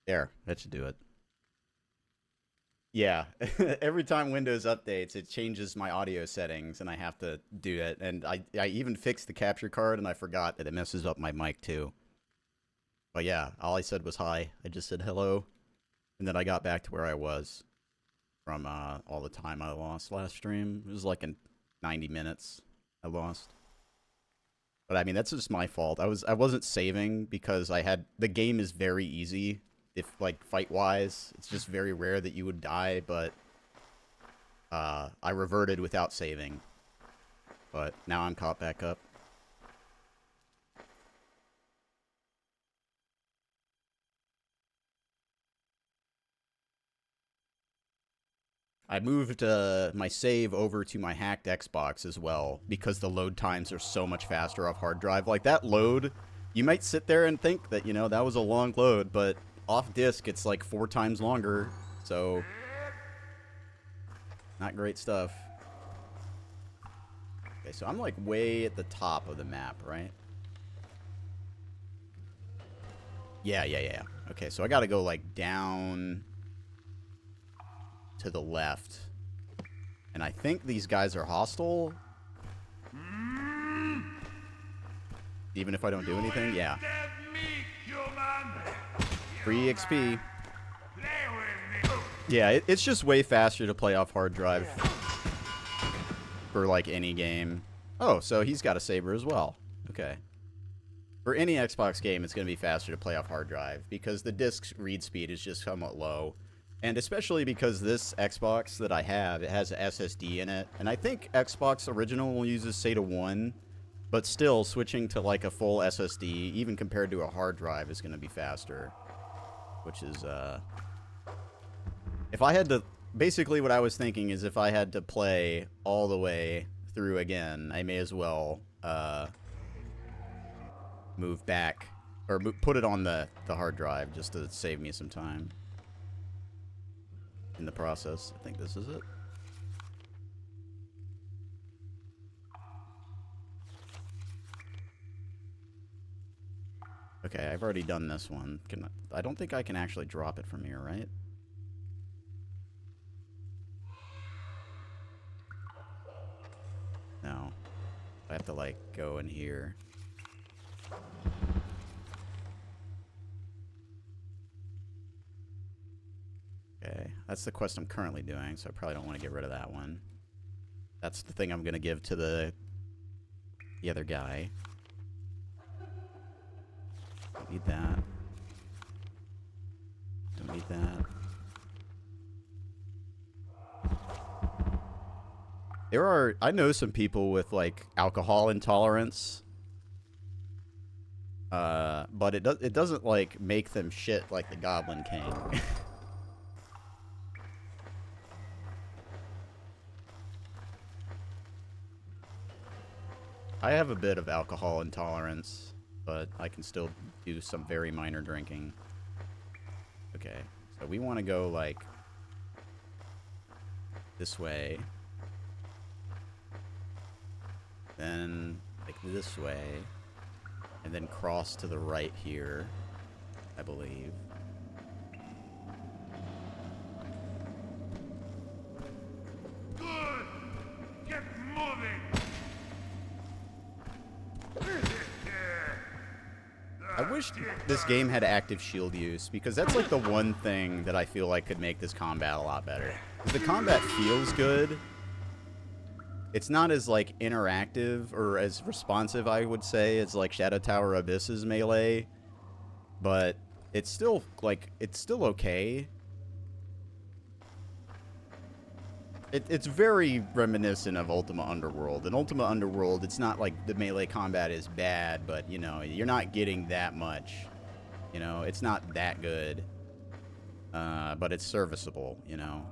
There, that should do it. Yeah, every time Windows updates, it changes my audio settings, and I have to do it. And I even fixed the capture card, and I forgot that it messes up my mic too. But yeah, all I said was hi. I just said hello, and then I got back to where I was from all the time I lost last stream. It was like in 90 minutes I lost. But I mean, that's just my fault. I wasn't saving because I had the game is very easy. If like fight wise, it's just very rare that you would die, but I reverted without saving. But now I'm caught back up. I moved my save over to my hacked Xbox as well because the load times are so much faster off hard drive. Like that load, you might sit there and think that, you know, that was a long load, but off disk it's like 4 times longer. So, not great stuff. Okay, so I'm like way at the top of the map, right? Yeah. Okay, so I gotta go like down to the left. And I think these guys are hostile. Even if I don't do anything, yeah. Free XP. Yeah, it's just way faster to play off hard drive for like any game. Oh, so he's got a saber as well. Okay. For any Xbox game, it's going to be faster to play off hard drive because the disk's read speed is just somewhat low. And especially because this Xbox that I have, it has a SSD in it. And I think Xbox original uses SATA 1, but still switching to like a full SSD, even compared to a hard drive, is going to be faster. Which is, if I had to, basically what I was thinking is if I had to play all the way through again, I may as well, move back, or put it on the hard drive just to save me some time in the process. I think this is it. Okay, I've already done this one. I don't think I can actually drop it from here, right? No. I have to, like, go in here. Okay, that's the quest I'm currently doing, so I probably don't want to get rid of that one. That's the thing I'm going to give to the other guy. Don't need that. Don't need that. I know some people with, like, alcohol intolerance. But it doesn't, like, make them shit like the Goblin King. I have a bit of alcohol intolerance, but I can still do some very minor drinking. Okay, so we want to go, like, this way. Then, like, this way. And then cross to the right here, I believe. Good! Get moving! I wish this game had active shield use, because that's like the one thing that I feel like could make this combat a lot better. Because the combat feels good. It's not as, like, interactive or as responsive, I would say, as, like, Shadow Tower Abyss's melee. But it's still, like, it's still okay. It's very reminiscent of Ultima Underworld. In Ultima Underworld, it's not like the melee combat is bad, but, you know, you're not getting that much. You know, it's not that good. But it's serviceable, you know.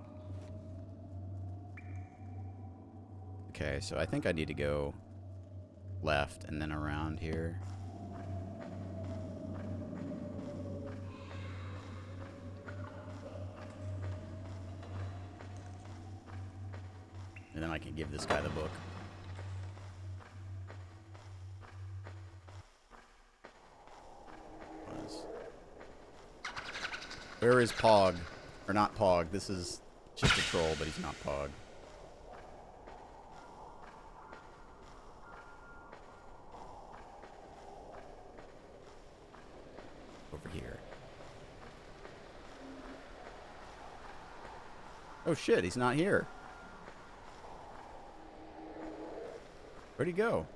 Okay, so I think I need to go left and then around here. And then I can give this guy the book. Where is Pog? Or not Pog. This is just a troll, but he's not Pog. Over here. Oh shit, he's not here. Where'd he go?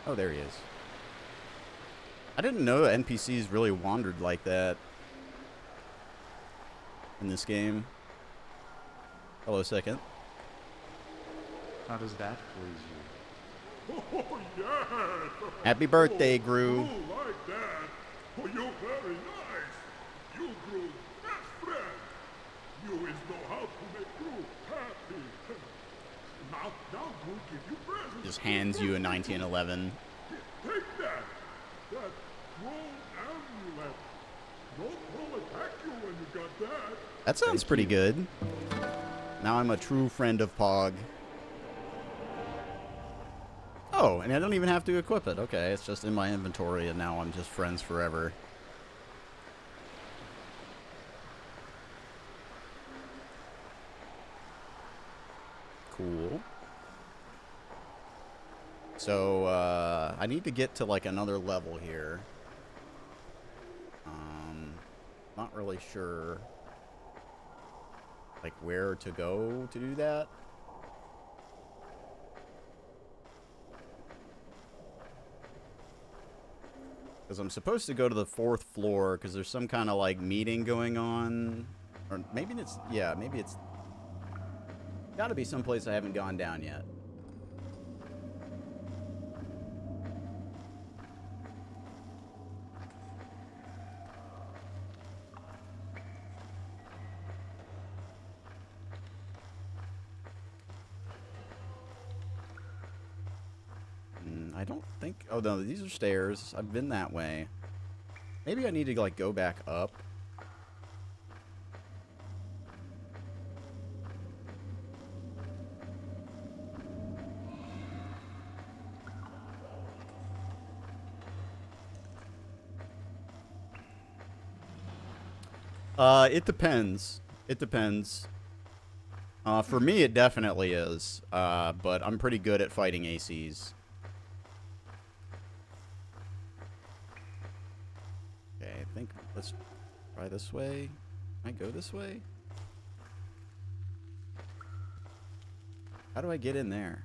Oh, there he is. I didn't know NPCs really wandered like that in this game. Hello, second. How does that please you? Oh, yes! Happy birthday, Gru. Oh, like that? Oh, you're very nice. You Gru best friend. You is know how to make Gru happy. Now Gru give you presents. Just hands you a 1911. Take that. That troll amulet. No troll attack you when you got that. That sounds pretty good. Now I'm a true friend of Pog. Oh, and I don't even have to equip it. Okay, it's just in my inventory, and now I'm just friends forever. Cool. So, I need to get to, like, another level here. Not really sure, like, where to go to do that. Because I'm supposed to go to the 4th floor because there's some kind of, like, meeting going on. Or maybe it's, yeah, maybe it's gotta be someplace I haven't gone down yet. I don't think... Oh, no, these are stairs. I've been that way. Maybe I need to, like, go back up. It depends. It depends. For me, it definitely is. But I'm pretty good at fighting ACs. Okay, I think let's try this way. Can I go this way? How do I get in there?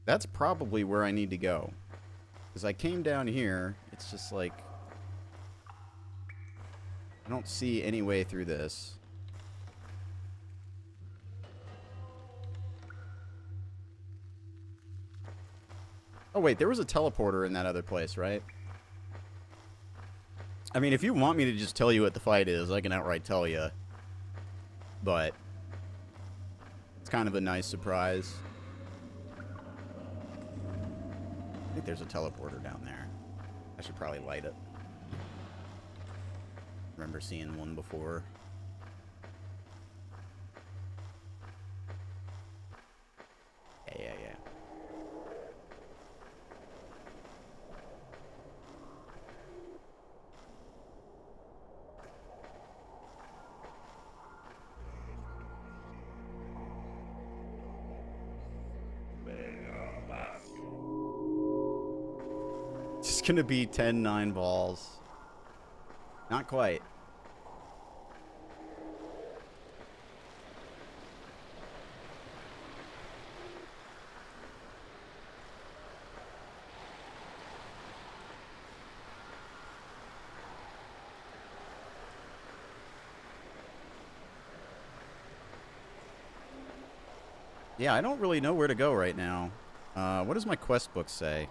That's probably where I need to go. Because I came down here, it's just like... I don't see any way through this. Oh wait, there was a teleporter in that other place, right? I mean, if you want me to just tell you what the fight is, I can outright tell you. But... it's kind of a nice surprise. I think there's a teleporter down there. I should probably light it. Remember seeing one before. Yeah. It's gonna be 10-9 balls. Not quite. Yeah, I don't really know where to go right now. What does my quest book say?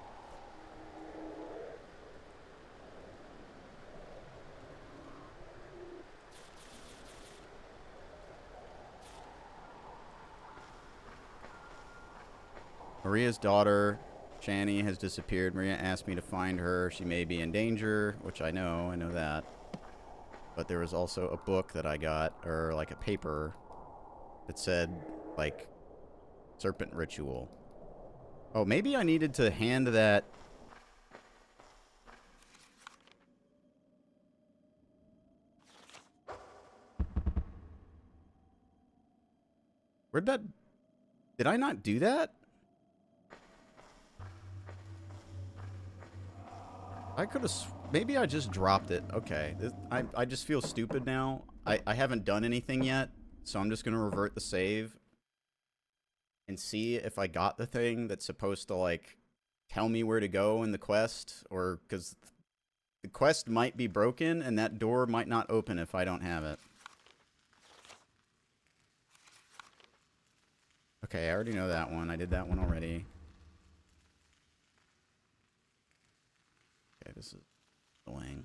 Maria's daughter, Shani, has disappeared. Maria asked me to find her. She may be in danger, which I know that. But there was also a book that I got, or like a paper, that said, like, serpent ritual. Oh, maybe I needed to hand that... Where'd that... Did I not do that? I could have... Maybe I just dropped it. Okay. I just feel stupid now. I haven't done anything yet, so I'm just going to revert the save and see if I got the thing that's supposed to, like, tell me where to go in the quest, or... Because the quest might be broken, and that door might not open if I don't have it. Okay, I already know that one. I did that one already. Okay, this is annoying.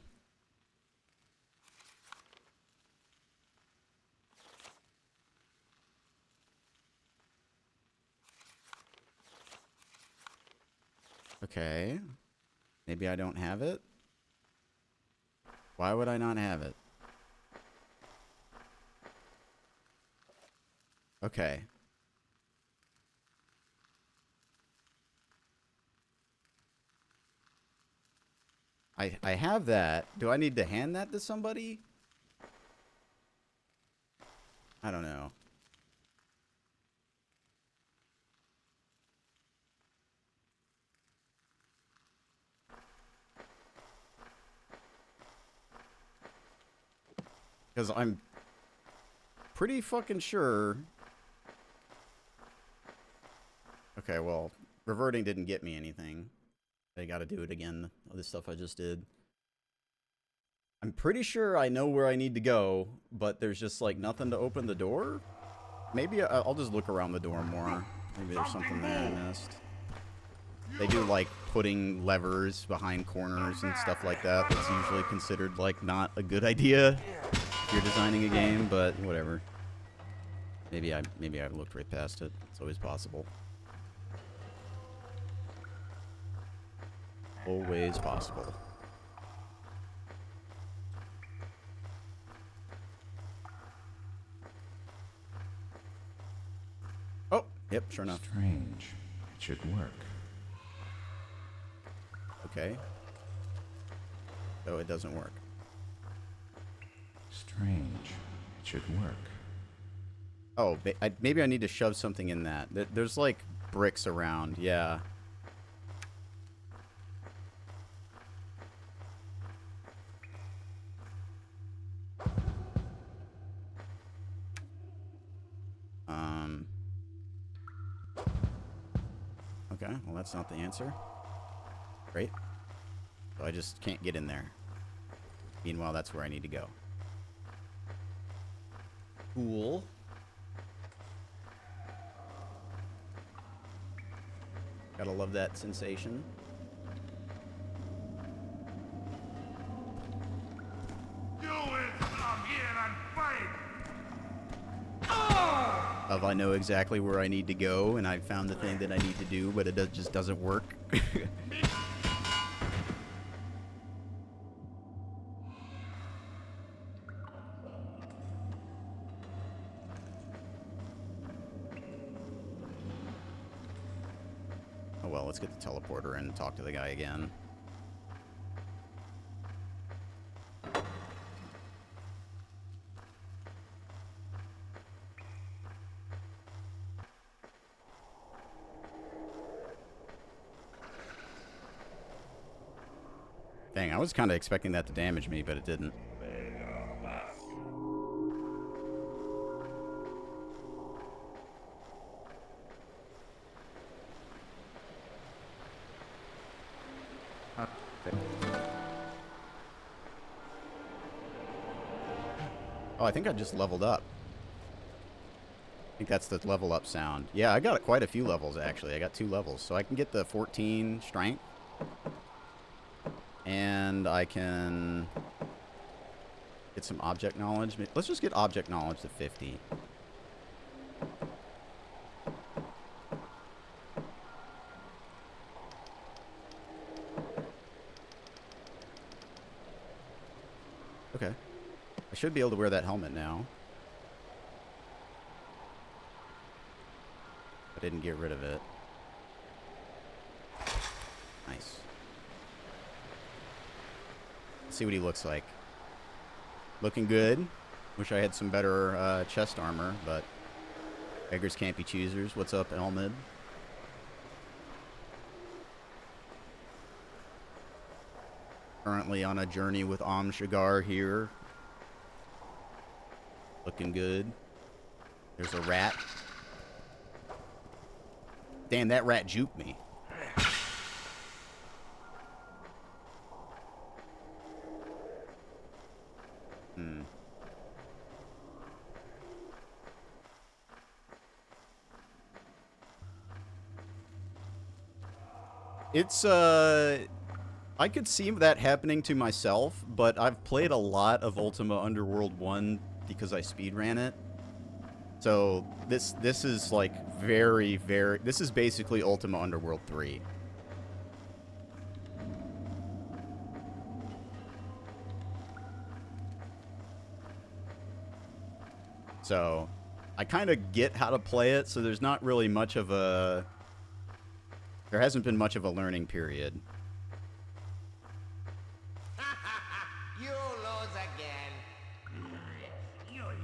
Okay. Maybe I don't have it? Why would I not have it? Okay. I have that. Do I need to hand that to somebody? I don't know. Because I'm pretty fucking sure... Okay, well, reverting didn't get me anything. I gotta do it again. All this stuff I just did. I'm pretty sure I know where I need to go, but there's just, like, nothing to open the door? Maybe I'll just look around the door more. Maybe there's something there I missed. They do, like, putting levers behind corners and stuff like that. That's usually considered, like, not a good idea if you're designing a game, but whatever. Maybe I looked right past it. It's always possible. Always possible. Oh, yep, sure enough. Strange. It should work. Okay. Oh, it doesn't work. Strange. It should work. Oh, maybe I need to shove something in that. There's, like, bricks around. Yeah. Okay, well, that's not the answer. Great. So I just can't get in there. Meanwhile, that's where I need to go. Cool. Gotta love that sensation. You will come here and fight! Of I know exactly where I need to go, and I found the thing that I need to do, but it just doesn't work. Oh well, let's get the teleporter and talk to the guy again. Dang, I was kind of expecting that to damage me, but it didn't. Oh, I think I just leveled up. I think that's the level up sound. Yeah, I got quite a few levels, actually. I got 2 levels. So I can get the 14 strength. And I can get some object knowledge. Let's just get object knowledge to 50. Okay. should be able to wear that helmet now. I didn't get rid of it. Nice. Let's see what he looks like. Looking good. Wish I had some better chest armor, but beggars can't be choosers. What's up, Elmid? Currently on a journey with Shagar here. Looking good. There's a rat. Damn, that rat juked me. It's, I could see that happening to myself, but I've played a lot of Ultima Underworld 1 because I speedran it. So, this is, like, this is basically Ultima Underworld 3. So, I kind of get how to play it, so there's not really much of a... There hasn't been much of a learning period. You lose again.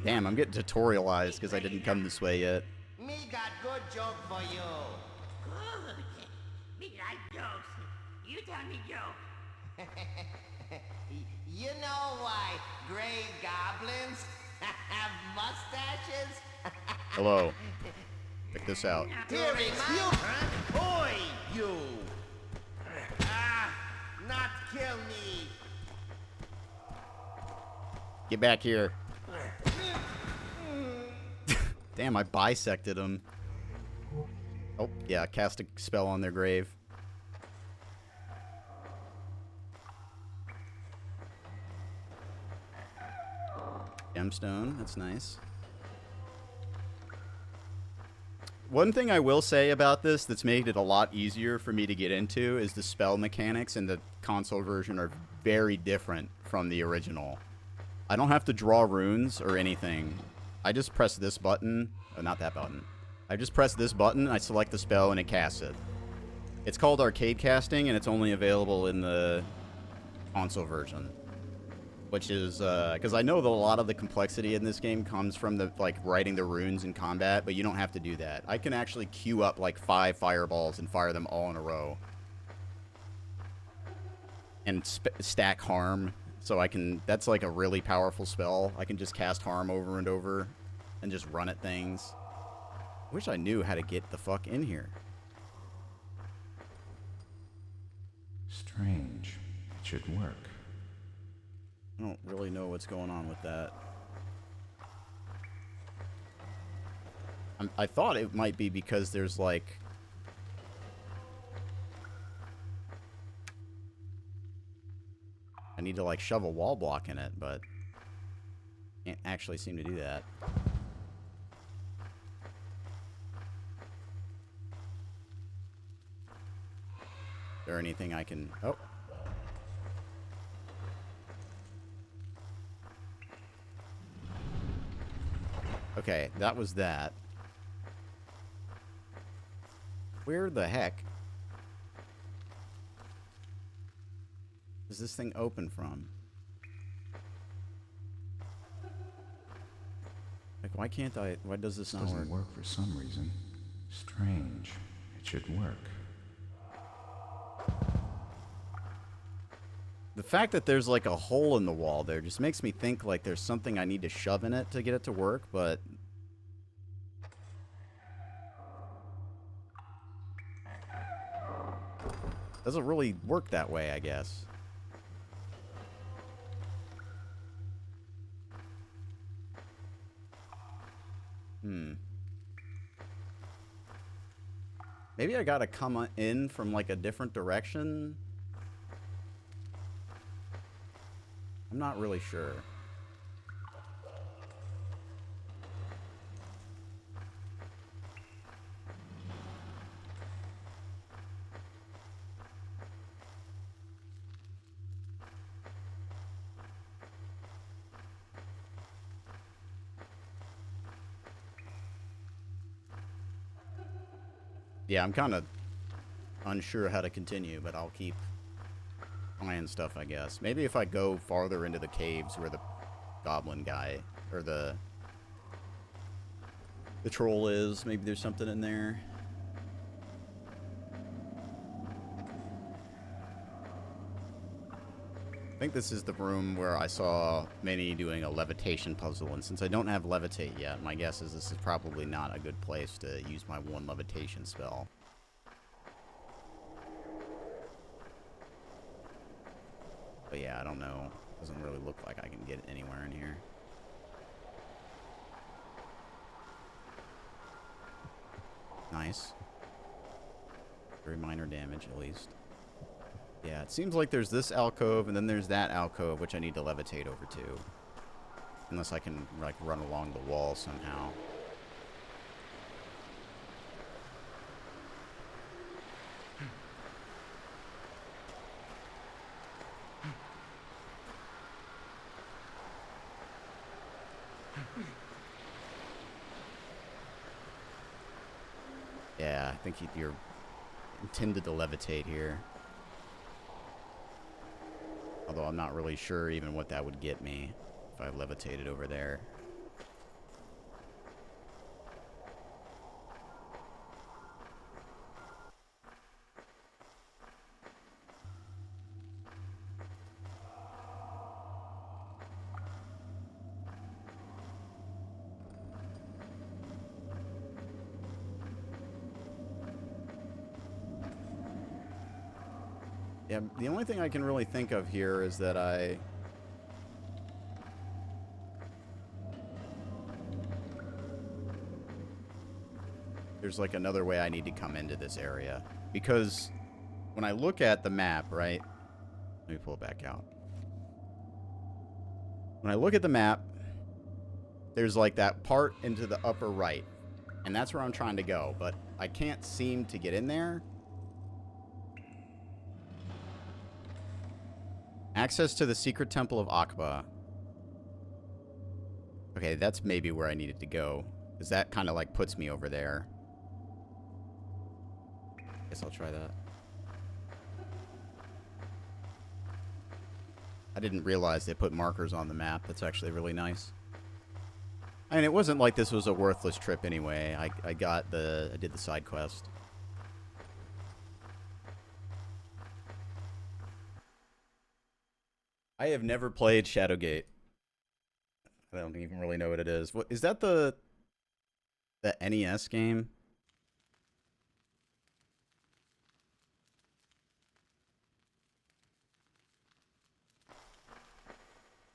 Damn, I'm getting tutorialized because I didn't come this way yet. Me got good joke for you. Good. Me like jokes. You tell me joke. You know why gray goblins have mustaches? Hello. Check this out. Here is you, huh? Oi, you! Not kill me. Get back here. Damn, I bisected him. Oh, yeah, cast a spell on their grave. Gemstone, that's nice. One thing I will say about this that's made it a lot easier for me to get into is the spell mechanics in the console version are very different from the original. I don't have to draw runes or anything. I just press this button. Oh, not that button. I just press this button, I select the spell, and it casts it. It's called arcade casting, and it's only available in the console version. Which is, because I know that a lot of the complexity in this game comes from the, like, writing the runes in combat, but you don't have to do that. I can actually queue up, like, 5 fireballs and fire them all in a row. And stack harm, so I can, that's, like, a really powerful spell. I can just cast harm over and over and just run at things. Wish I knew how to get the fuck in here. Strange. It should work. I don't really know what's going on with that. I thought it might be because there's like... I need to like shove a wall block in it, but... Can't actually seem to do that. Is there anything I can... Oh. Okay, that was that. Where the heck is this thing open from? Like, why can't I... Why does this not work? Doesn't work for some reason. Strange. It should work. The fact that there's like a hole in the wall there just makes me think like there's something I need to shove in it to get it to work, but... Doesn't really work that way, I guess. Maybe I gotta come in from like a different direction? I'm not really sure. Yeah, I'm kind of unsure how to continue, but I'll keep trying stuff, I guess. Maybe if I go farther into the caves where the goblin guy, or the troll is, maybe there's something in there. I think this is the room where I saw Minnie doing a levitation puzzle, and since I don't have levitate yet, my guess is this is probably not a good place to use my one levitation spell. But yeah, I don't know. Doesn't really look like I can get anywhere in here. Nice. Very minor damage, at least. Yeah, it seems like there's this alcove, and then there's that alcove, which I need to levitate over to. Unless I can, like, run along the wall somehow. Yeah, I think you're intended to levitate here. Although I'm not really sure even what that would get me if I levitated over there. Yeah, the only thing I can really think of here is that there's like another way I need to come into this area. Because when I look at the map, right? Let me pull it back out. When I look at the map, there's like that part into the upper right. And that's where I'm trying to go. But I can't seem to get in there. Access to the secret temple of Akba. Okay, that's maybe where I needed to go. Because that kind of like puts me over there. Guess I'll try that. I didn't realize they put markers on the map. That's actually really nice. I mean, it wasn't like this was a worthless trip anyway. I did the side quest. I have never played Shadowgate. I don't even really know what it is. What is that, the NES game?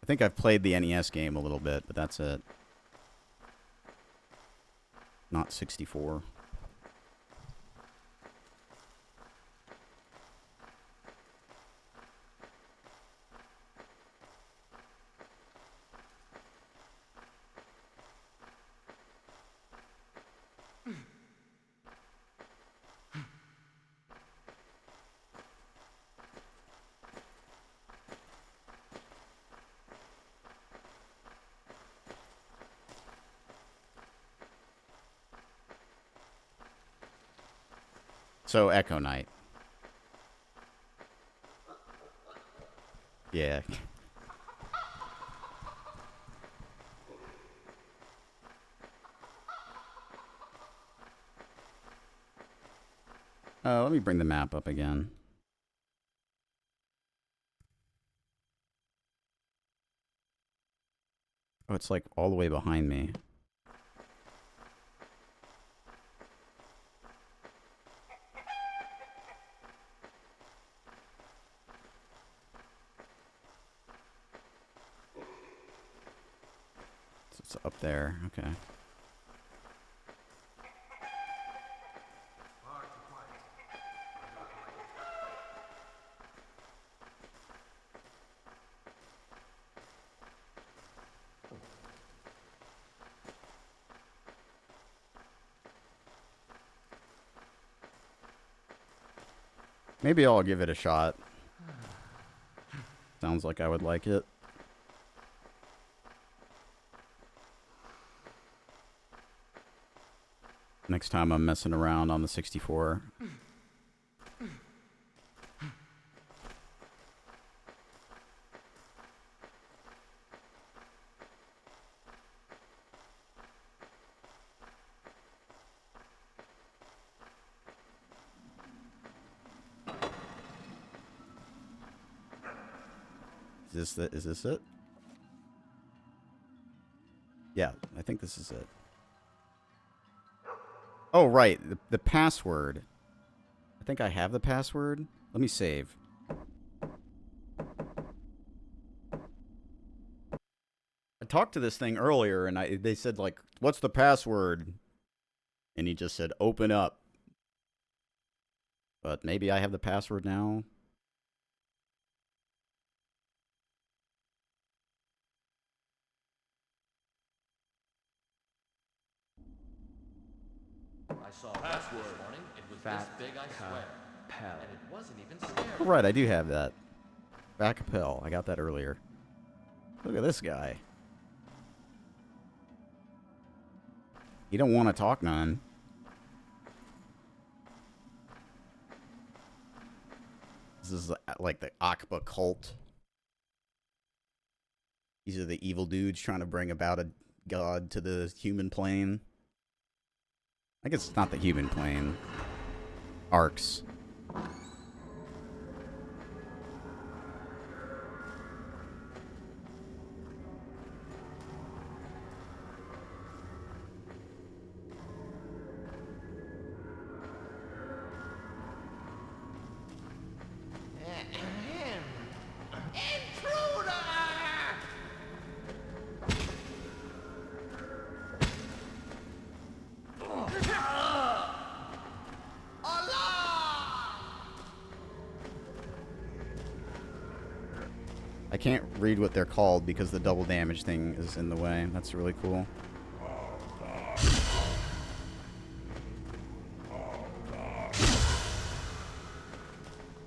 I think I've played the NES game a little bit, but that's it. Not 64. So, Echo Knight. Yeah. Let me bring the map up again. Oh, it's like all the way behind me. It's up there. Okay. Maybe I'll give it a shot. Sounds like I would like it. Next time I'm messing around on the 64. Is this it? Yeah, I think this is it. Oh, right. The password. I think I have the password. Let me save. I talked to this thing earlier, and they said, like, what's the password? And he just said, open up. But maybe I have the password now. I saw a password this morning. It was this big, I swear. And it wasn't even scary. Oh, right, I do have that. Back pill. I got that earlier. Look at this guy. He don't want to talk none. This is like the Akba cult. These are the evil dudes trying to bring about a god to the human plane. I guess it's not the human plane. Arx. Intruder! I can't read what they're called because the double damage thing is in the way. That's really cool.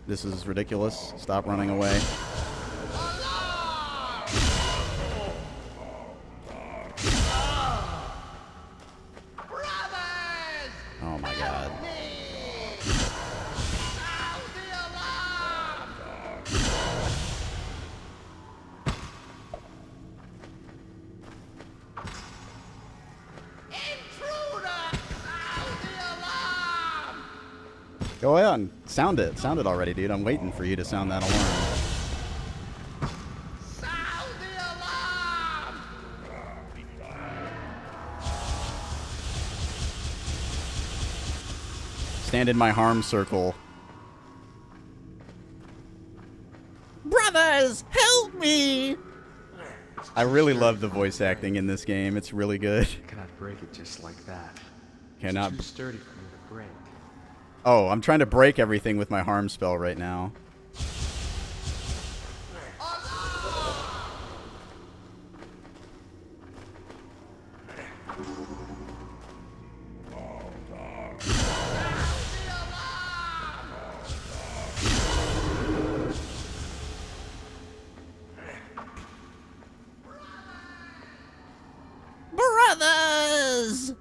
This is ridiculous. Stop running away. Oh my god. Go on. Sound it. Sound it already, dude. I'm waiting for you to sound that alarm. Sound the alarm! Stand in my harm circle. Brothers, help me! I really love the voice acting in this game. It's really good. I cannot break it just like that. Cannot. It's too sturdy for me to break. Oh, I'm trying to break everything with my harm spell right now. Brothers!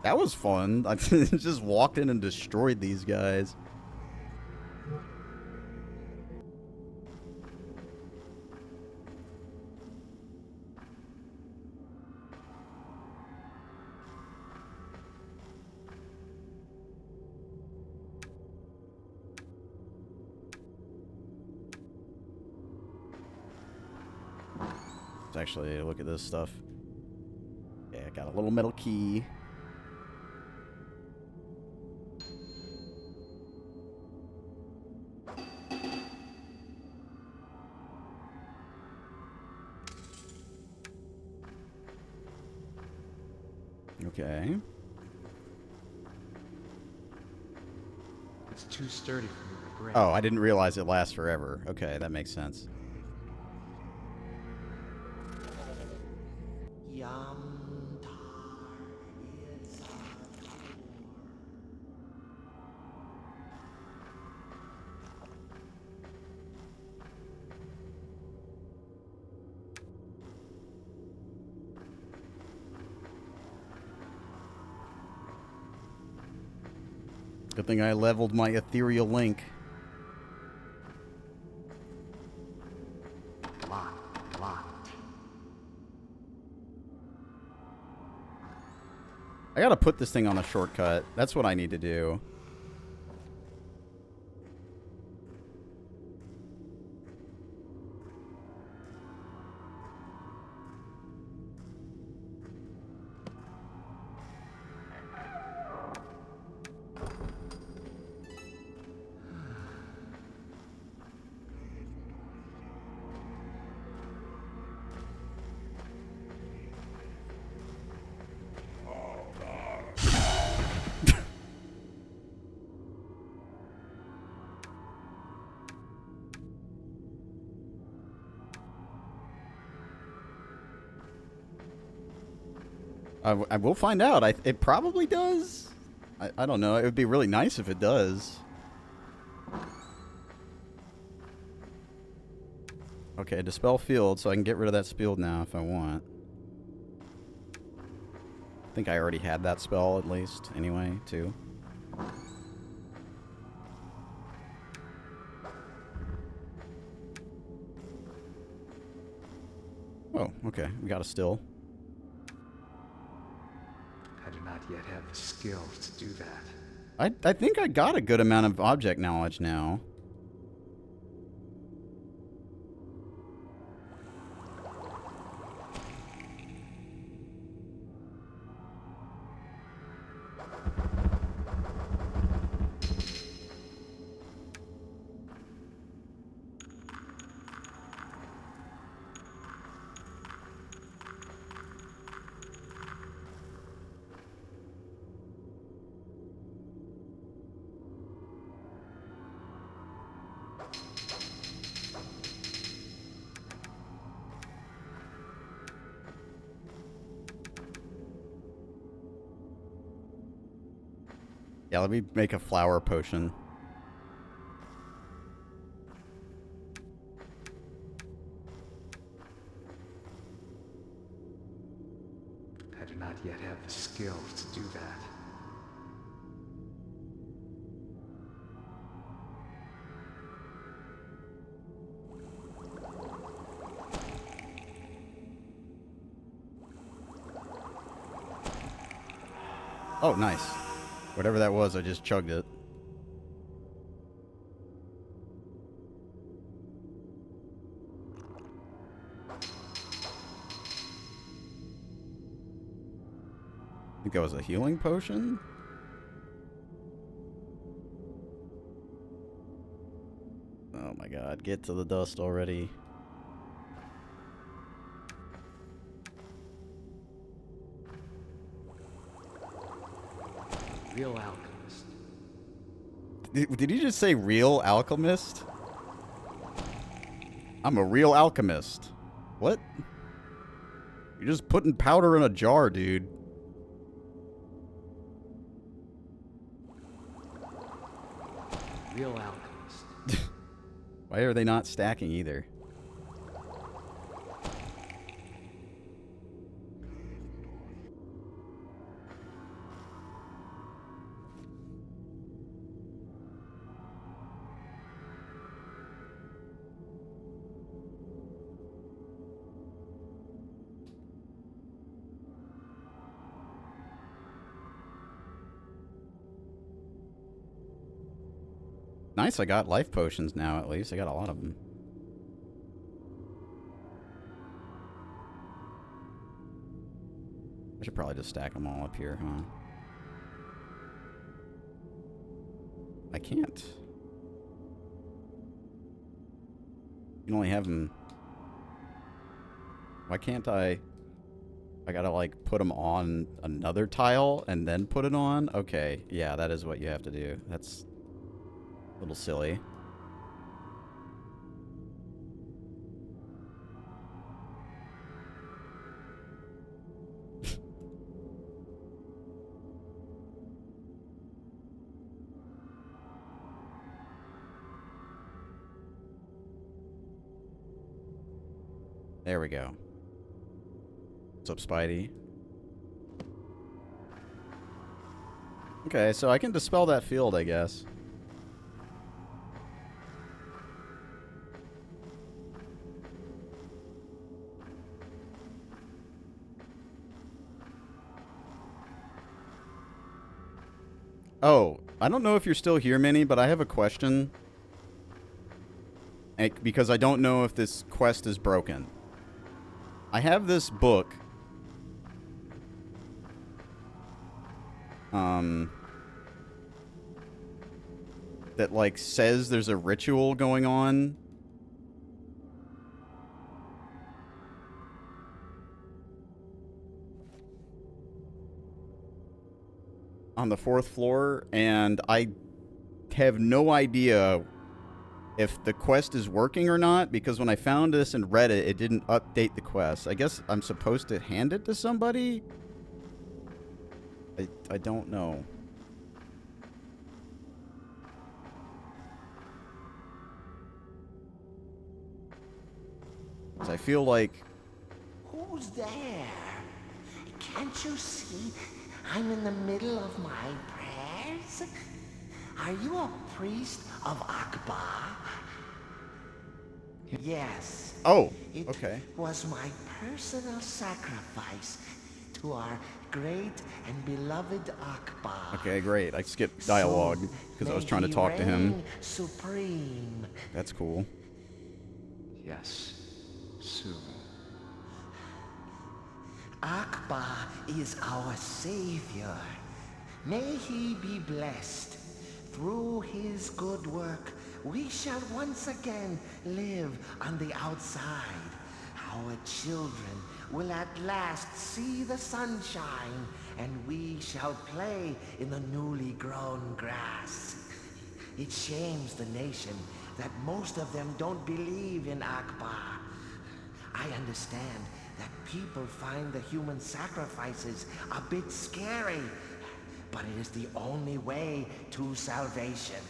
That was fun. I just walked in and destroyed these guys. Let's actually look at this stuff. Yeah, I got a little metal key. Okay. It's too sturdy for me to break. Oh, I didn't realize it lasts forever. Okay, that makes sense. Good thing I leveled my ethereal link. Locked. I gotta put this thing on a shortcut. That's what I need to do. I will find out. It probably does. I don't know. It would be really nice if it does. Okay, dispel field, so I can get rid of that field now if I want. I think I already had that spell at least, anyway, too. Oh, okay. We got a still. I do not yet have the skills to do that. I think I got a good amount of object knowledge now. Yeah, let me make a flower potion. I do not yet have the skills to do that. Oh, nice. Whatever that was, I just chugged it. I think that was a healing potion? Oh my god, get to the dust already. Real alchemist. Did you just say real alchemist? I'm a real alchemist. What? You're just putting powder in a jar, dude. Real alchemist. Why are they not stacking either? Nice, I got life potions now at least. I got a lot of them. I should probably just stack them all up here, huh? I can't. You can only have them... Why can't I gotta, like, put them on another tile and then put it on? Okay, yeah, that is what you have to do. That's a little silly. There we go. What's up, Spidey? Okay, so I can dispel that field, I guess. Oh, I don't know if you're still here, Minnie, but I have a question. Because I don't know if this quest is broken. I have this book. That, like, says there's a ritual going on. On the 4th floor, and I have no idea if the quest is working or not, because when I found this and read it, it didn't update the quest. I guess I'm supposed to hand it to somebody? I don't know. I feel like... Who's there? Can't you see I'm in the middle of my prayers? Are you a priest of Akbar? Yes. Oh, okay. It was my personal sacrifice to our great and beloved Akbar. Okay, great. I skipped dialogue because I was trying to talk to him. Supreme. That's cool. Yes, soon. Akbar is our savior. May he be blessed. Through his good work, we shall once again live on the outside. Our children will at last see the sunshine, and we shall play in the newly grown grass. It shames the nation that most of them don't believe in Akbar. I understand that people find the human sacrifices a bit scary, but it is the only way to salvation.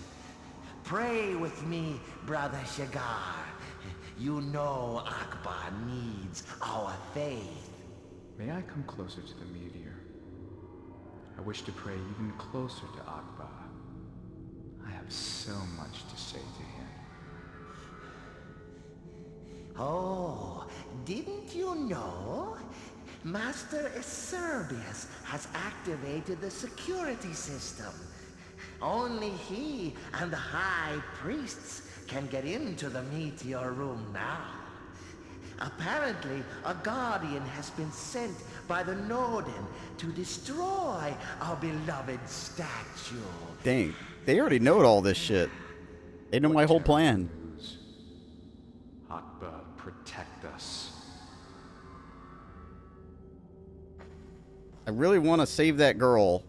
Pray with me, Brother Shagar. You know Akbar needs our faith. May I come closer to the meteor? I wish to pray even closer to Akbar. I have so much to say to him. Oh, didn't you know? Master Acerbius has activated the security system. Only he and the high priests can get into the meteor room now. Apparently, a guardian has been sent by the Norden to destroy our beloved statue. Dang, they already know all this shit. They know my whole plan. Akbar, protect us. I really want to save that girl.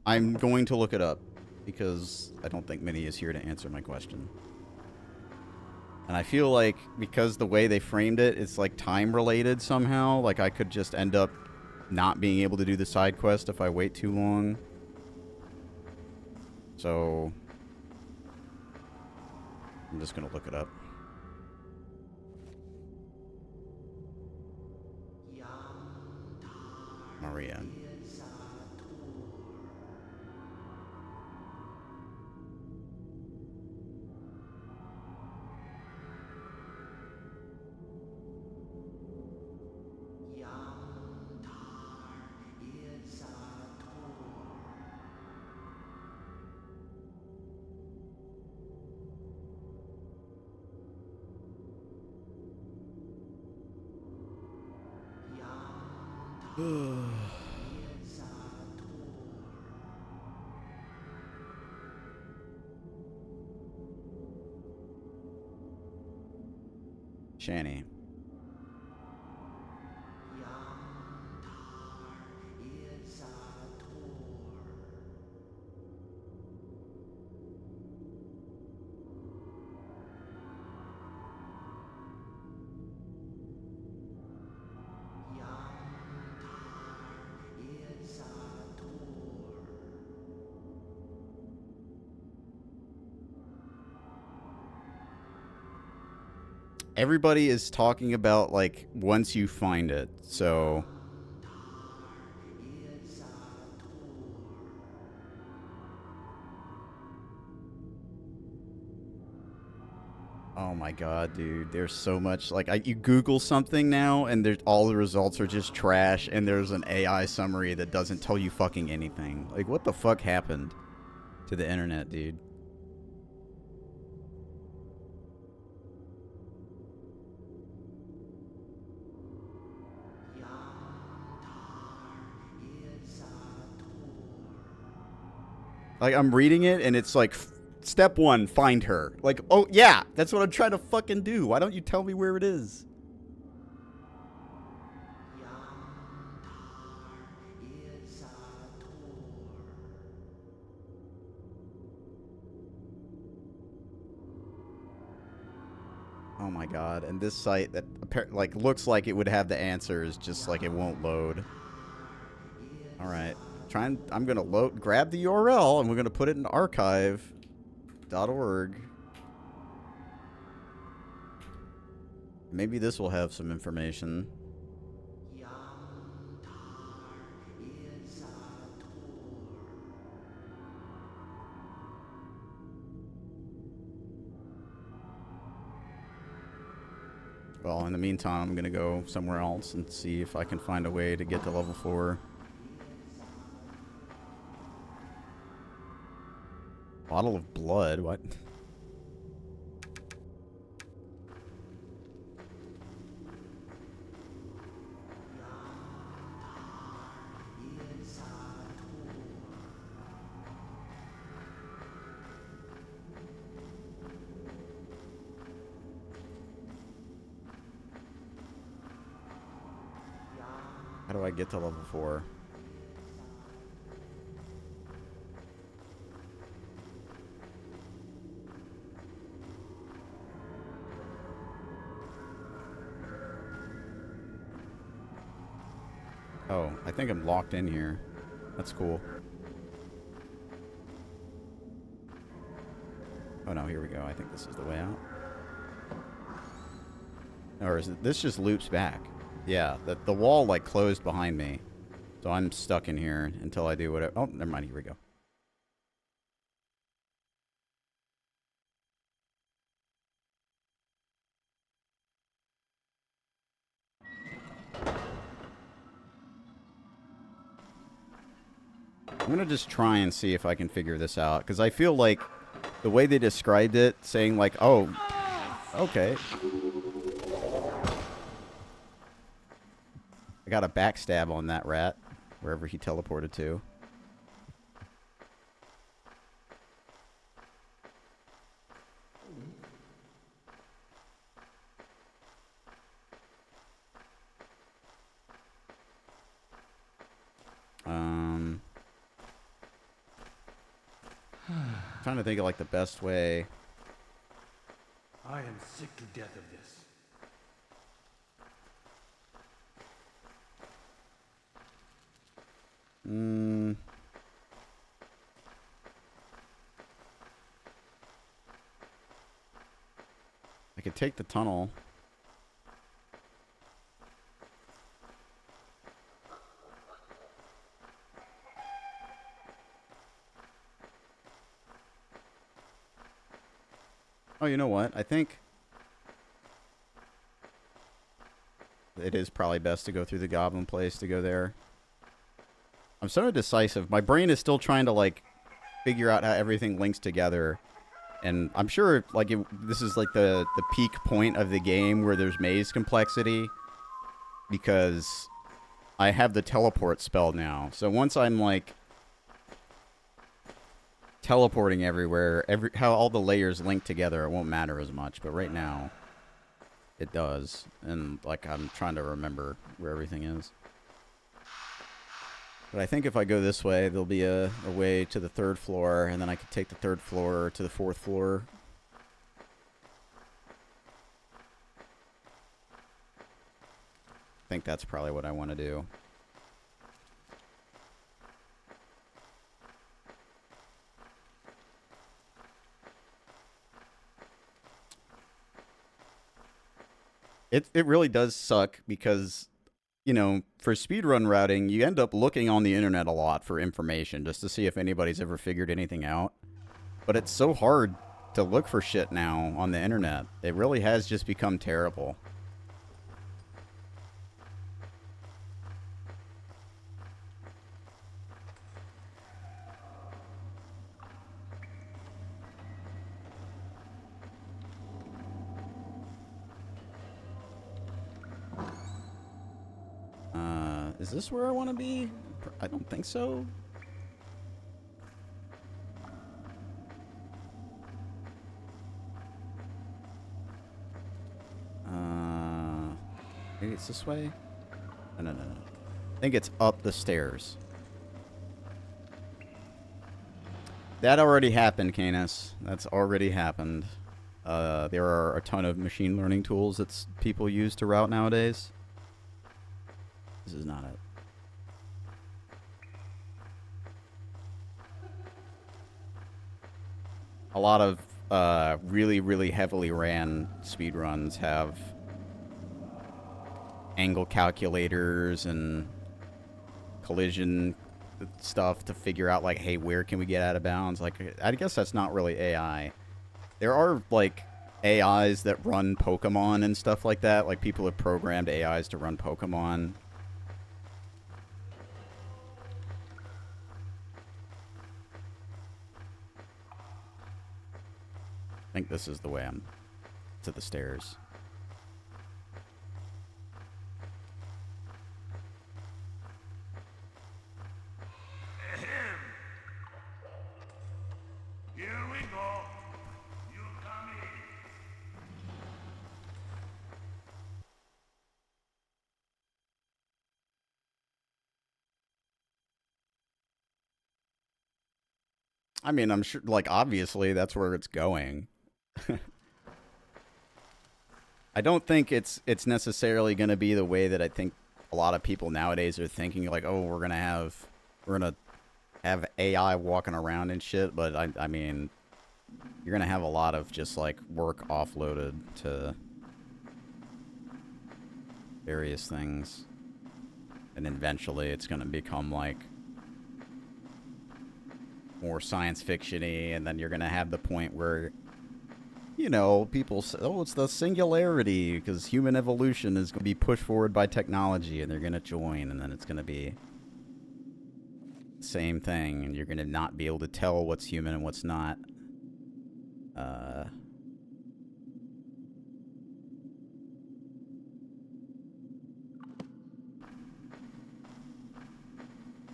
I'm going to look it up because I don't think Minnie is here to answer my question. And I feel like because the way they framed it, it's like time related somehow. Like I could just end up not being able to do the side quest if I wait too long. So I'm just going to look it up. Maria. Shani. Everybody is talking about, like, once you find it, so... Oh my god, dude. There's so much. Like, you Google something now, and there's all the results are just trash, and there's an AI summary that doesn't tell you fucking anything. Like, what the fuck happened to the internet, dude? Like, I'm reading it, and it's like, step 1, find her. Like, oh, yeah, that's what I'm trying to fucking do. Why don't you tell me where it is? Oh my god, and this site that like looks like it would have the answers, just like it won't load. Alright. I'm gonna grab the URL and we're gonna put it in archive.org. Maybe this will have some information. Well, in the meantime, I'm gonna go somewhere else and see if I can find a way to get to level 4. Bottle of blood? What? How do I get to level 4? Oh, I think I'm locked in here. That's cool. Oh no, here we go. I think this is the way out. Or is it, this just loops back? Yeah, the wall like closed behind me. So I'm stuck in here until I do whatever. Oh, never mind. Here we go. I'm gonna just try and see if I can figure this out, because I feel like the way they described it, saying like, oh, okay. I got a backstab on that rat, wherever he teleported to. Trying to think of like the best way. I am sick to death of this. I could take the tunnel. Oh, you know what? I think it is probably best to go through the goblin place to go there. I'm so indecisive. My brain is still trying to, like, figure out how everything links together. And I'm sure, like, this is, like, the peak point of the game where there's maze complexity. Because I have the teleport spell now. So once I'm, like, teleporting everywhere, how all the layers link together, it won't matter as much. But right now, it does. And, like, I'm trying to remember where everything is. But I think if I go this way, there'll be a way to the 3rd floor, and then I could take the 3rd floor to the 4th floor. I think that's probably what I want to do. It really does suck because, you know, for speedrun routing, you end up looking on the internet a lot for information just to see if anybody's ever figured anything out. But it's so hard to look for shit now on the internet. It really has just become terrible. Is this where I want to be? I don't think so. Maybe it's this way? No. I think it's up the stairs. That already happened, Canis. That's already happened. There are a ton of machine learning tools that people use to route nowadays. This is not it. A lot of really, really heavily ran speedruns have angle calculators and collision stuff to figure out, like, hey, where can we get out of bounds? Like, I guess that's not really AI. There are, like, AIs that run Pokemon and stuff like that. Like, people have programmed AIs to run Pokemon. I think this is the way I'm to the stairs. Here we go. You come in. I mean, I'm sure, like, obviously that's where it's going. I don't think it's necessarily going to be the way that I think a lot of people nowadays are thinking, like, oh, we're gonna have AI walking around and shit. But I mean, you're gonna have a lot of just like work offloaded to various things, and eventually it's gonna become like more science fiction-y, and then you're gonna have the point where, you know, people say, oh, it's the singularity, because human evolution is going to be pushed forward by technology, and they're going to join, and then it's going to be the same thing, and you're going to not be able to tell what's human and what's not. I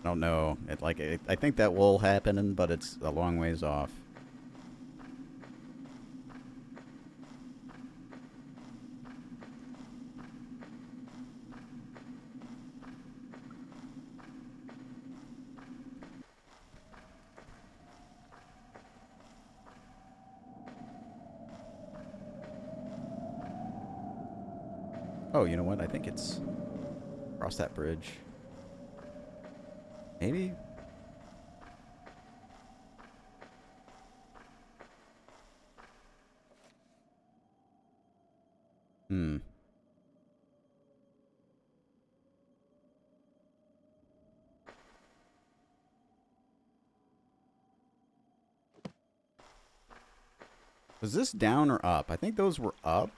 don't know. I think that will happen, but it's a long ways off. Oh, you know what? I think it's across that bridge. Maybe? Was this down or up? I think those were up.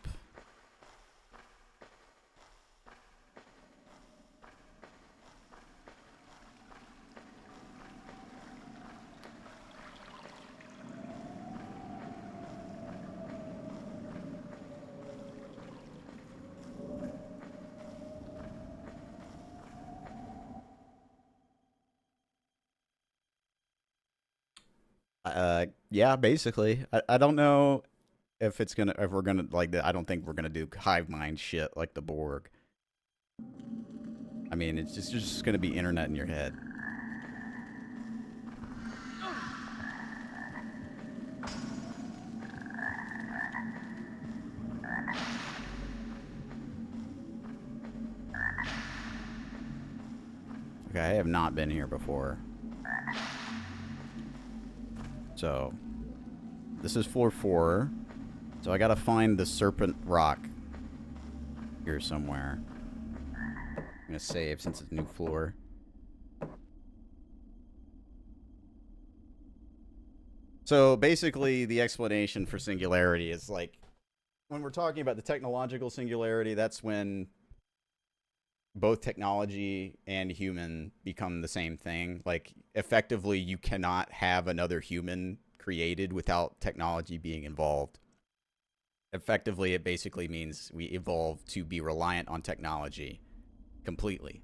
Yeah, basically. I don't know if we're gonna, like, I don't think we're gonna do hive mind shit like the Borg. I mean, it's just gonna be internet in your head. Okay, I have not been here before. So, this is floor 4. So I gotta find the Serpent Rock here somewhere. I'm gonna save since it's a new floor. So basically, the explanation for singularity is like when we're talking about the technological singularity, that's when both technology and human become the same thing. Like, effectively, you cannot have another human created without technology being involved. Effectively, it basically means we evolve to be reliant on technology completely.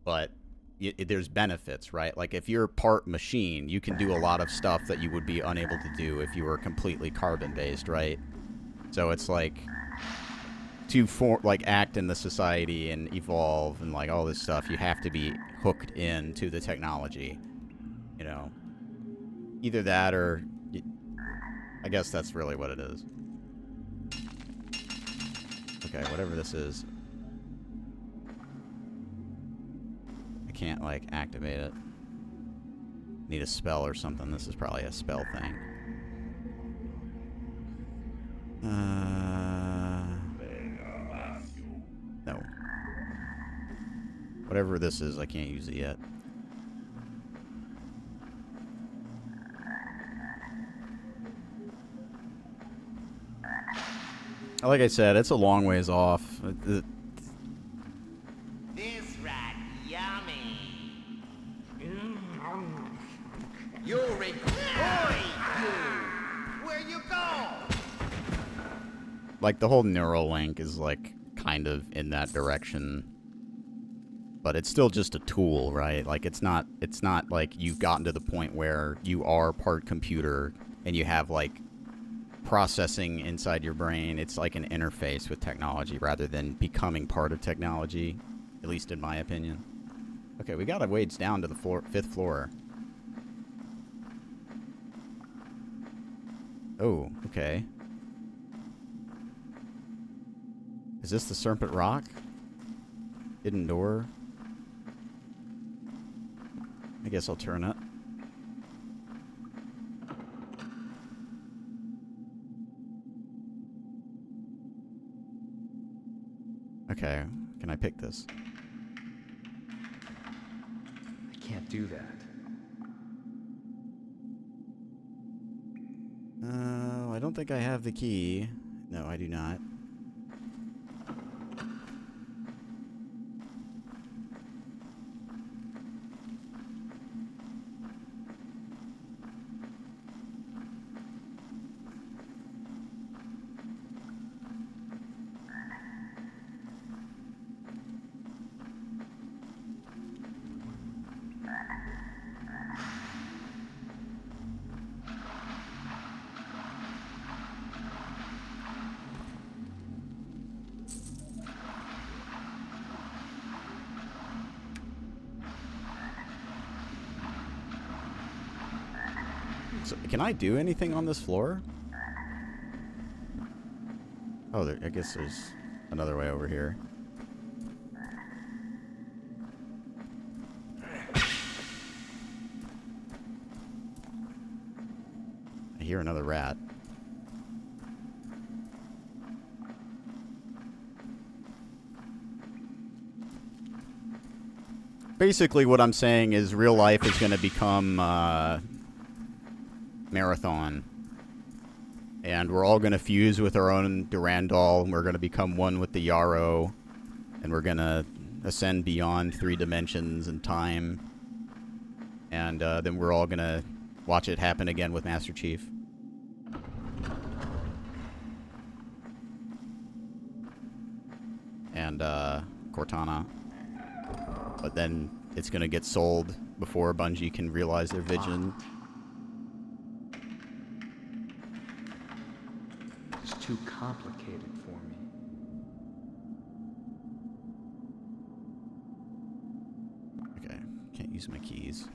But there's benefits, right? Like, if you're part machine, you can do a lot of stuff that you would be unable to do if you were completely carbon-based, right? So it's like to act in the society and evolve and like all this stuff, you have to be hooked in to the technology, you know. Either that or I guess that's really what it is. Okay, whatever this is. I can't like activate it. Need a spell or something. This is probably a spell thing. No. Whatever this is, I can't use it yet. Like I said, it's a long ways off. This rat yummy. You Oi, you! Where you go? Like the whole neural link is like kind of in that direction. But it's still just a tool, right? Like it's not like you've gotten to the point where you are part computer and you have like processing inside your brain. It's like an interface with technology rather than becoming part of technology, at least in my opinion. Okay, we got a ways down to the 5th floor. Oh, okay. Is this the Serpent Rock? Hidden door? I guess I'll turn it. Okay, can I pick this? I can't do that. I don't think I have the key. No, I do not. So, can I do anything on this floor? Oh, I guess there's another way over here. I hear another rat. Basically, what I'm saying is real life is going to become marathon. And we're all going to fuse with our own Durandal, and we're going to become one with the Yarrow, and we're going to ascend beyond 3 dimensions and time. And then we're all going to watch it happen again with Master Chief. And Cortana. But then it's going to get sold before Bungie can realize their vision. It's too complicated for me. Okay, can't use my keys.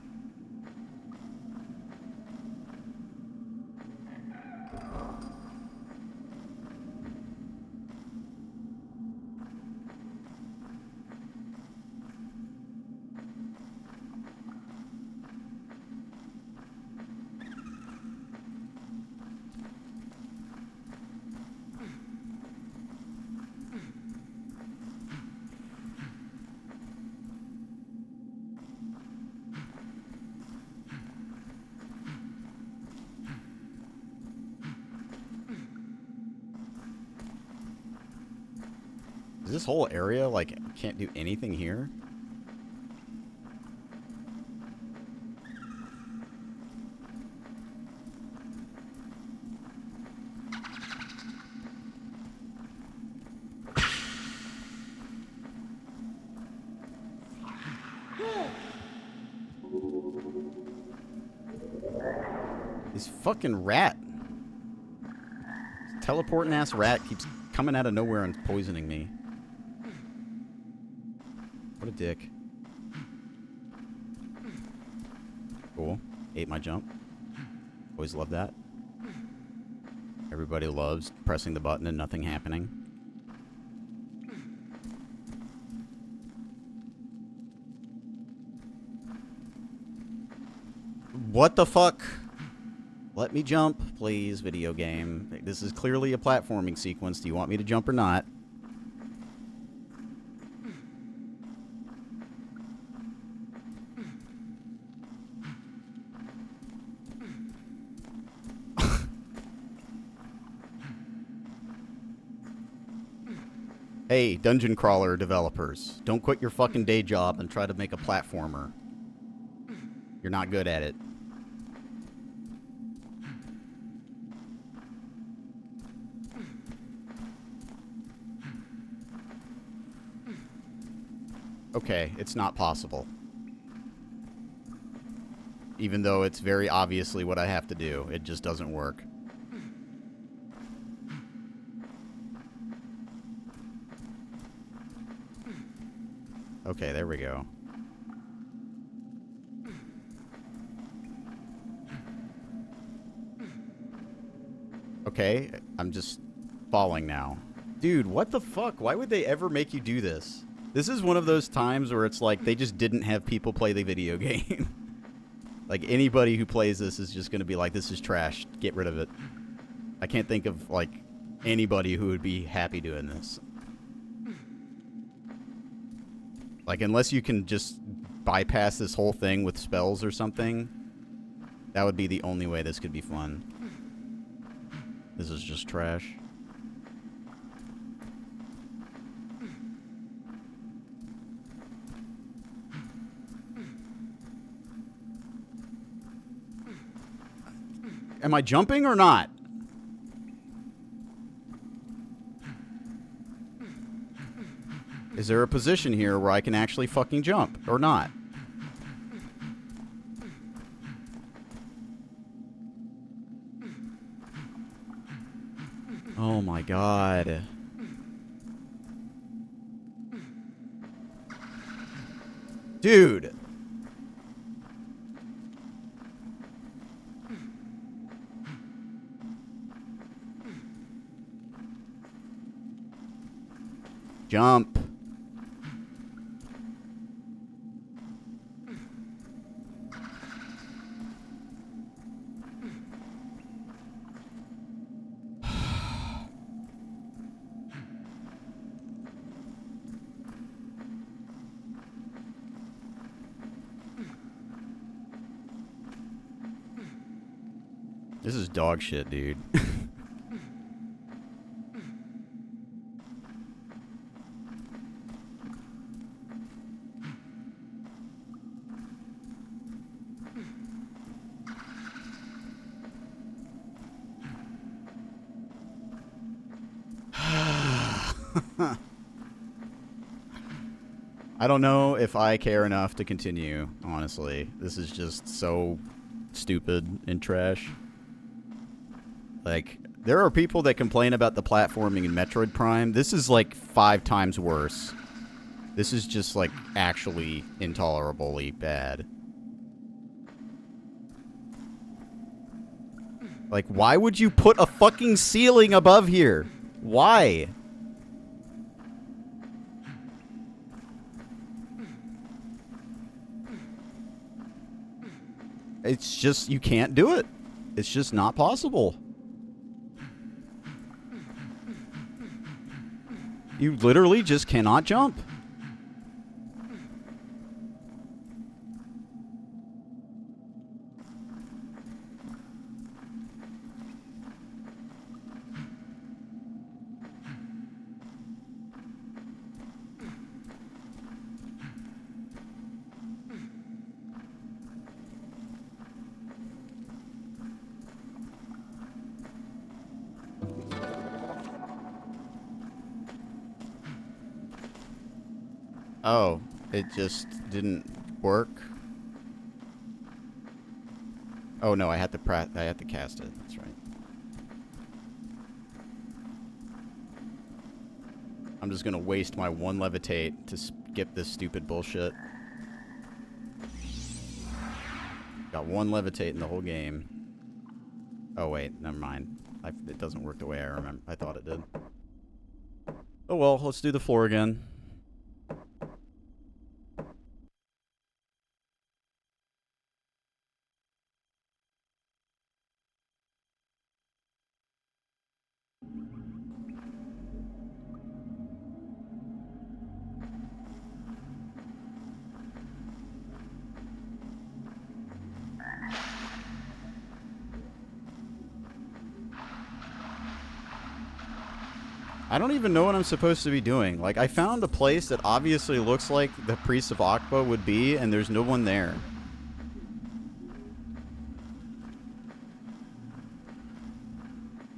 Is this whole area, like, can't do anything here? This fucking rat. This teleporting ass rat keeps coming out of nowhere and poisoning me. What a dick. Cool. Ate my jump. Always love that. Everybody loves pressing the button and nothing happening. What the fuck? Let me jump, please, video game. This is clearly a platforming sequence. Do you want me to jump or not? Hey, dungeon crawler developers, don't quit your fucking day job and try to make a platformer. You're not good at it. Okay, it's not possible. Even though it's very obviously what I have to do, it just doesn't work. Okay, there we go. Okay, I'm just falling now. Dude, what the fuck? Why would they ever make you do this? This is one of those times where it's like they just didn't have people play the video game. Like, anybody who plays this is just going to be like, this is trash. Get rid of it. I can't think of, like, anybody who would be happy doing this. Like, unless you can just bypass this whole thing with spells or something, that would be the only way this could be fun. This is just trash. Am I jumping or not? Is there a position here where I can actually fucking jump or not? Oh my god. Dude. Jump. This is dog shit, dude. I don't know if I care enough to continue, honestly. This is just so stupid and trash. Like, there are people that complain about the platforming in Metroid Prime. This is like 5 times worse. This is just like actually intolerably bad. Like, why would you put a fucking ceiling above here? Why? It's just, you can't do it. It's just not possible. You literally just cannot jump. Oh, it just didn't work. Oh no, I had to cast it. That's right. I'm just gonna waste my one levitate to skip this stupid bullshit. Got one levitate in the whole game. Oh wait, never mind. It doesn't work the way I thought it did. Oh well, let's do the floor again. I don't even know what I'm supposed to be doing. Like, I found a place that obviously looks like the Priest of Akba would be, and there's no one there.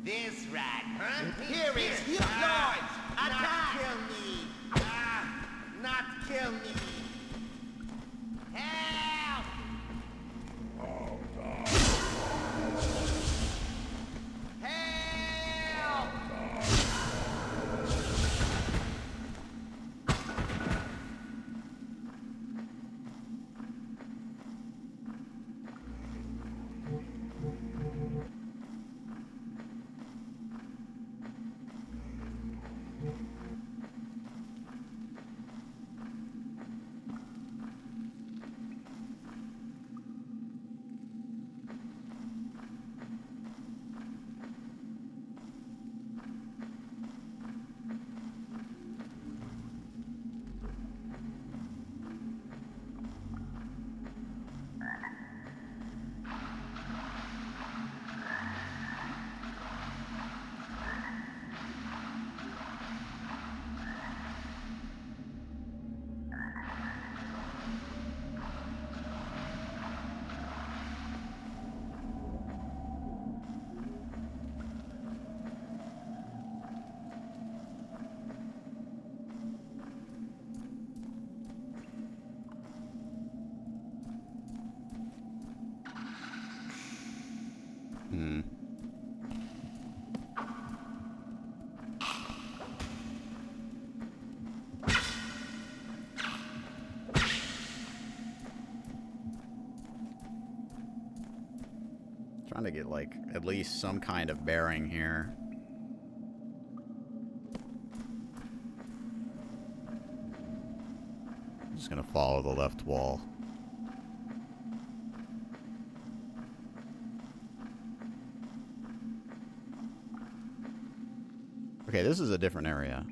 This rat, huh? Here is yours! Not kill me! Not kill me! Help! Help! Trying to get, like, at least some kind of bearing here. Just gonna follow the left wall. Okay, this is a different area.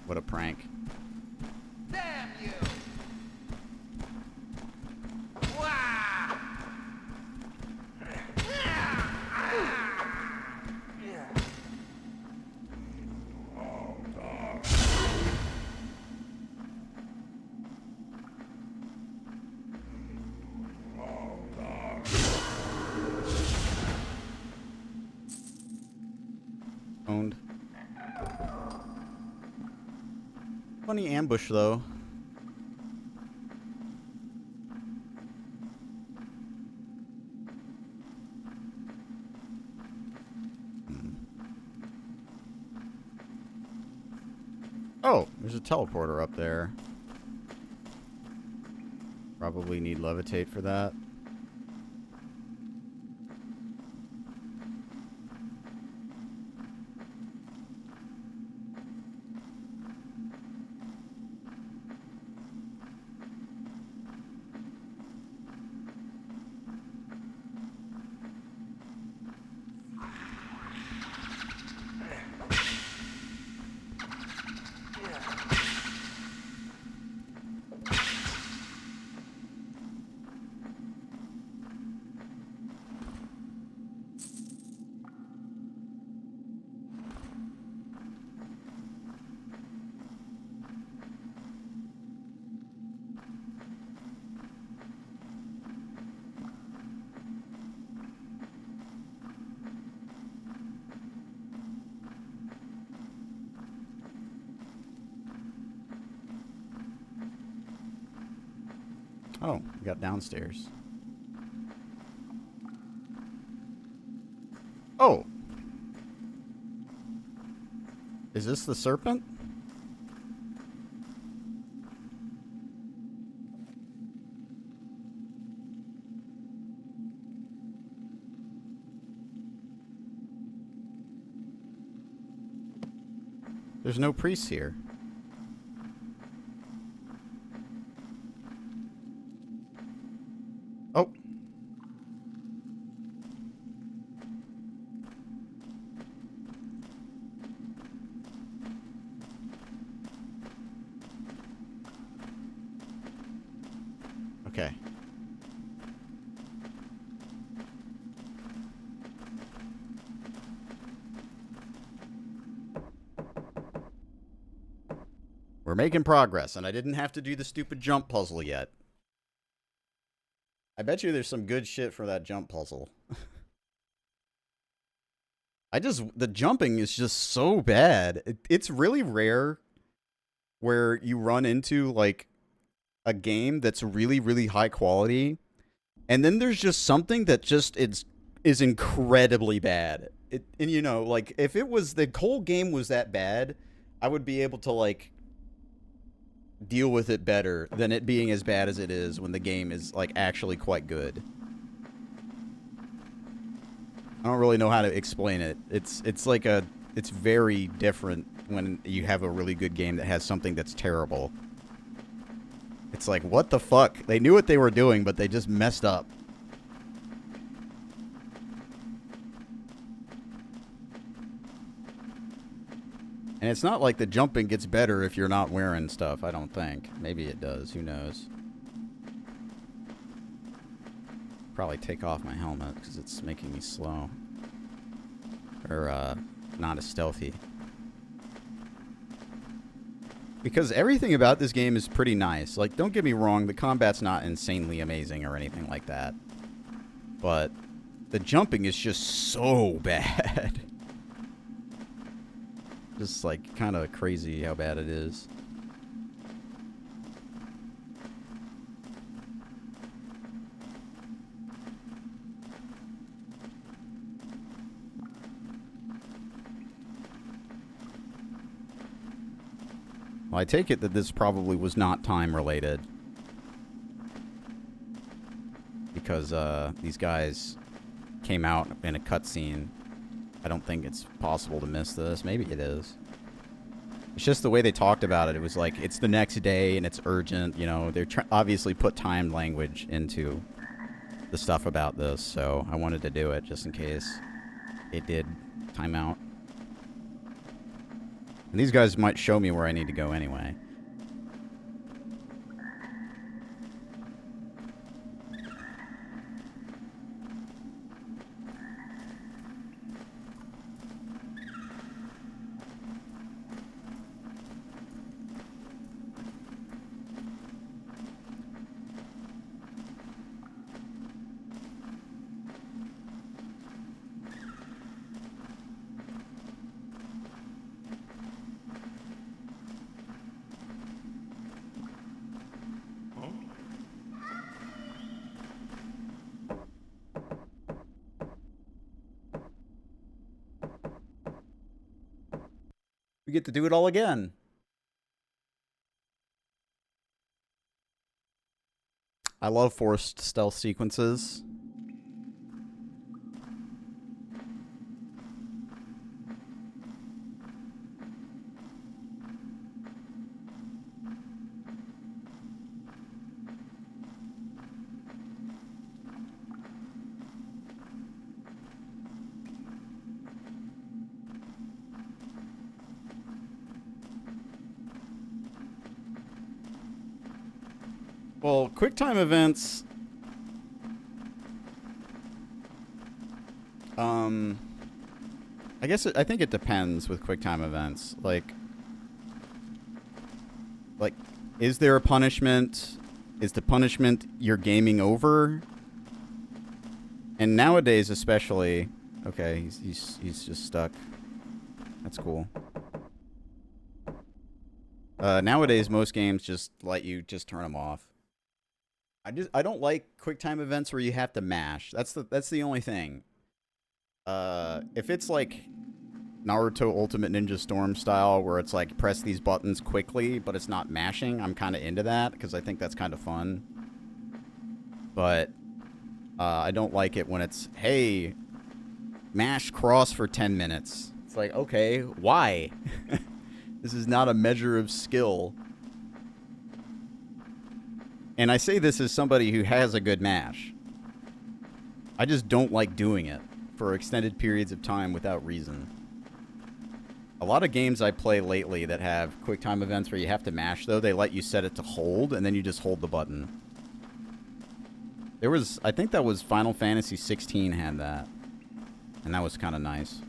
What a prank. Damn you! Wah! Owned. Funny ambush, though. Oh, there's a teleporter up there. Probably need levitate for that. Oh, we got downstairs. Oh! Is this the serpent? There's no priests here. Oh. Okay. We're making progress, and I didn't have to do the stupid jump puzzle yet. I bet you there's some good shit for that jump puzzle. The jumping is just so bad. It's really rare where you run into, like, a game that's really, really high quality, and then there's just something that just is incredibly bad. And, you know, like, if it was, the whole game was that bad, I would be able to, like, deal with it better than it being as bad as it is when the game is, like, actually quite good. I don't really know how to explain it. It's very different when you have a really good game that has something that's terrible. It's like, what the fuck? They knew what they were doing, but they just messed up. And it's not like the jumping gets better if you're not wearing stuff, I don't think. Maybe it does, who knows. Probably take off my helmet because it's making me slow. Or, not as stealthy. Because everything about this game is pretty nice. Like, don't get me wrong, the combat's not insanely amazing or anything like that. But the jumping is just so bad. Just, like, kind of crazy how bad it is. Well, I take it that this probably was not time-related. Because, these guys came out in a cutscene. I don't think it's possible to miss this. Maybe it is. It's just the way they talked about it. It was like, it's the next day and it's urgent. You know, they're obviously put timed language into the stuff about this. So I wanted to do it just in case it did time out. And these guys might show me where I need to go anyway. We get to do it all again. I love forced stealth sequences. Well, QuickTime events... I think it depends with QuickTime events. Like, is there a punishment? Is the punishment you're gaming over? And nowadays, especially... Okay, he's just stuck. That's cool. Nowadays, most games just let you just turn them off. I don't like quick time events where you have to mash. That's the only thing. If it's like Naruto Ultimate Ninja Storm style, where it's like press these buttons quickly, but it's not mashing, I'm kind of into that because I think that's kind of fun. But I don't like it when it's, hey, mash cross for 10 minutes. It's like, okay, why? This is not a measure of skill. And I say this as somebody who has a good mash. I just don't like doing it for extended periods of time without reason. A lot of games I play lately that have quick time events where you have to mash, though, they let you set it to hold, and then you just hold the button. There was, I think that was Final Fantasy 16 had that. And that was kind of nice.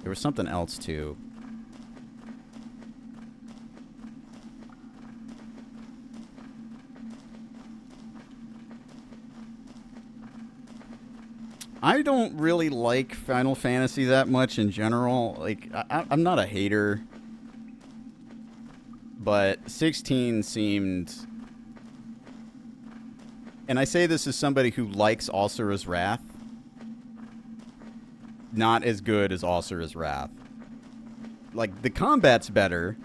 There was something else, too. I don't really like Final Fantasy that much in general. Like, I'm not a hater. But 16 seemed... And I say this as somebody who likes Asura's Wrath. Not as good as Asura's Wrath. Like, the combat's better.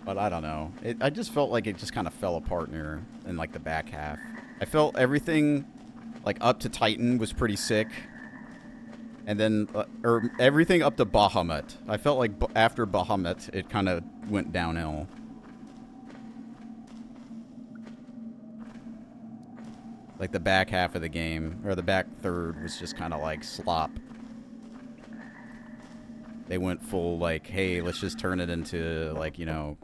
But I don't know. I just felt like it just kind of fell apart in like, the back half. I felt everything, like, up to Titan was pretty sick. And then, or everything up to Bahamut. I felt like after Bahamut, it kind of went downhill. Like the back half of the game, or the back third, was just kind of like slop. They went full like, hey, let's just turn it into like, you know,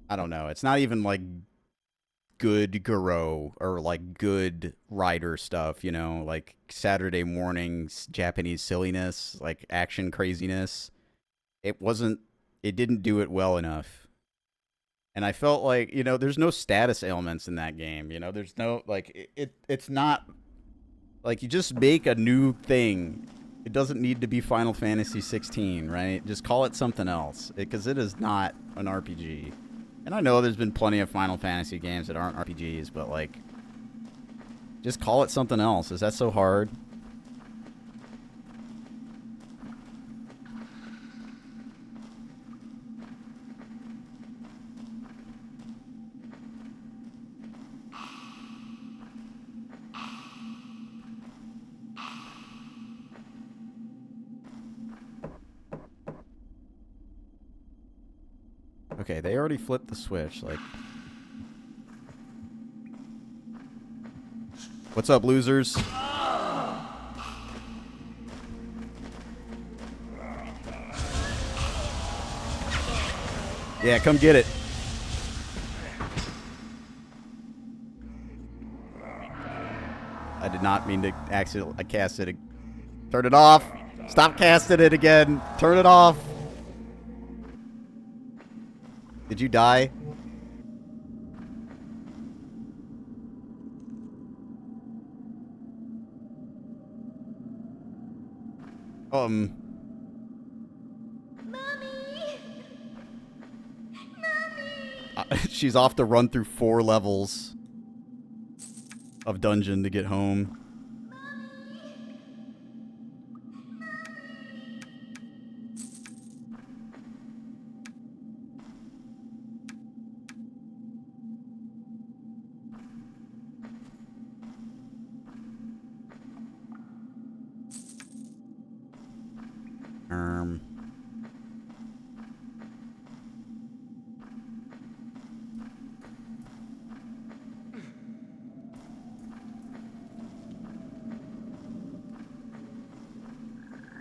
I don't know. It's not even like good Garo or like good Rider stuff, you know, like Saturday mornings, Japanese silliness, like action craziness. It didn't do it well enough. And I felt like, you know, there's no status ailments in that game. You know, there's no, like, it's not, like, you just make a new thing. It doesn't need to be Final Fantasy 16, right? Just call it something else. Because it is not an RPG. And I know there's been plenty of Final Fantasy games that aren't RPGs, but, like, just call it something else. Is that so hard? Okay, they already flipped the switch, like... What's up, losers? Yeah, come get it. I did not mean to accidentally... I cast it. Turn it off. Stop casting it again. Turn it off. Did you die? Mommy! Mommy! She's off to run through 4 levels of dungeon to get home.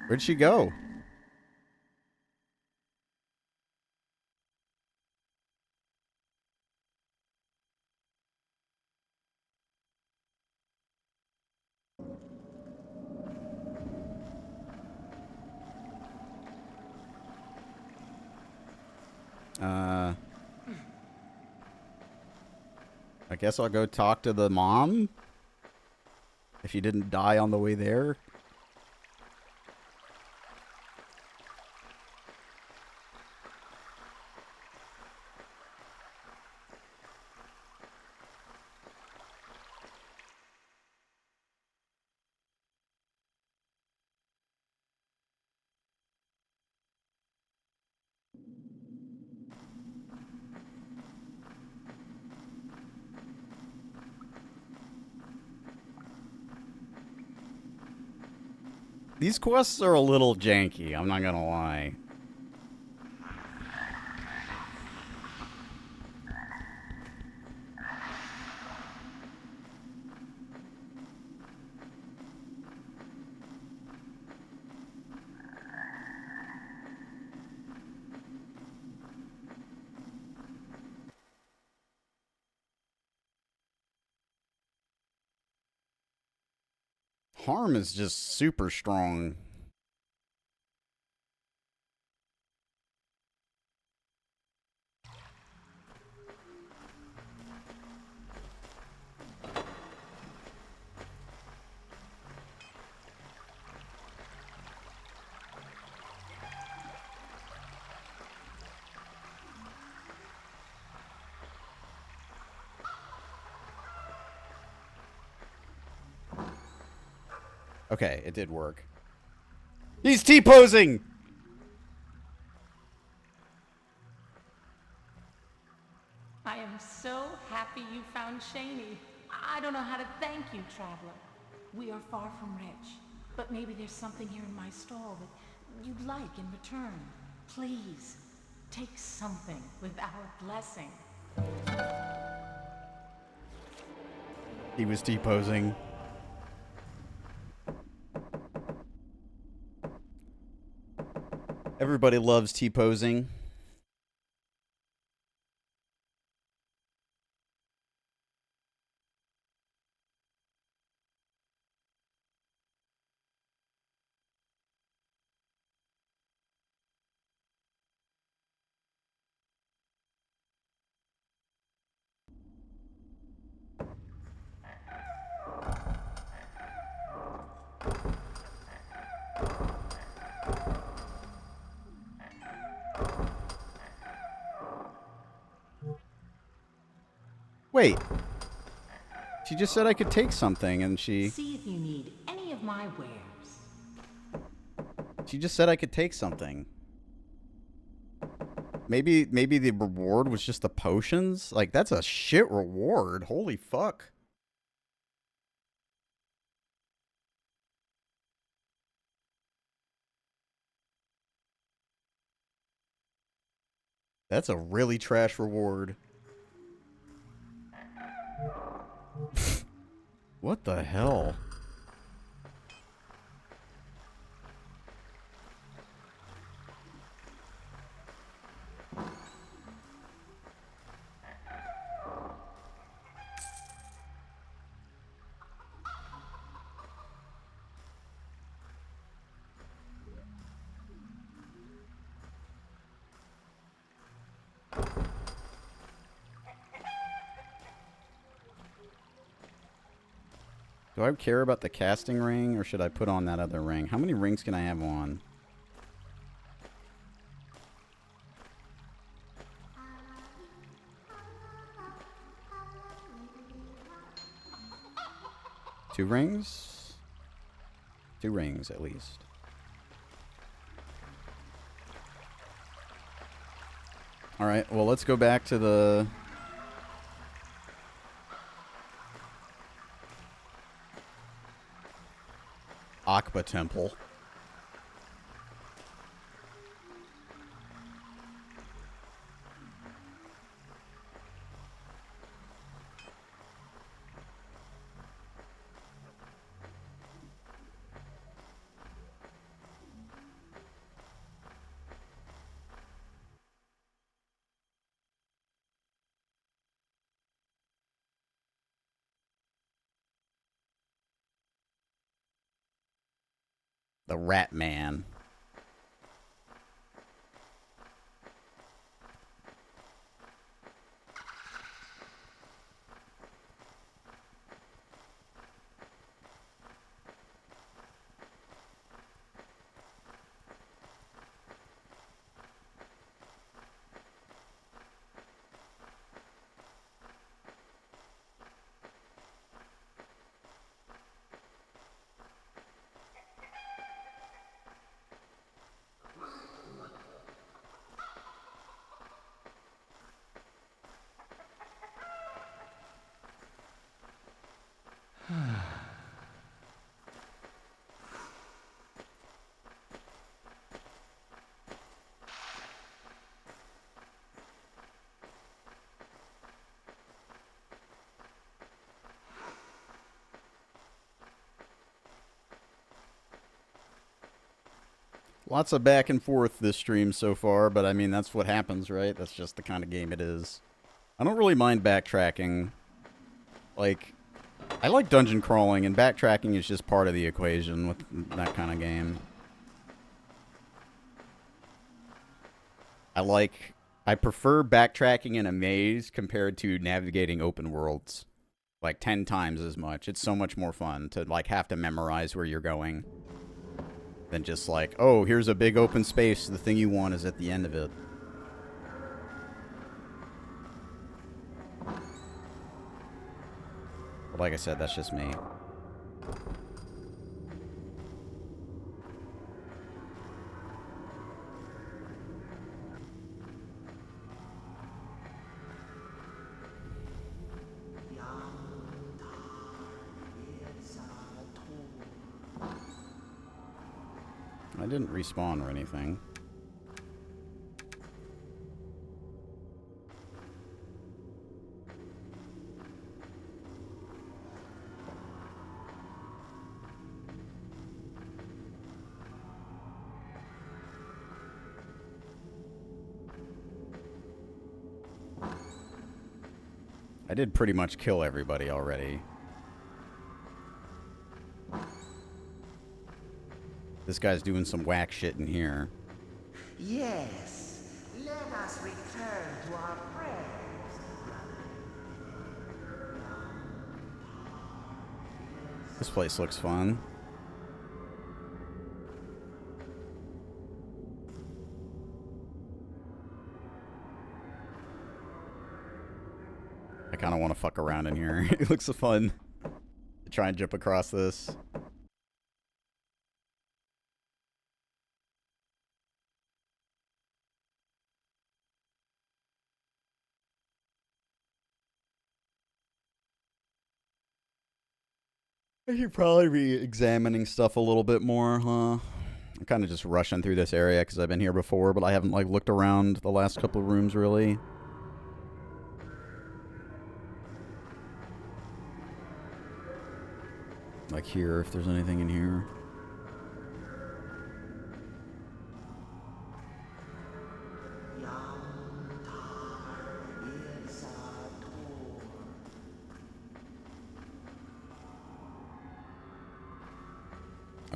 Where'd she go? I guess I'll go talk to the mom. If you didn't die on the way there. These quests are a little janky, I'm not gonna lie. Harm is just super strong. Okay, it did work. He's T-posing! I am so happy you found Shaney. I don't know how to thank you, traveler. We are far from rich, but maybe there's something here in my stall that you'd like in return. Please, take something with our blessing. He was T-posing. Everybody loves T-posing. Wait. She just said I could take something, and she... See if you need any of my wares. She just said I could take something. Maybe the reward was just the potions? Like, that's a shit reward. Holy fuck. That's a really trash reward. What the hell? Do I care about the casting ring, or should I put on that other ring? How many rings can I have on? Two rings? Two rings, at least. Alright, well, let's go back to the... Akba Temple. The Rat Man. Lots of back and forth this stream so far, but I mean, that's what happens, right? That's just the kind of game it is. I don't really mind backtracking. Like, I like dungeon crawling, and backtracking is just part of the equation with that kind of game. I prefer backtracking in a maze compared to navigating open worlds. Like 10 times as much. It's so much more fun to like have to memorize where you're going than just like, oh, here's a big open space. The thing you want is at the end of it. But like I said, that's just me. I didn't respawn or anything. I did pretty much kill everybody already. This guy's doing some whack shit in here. Yes, let us return to our prayers. This place looks fun. I kind of want to fuck around in here. It looks so fun to try and jump across this. I should probably be examining stuff a little bit more, huh? I'm kind of just rushing through this area because I've been here before, but I haven't like looked around the last couple of rooms really. Like here, if there's anything in here.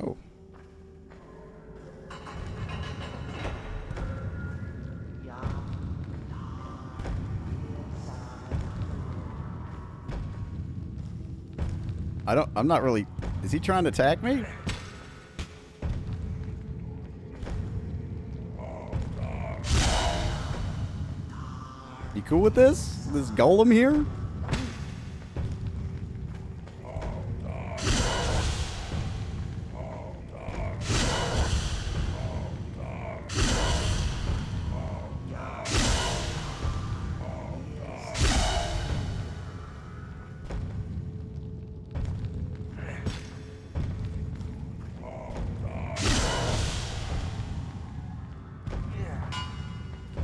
Oh. I'm not really, is he trying to attack me? You cool with this? This golem here?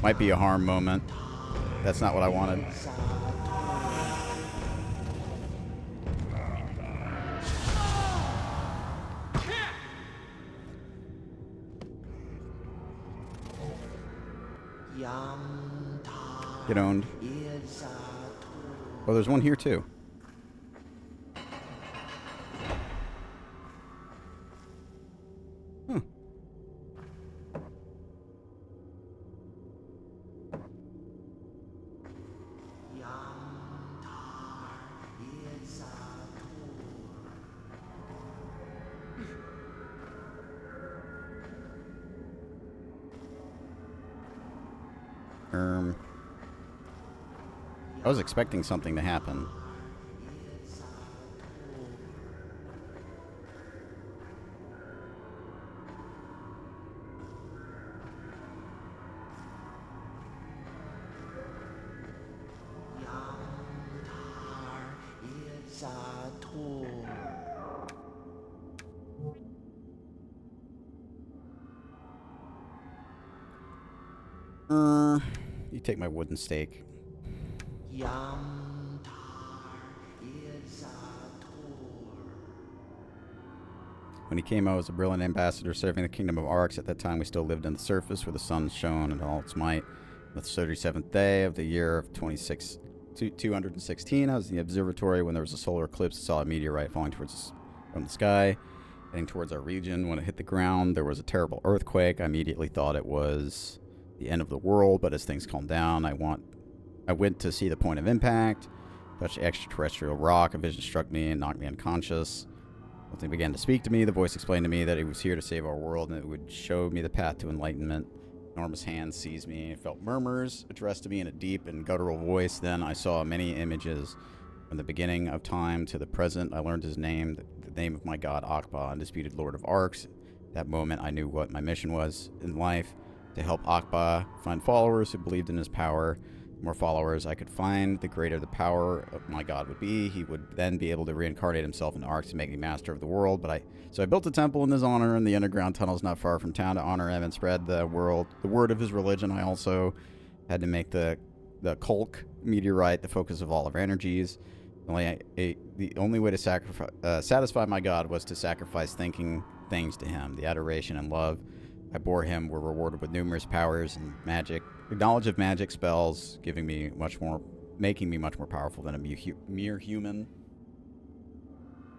Might be a harm moment. That's not what I wanted. Get owned. Oh, there's one here too. Huh. I was expecting something to happen. You take my wooden stake. When he came, I was a brilliant ambassador serving the kingdom of Arx. At that time, we still lived in the surface where the sun shone in all its might. The 37th day of the year of 216, I was in the observatory when there was a solar eclipse. I saw a meteorite falling from the sky, heading towards our region. When it hit the ground, there was a terrible earthquake. I immediately thought it was the end of the world, but as things calmed down, I went to see the point of impact. Touched extraterrestrial rock. A vision struck me and knocked me unconscious. Something began to speak to me. The voice explained to me that it was here to save our world and it would show me the path to enlightenment. Enormous hands seized me. I felt murmurs addressed to me in a deep and guttural voice. Then I saw many images. From the beginning of time to the present, I learned his name, the name of my god, Akba, undisputed lord of Arx. At that moment, I knew what my mission was in life, to help Akba find followers who believed in his power. The more followers I could find, the greater the power of my god would be. He would then be able to reincarnate himself in Arx to make me master of the world. So I built a temple in his honor in the underground tunnels not far from town to honor him and spread the word of his religion. I also had to make the Kolk meteorite the focus of all of our energies. The only way to satisfy my god was to sacrifice thinking things to him. The adoration and love I bore him were rewarded with numerous powers and magic. The knowledge of magic spells, making me much more powerful than a mere human.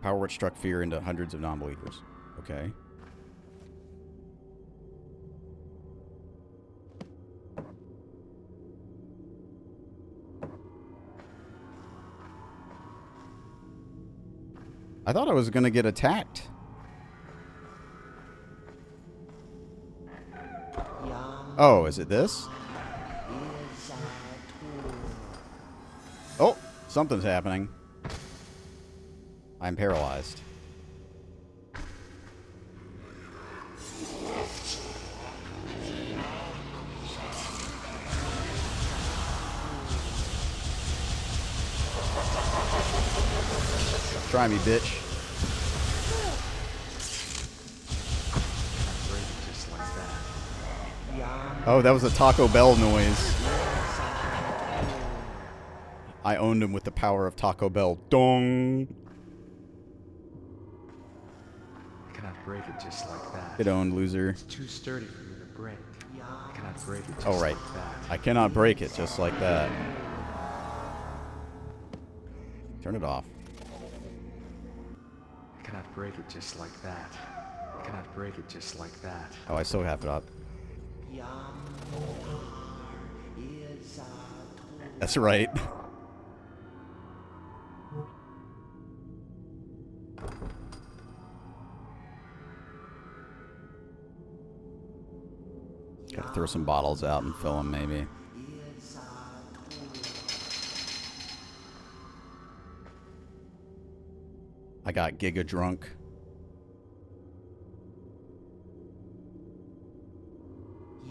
Power which struck fear into hundreds of non-believers. Okay. I thought I was gonna get attacked. Oh, is it this? Oh, something's happening. I'm paralyzed. Try me, bitch. Oh, that was a Taco Bell noise. I owned him with the power of Taco Bell. Dong! I cannot break it just like that. It owned, loser. It's too sturdy for me to break. I cannot break it just Oh, right. like that. I cannot break it just like that. Turn it off. I cannot break it just like that. I cannot break it just like that. Oh, I still have it up. That's right. Gotta throw some bottles out and fill them, maybe. I got giga drunk.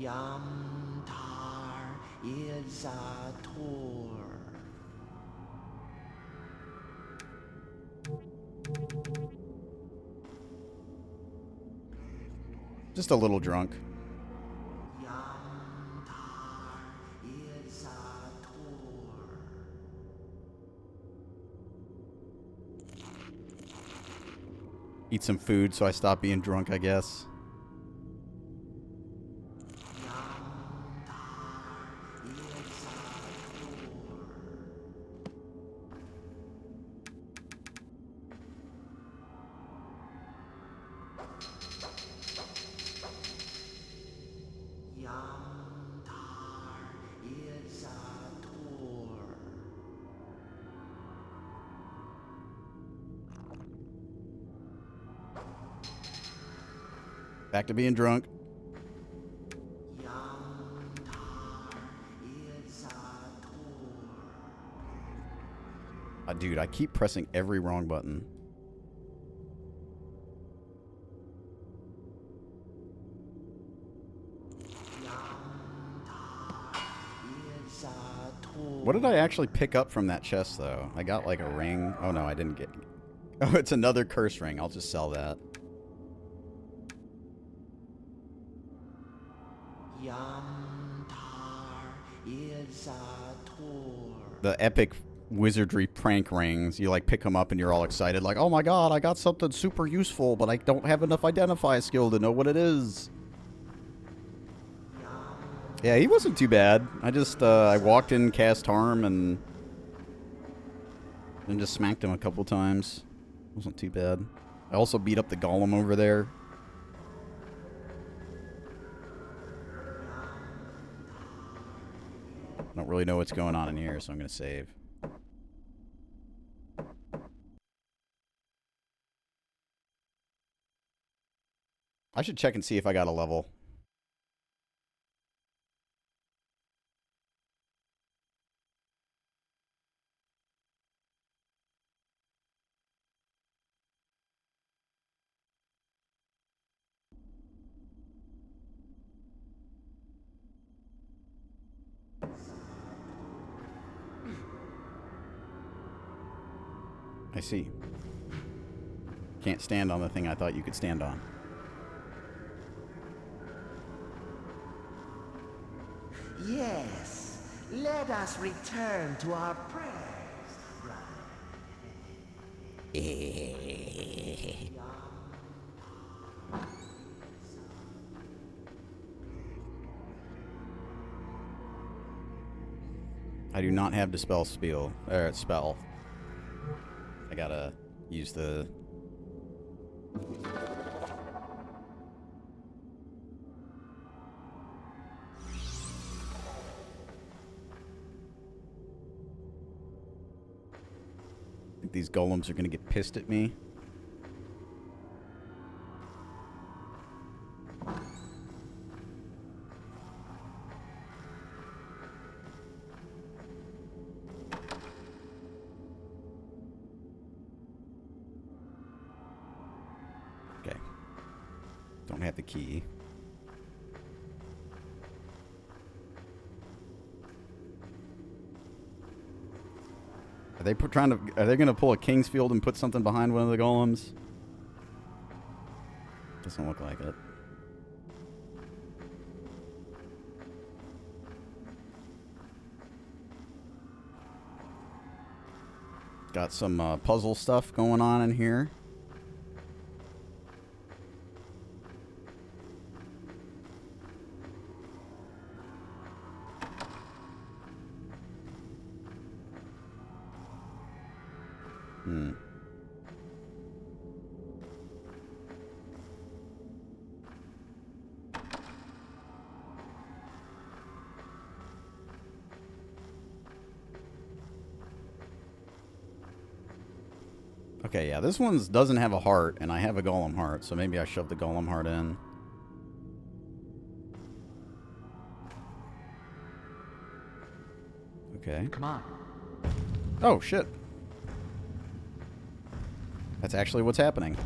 Yamtar is a tour. Just a little drunk. Yamtar is a tour. Eat some food so I stop being drunk, I guess. Back to being drunk. Dude, I keep pressing every wrong button. What did I actually pick up from that chest, though? I got like a ring. Oh, no, I didn't get... Oh, it's another curse ring. I'll just sell that. The epic wizardry prank rings. You like pick them up and you're all excited, like, oh my god, I got something super useful, but I don't have enough identify skill to know what it is. Yeah, he wasn't too bad. I just, I walked in, cast harm, and then just smacked him a couple times. Wasn't too bad. I also beat up the golem over there. Don't really know what's going on in here, so I'm gonna save. I should check and see if I got a level. I see. Can't stand on the thing I thought you could stand on. Yes, let us return to our prayers. I do not have Dispel spell. I gotta use the... I think these golems are gonna get pissed at me. Okay. Don't have the key. Are they are they gonna pull a Kingsfield and put something behind one of the golems? Doesn't look like it. Got some puzzle stuff going on in here. Okay, yeah, this one doesn't have a heart, and I have a golem heart, so maybe I shove the golem heart in. Okay. Come on. Oh, shit. That's actually what's happening.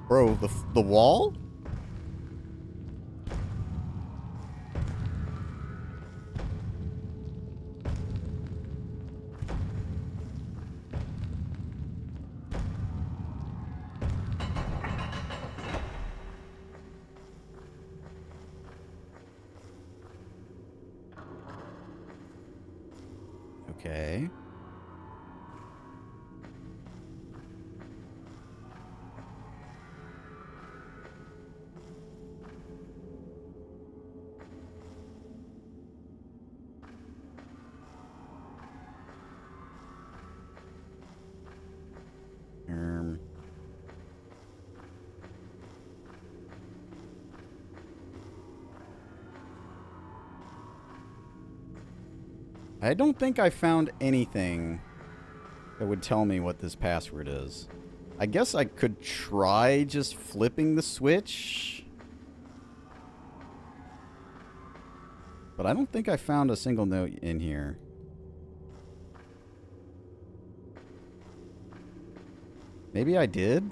Bro, the wall? Okay. I don't think I found anything that would tell me what this password is. I guess I could try just flipping the switch. But I don't think I found a single note in here. Maybe I did?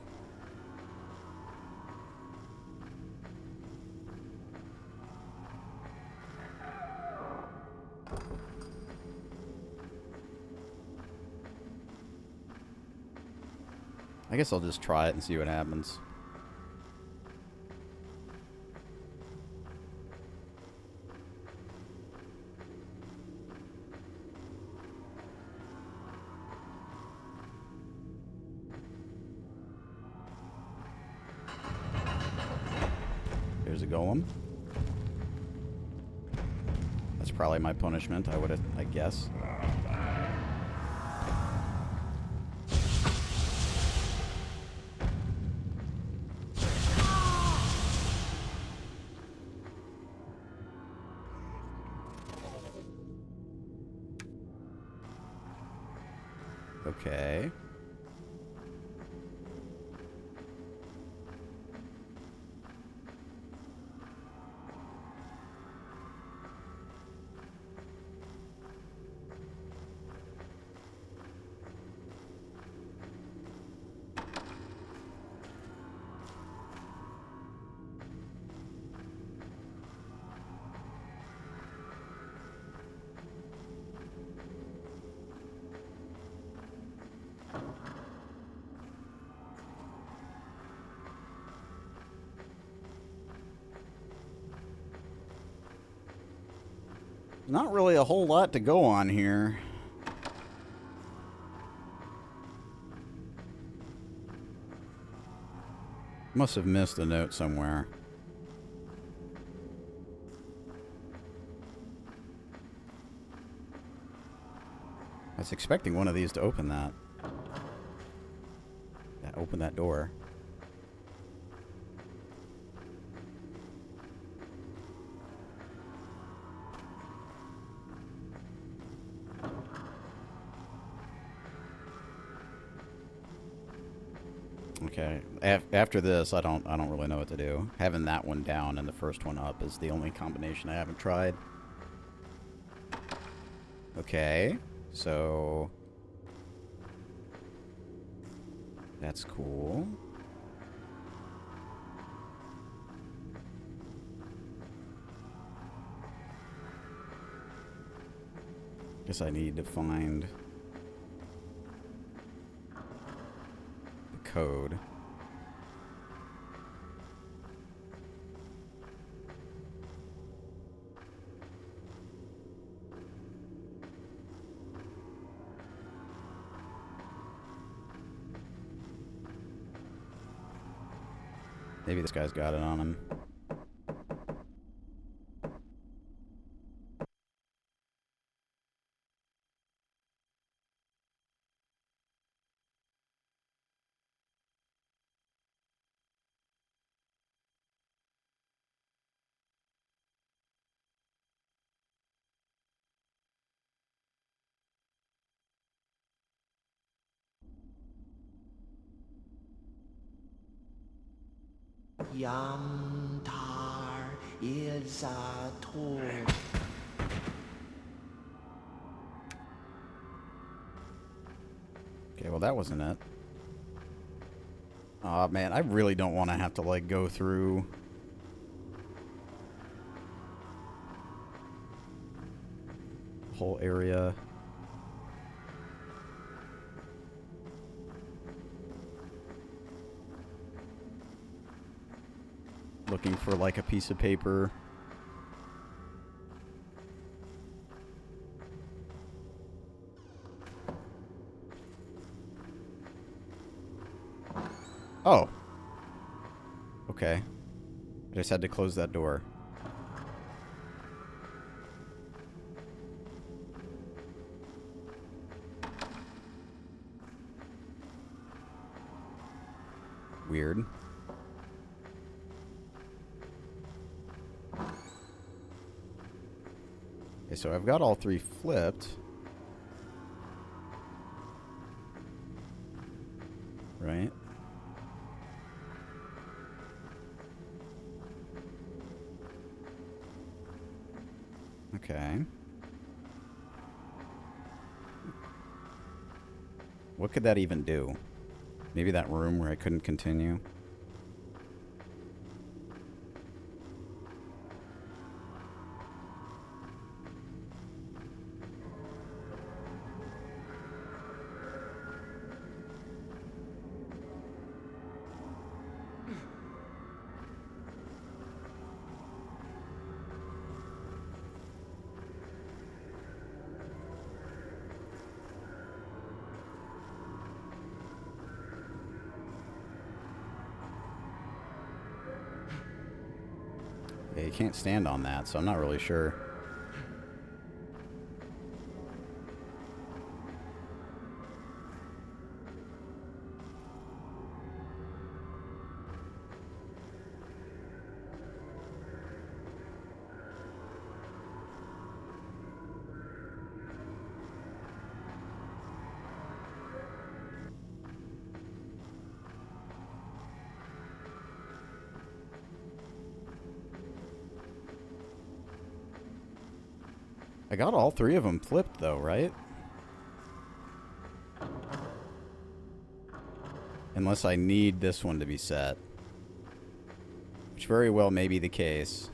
I guess I'll just try it and see what happens. There's a golem. That's probably my punishment, I guess. Okay. Not really a whole lot to go on here. Must have missed a note somewhere. I was expecting one of these to open that. Yeah, open that door. Okay. After this, I don't really know what to do. Having that one down and the first one up is the only combination I haven't tried. Okay. So that's cool. Guess I need to find the code. Maybe this guy's got it on him. Yamtar is a tool. Okay, well that wasn't it. Aw, man, I really don't want to have to, like, go through the whole area. Looking for, like, a piece of paper. Oh. Okay. I just had to close that door. Weird. Okay, so I've got all three flipped. Right? Okay. What could that even do? Maybe that room where I couldn't continue? Yeah, you can't stand on that, so I'm not really sure. I got all 3 of them flipped, though, right? Unless I need this one to be set. Which very well may be the case.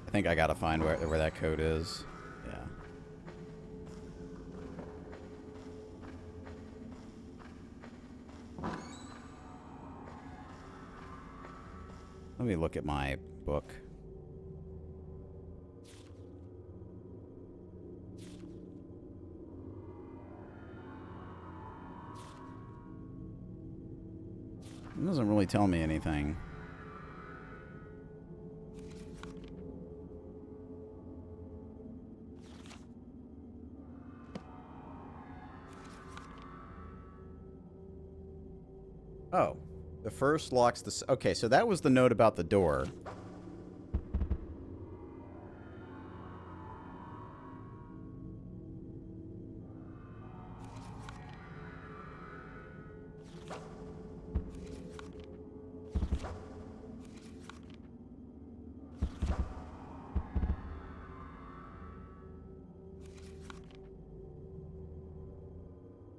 I think I gotta find where that code is. Yeah. Let me look at my book. It doesn't really tell me anything. Oh. The first locks the... Okay, so that was the note about the door.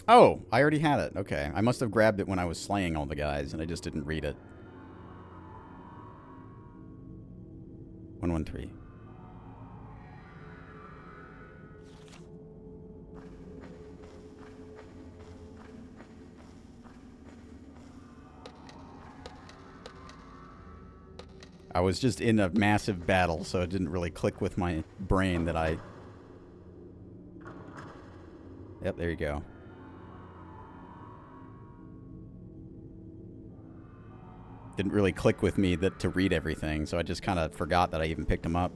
Oh, I already had it. Okay. I must have grabbed it when I was slaying all the guys, and I just didn't read it. 113. I was just in a massive battle, so it didn't really click with my brain that I... Yep, there you go. Didn't really click with me that to read everything, so I just kind of forgot that I even picked them up.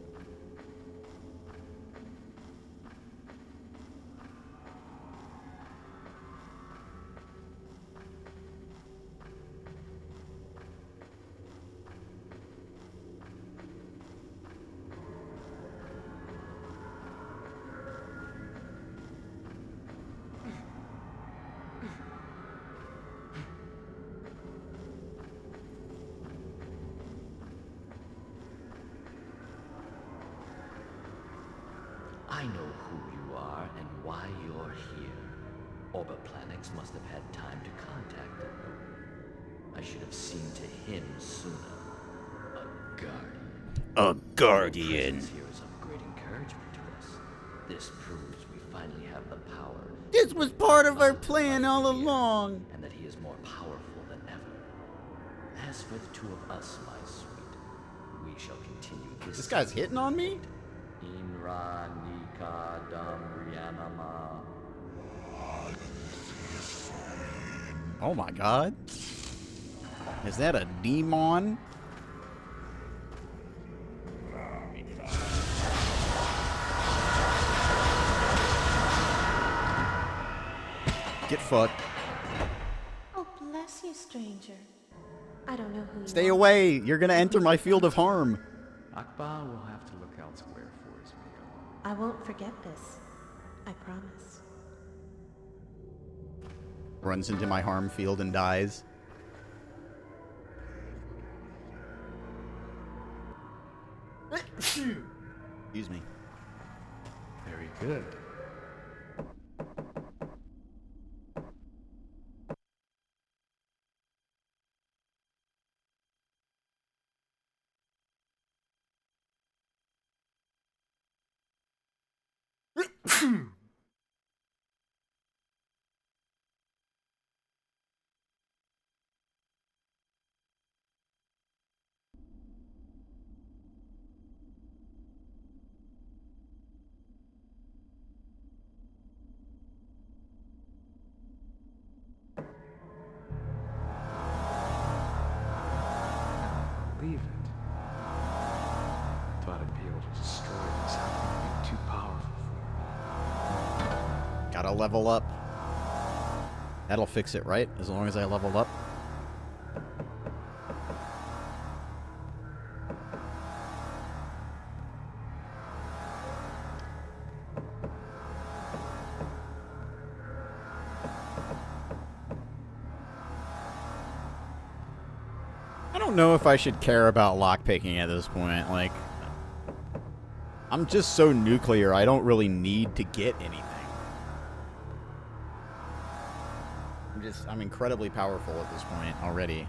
I know who you are and why you're here. Orboplanix must have had time to contact the Node. I should have seen to him sooner. A guardian. A guardian. Your presence here is of great encouragement to us. This proves we finally have the power. This was part of our plan all along. And that he is more powerful than ever. As for the two of us, my sweet, we shall continue this. This guy's hitting on me? Inra Nika Dam Rianama. Oh my god. Is that a demon? Get fucked. Oh, bless you, stranger. I don't know who you Stay are. away. You're gonna enter my field of harm. Akbar will have to look elsewhere for his meal. I won't forget this. I promise. Runs into my harm field and dies. Excuse me. Very good. believe it. Thought I'd be able to destroy this something too powerful for me. Gotta level up. That'll fix it, right? As long as I level up. I don't know if I should care about lockpicking at this point. Like, I'm just so nuclear, I don't really need to get anything. I'm incredibly powerful at this point already.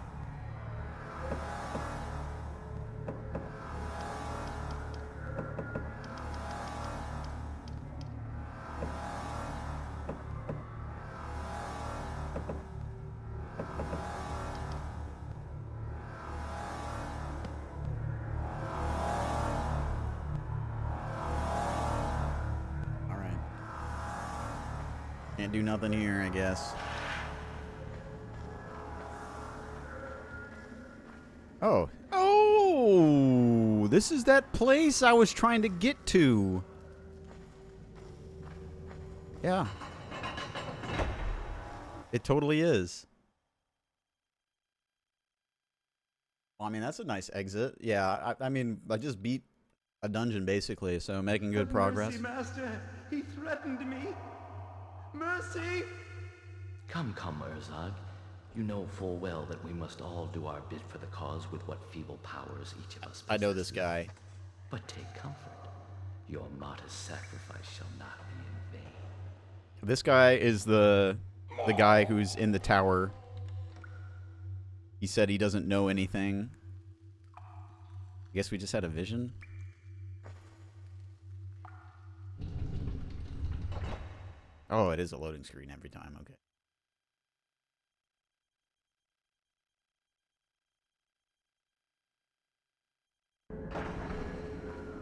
Can't do nothing here, I guess. Oh. Oh! This is that place I was trying to get to. Yeah. It totally is. Well, I mean, that's a nice exit. Yeah, I mean, I just beat a dungeon, basically, so making good progress. Mercy, Master! He threatened me! Mercy! Come, Urzag. You know full well that we must all do our bit for the cause with what feeble powers each of us possesses. I know this guy. But take comfort. Your modest sacrifice shall not be in vain. This guy is the guy who's in the tower. He said he doesn't know anything. I guess we just had a vision. Oh, it is a loading screen every time. Okay.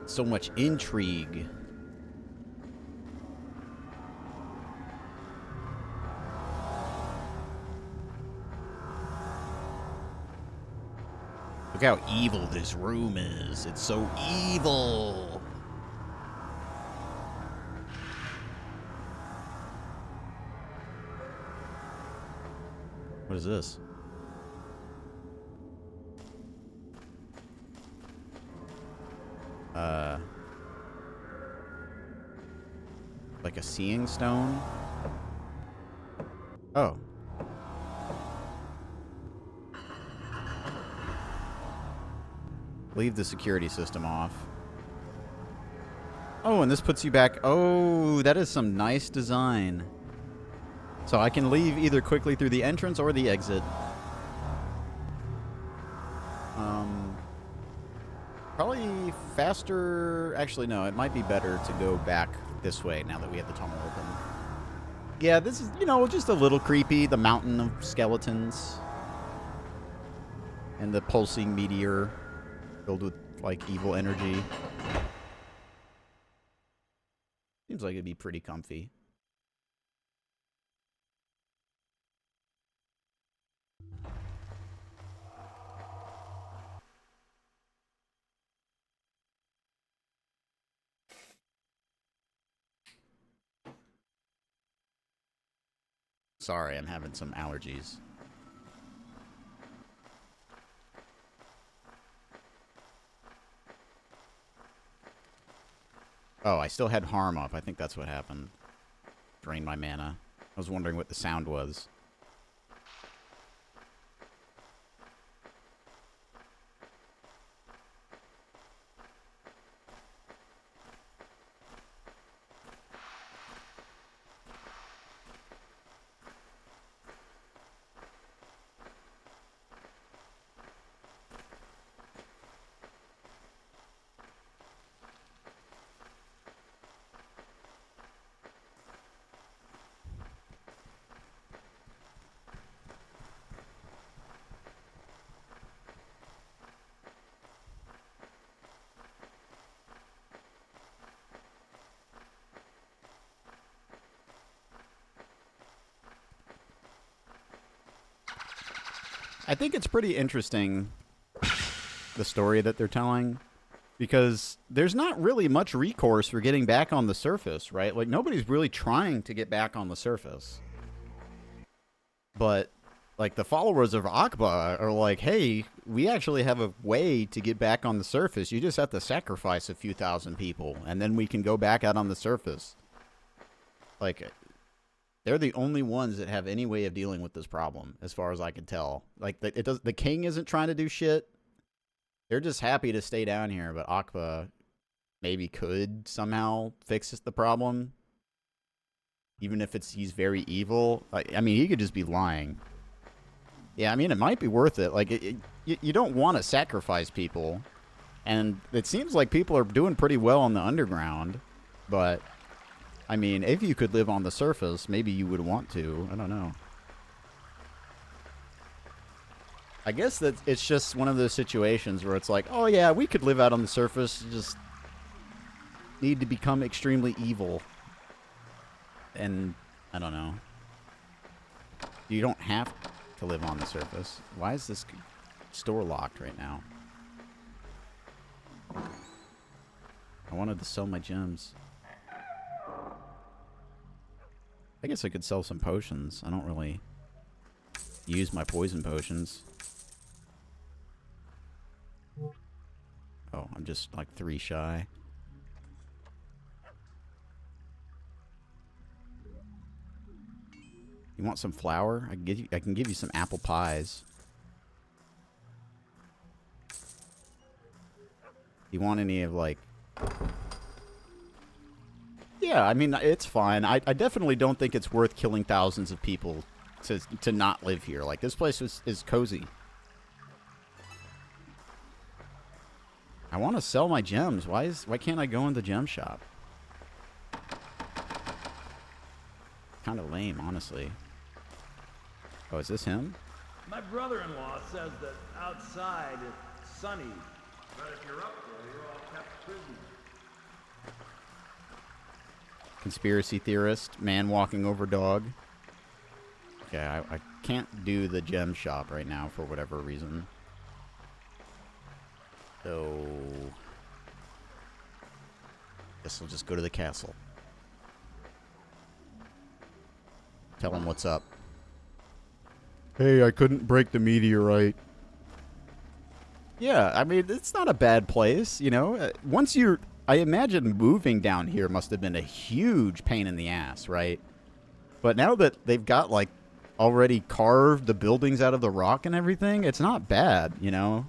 So much intrigue. Look how evil this room is. It's so evil. What is this? Like a seeing stone? Oh. Leave the security system off. Oh, and this puts you back. Oh, that is some nice design. So I can leave either quickly through the entrance or the exit. Probably faster. Actually, no, it might be better to go back this way now that we have the tunnel open. Yeah, this is, you know, just a little creepy. The mountain of skeletons. And the pulsing meteor filled with, like, evil energy. Seems like it'd be pretty comfy. Sorry, I'm having some allergies. Oh, I still had harm up. I think that's what happened. Drained my mana. I was wondering what the sound was. I think it's pretty interesting the story that they're telling, because there's not really much recourse for getting back on the surface, right? Like, nobody's really trying to get back on the surface. But, like, the followers of Akba are like, hey, we actually have a way to get back on the surface. You just have to sacrifice a few thousand people, and then we can go back out on the surface. Like, they're the only ones that have any way of dealing with this problem, as far as I can tell. Like, the king isn't trying to do shit. They're just happy to stay down here, but Akba maybe could somehow fix the problem. Even if he's very evil. I mean, he could just be lying. Yeah, I mean, it might be worth it. Like, you don't want to sacrifice people. And it seems like people are doing pretty well on the underground. But, I mean, if you could live on the surface, maybe you would want to. I don't know. I guess that it's just one of those situations where it's like, oh yeah, we could live out on the surface, just need to become extremely evil. And I don't know. You don't have to live on the surface. Why is this store locked right now? I wanted to sell my gems. I guess I could sell some potions. I don't really use my poison potions. Oh, I'm just like 3 shy. You want some flour? I can give you some apple pies. You want any of like... Yeah, I mean, it's fine. I definitely don't think it's worth killing thousands of people to not live here. Like, this place is cozy. I want to sell my gems. Why can't I go in the gem shop? Kind of lame, honestly. Oh, is this him? My brother-in-law says that outside it's sunny, but if you're up there, you're all kept prisoner. Conspiracy theorist, man walking over dog. Okay, I can't do the gem shop right now for whatever reason. So, guess we'll just go to the castle. Tell him what's up. Hey, I couldn't break the meteorite. Yeah, I mean, it's not a bad place, you know? Once you're... I imagine moving down here must have been a huge pain in the ass, right? But now that they've got, like, already carved the buildings out of the rock and everything, it's not bad, you know?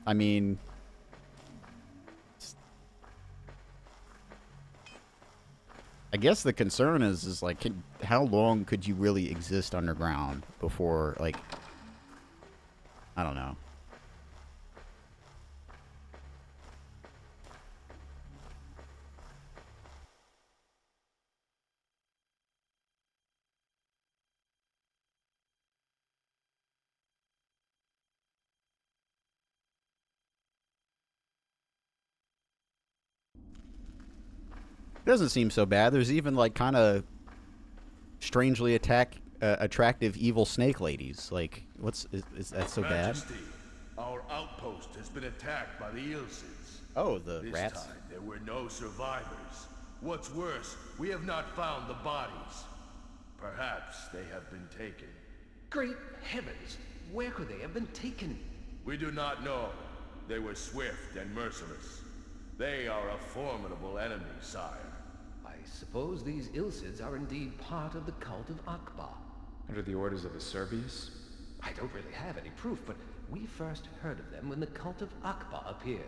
I mean... I guess the concern is like, how long could you really exist underground before, like... I don't know. It doesn't seem so bad. There's even, like, kind of strangely attractive evil snake ladies. Like, is that so Majesty, bad? Our outpost has been attacked by the Ilsids. Oh, the This rats. time there were no survivors. What's worse, we have not found the bodies. Perhaps they have been taken. Great heavens! Where could they have been taken? We do not know. They were swift and merciless. They are a formidable enemy, sire. I suppose these Ilsids are indeed part of the cult of Akbar. Under the orders of the Serbius? I don't really have any proof, but we first heard of them when the cult of Akbar appeared.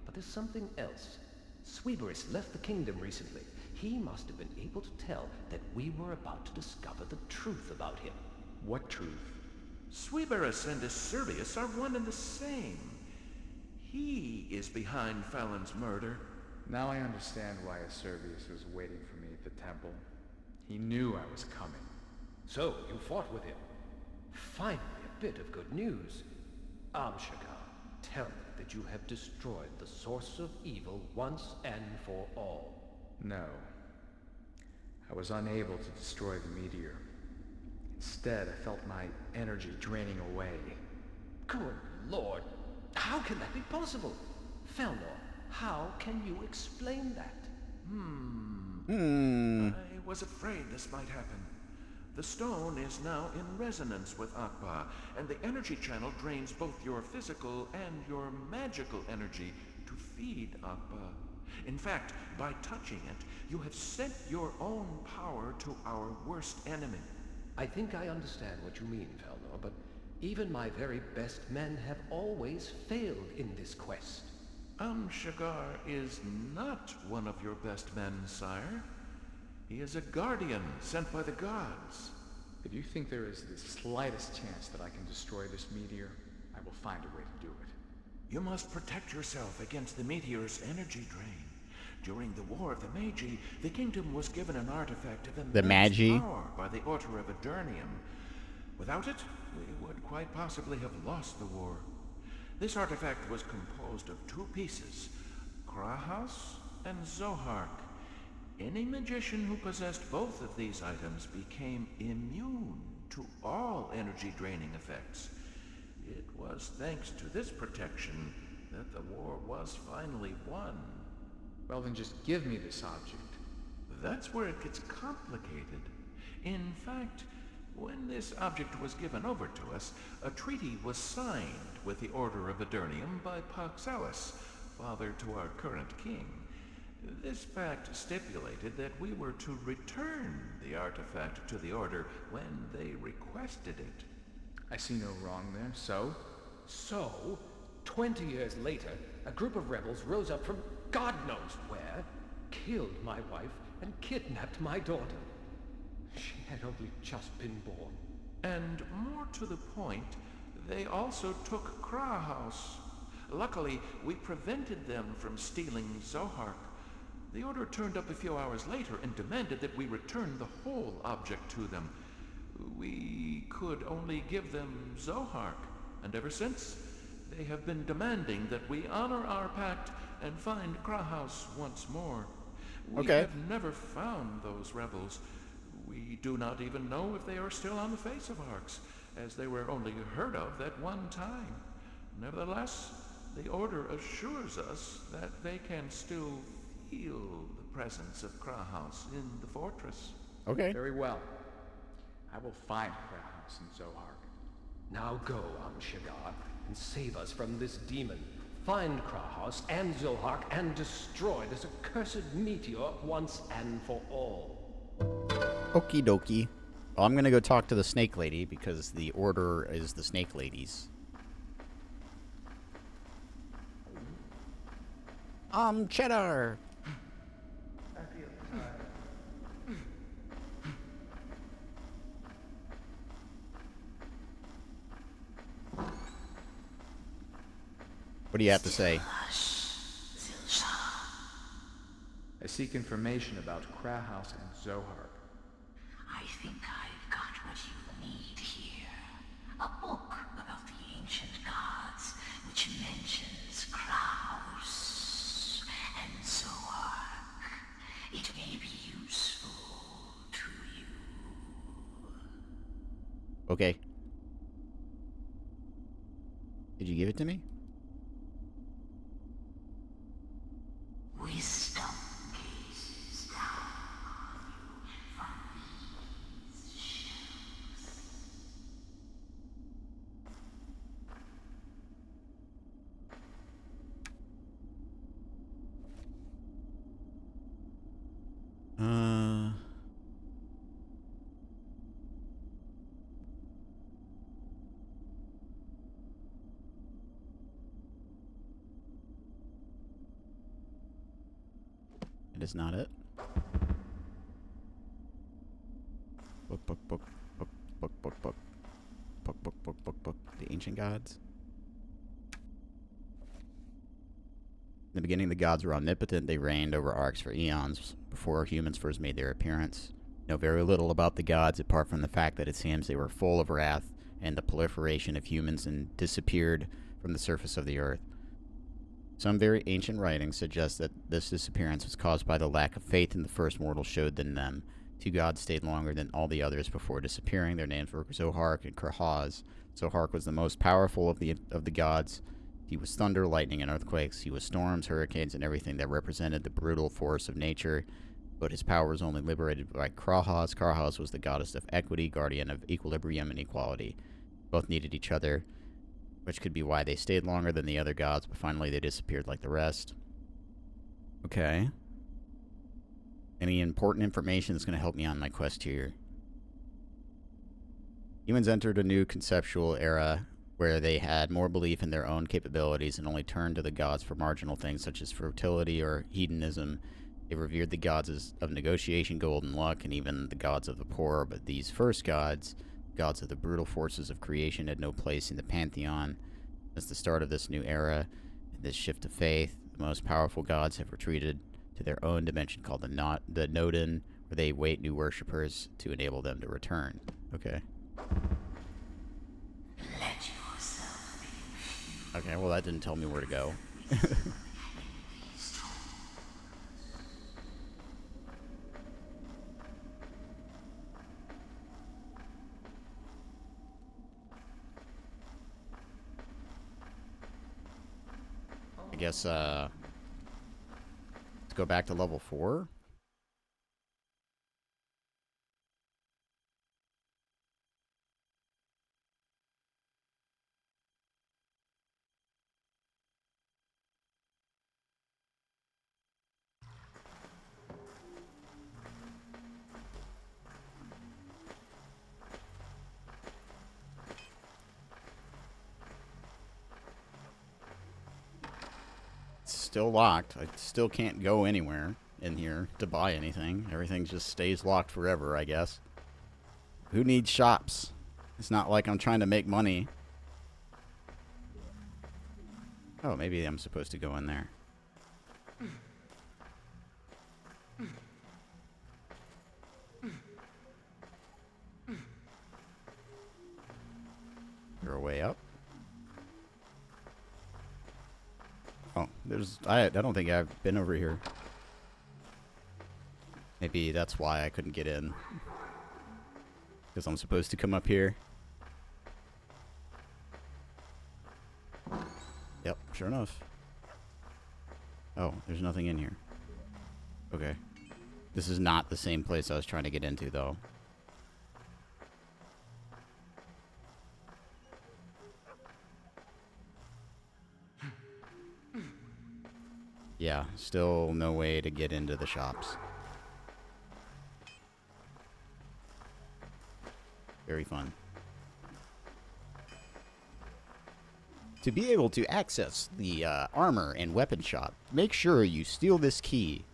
But there's something else. Sweeberis left the kingdom recently. He must have been able to tell that we were about to discover the truth about him. What truth? Sweeberis and Serbius are one and the same. He is behind Fallon's murder. Now I understand why Serbius was waiting for me at the temple. He knew I was coming. So, you fought with him. Finally, a bit of good news. Amshaka, tell me that you have destroyed the source of evil once and for all. No. I was unable to destroy the meteor. Instead, I felt my energy draining away. Good Lord, How can that be possible? Felnor, how can you explain that? I was afraid this might happen. The stone is now in resonance with Akba, and the energy channel drains both your physical and your magical energy to feed Akba. In fact, by touching it, you have sent your own power to our worst enemy. I think I understand what you mean, Felnor, but even my very best men have always failed in this quest. Shagar is not one of your best men, sire. He is a guardian sent by the gods. If you think there is the slightest chance that I can destroy this meteor, I will find a way to do it. You must protect yourself against the meteor's energy drain. During the War of the Magi, the kingdom was given an artifact of immense power by the Order of Adernium. Without it, we would quite possibly have lost the war. This artifact was composed of two pieces, Krahas and Zohark. Any magician who possessed both of these items became immune to all energy-draining effects. It was thanks to this protection that the war was finally won. Well, then just give me this object. That's where it gets complicated. In fact, when this object was given over to us, a treaty was signed with the Order of Adernium by Paxalis, father to our current king. This pact stipulated that we were to return the artifact to the Order when they requested it. I see no wrong there, so? So, 20 years later, a group of rebels rose up from God knows where, killed my wife, and kidnapped my daughter. She had only just been born. And more to the point, they also took Krahas. Luckily, we prevented them from stealing Zohark. The Order turned up a few hours later and demanded that we return the whole object to them. We could only give them Zohark, and ever since, they have been demanding that we honor our pact and find Krahas once more. We have never found those rebels. We do not even know if they are still on the face of Arx, as they were only heard of that one time. Nevertheless, the Order assures us that they can still feel the presence of Krahas in the fortress. Okay. Very well. I will find Krahas and Zohark. Now go, Shagar, and save us from this demon. Find Krahas and Zohark and destroy this accursed meteor once and for all. Okie dokie. Well, I'm gonna go talk to the snake lady because the Order is the snake ladies. Cheddar! What do you have to say? I seek information about Krahas and Zohark. I think I've got what you need here. A book about the ancient gods, which mentions Kraus and Zoark. It may be useful to you. Okay. Did you give it to me? Wisdom gazes down on you from these shelves. It is not it. Book. The ancient gods. In the beginning, the gods were omnipotent. They reigned over Arx for eons, before humans first made their appearance. Know very little about the gods, apart from the fact that it seems they were full of wrath and the proliferation of humans and disappeared from the surface of the earth. Some very ancient writings suggest that this disappearance was caused by the lack of faith in the first mortals showed in them. Two gods stayed longer than all the others before disappearing. Their names were Zohark and Krahas. Zohark was the most powerful of the gods. He was thunder, lightning, and earthquakes. He was storms, hurricanes, and everything that represented the brutal force of nature. But his power was only liberated by Krahas. Krahas was the goddess of equity, guardian of equilibrium and equality. Both needed each other, which could be why they stayed longer than the other gods, but finally they disappeared like the rest. Okay. Any important information that's going to help me on my quest here? Humans entered a new conceptual era where they had more belief in their own capabilities and only turned to the gods for marginal things such as fertility or hedonism. They revered the gods of negotiation, gold, and luck, and even the gods of the poor, but these first gods, gods of the brutal forces of creation, had no place in the pantheon. Since the start of this new era, this shift of faith, the most powerful gods have retreated to their own dimension called the Nodin, where they await new worshippers to enable them to return. Okay. Okay, well that didn't tell me where to go. I guess, let's go back to level 4. Still locked. I still can't go anywhere in here to buy anything. Everything just stays locked forever, I guess. Who needs shops? It's not like I'm trying to make money. Oh, maybe I'm supposed to go in there. Is there a way up? Oh, I don't think I've been over here. Maybe that's why I couldn't get in. Because I'm supposed to come up here. Yep, sure enough. Oh, there's nothing in here. Okay. This is not the same place I was trying to get into, though. Yeah, still no way to get into the shops. Very fun. To be able to access the armor and weapon shop, make sure you steal this key.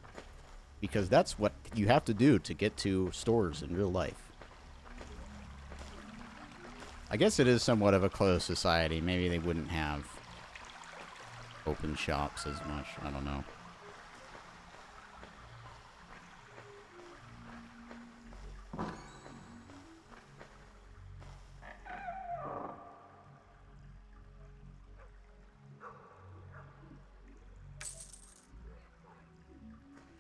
Because that's what you have to do to get to stores in real life. I guess it is somewhat of a closed society. Maybe they wouldn't have open shops as much. I don't know.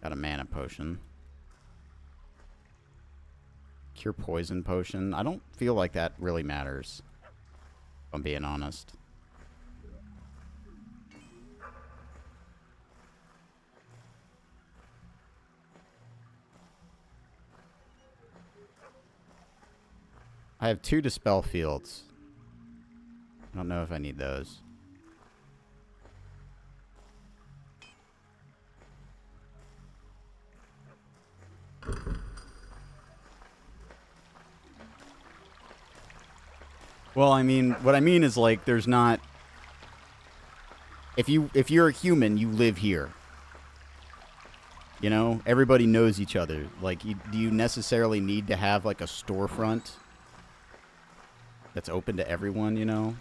Got a mana potion. Cure poison potion. I don't feel like that really matters, if I'm being honest. I have 2 dispel fields. I don't know if I need those. Well, I mean, what I mean is like there's not, if you're a human, you live here. You know, everybody knows each other. Like, do you necessarily need to have like a storefront that's open to everyone, you know?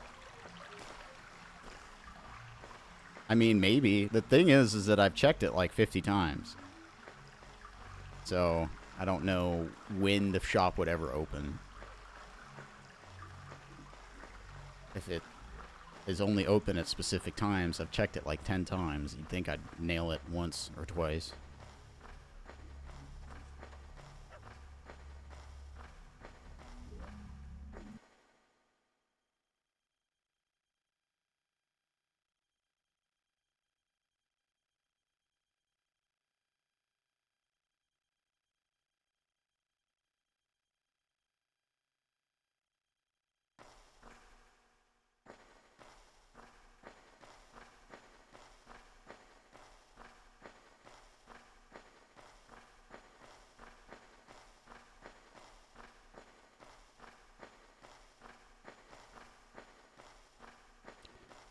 I mean, maybe. The thing is that I've checked it like 50 times. So, I don't know when the shop would ever open. If it is only open at specific times, I've checked it like 10 times. You'd think I'd nail it once or twice.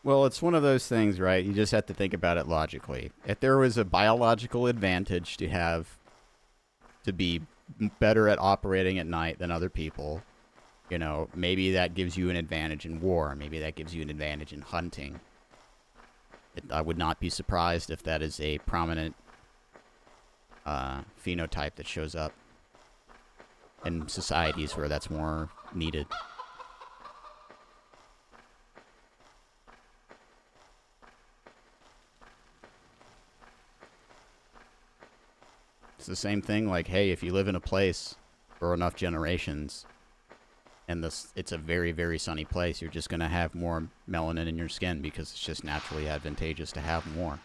Well, it's one of those things, right? You just have to think about it logically. If there was a biological advantage to be better at operating at night than other people, you know, maybe that gives you an advantage in war. Maybe that gives you an advantage in hunting. I would not be surprised if that is a prominent phenotype that shows up in societies where that's more needed. It's the same thing, like, hey, if you live in a place for enough generations, and it's a very, very sunny place, you're just going to have more melanin in your skin because it's just naturally advantageous to have more.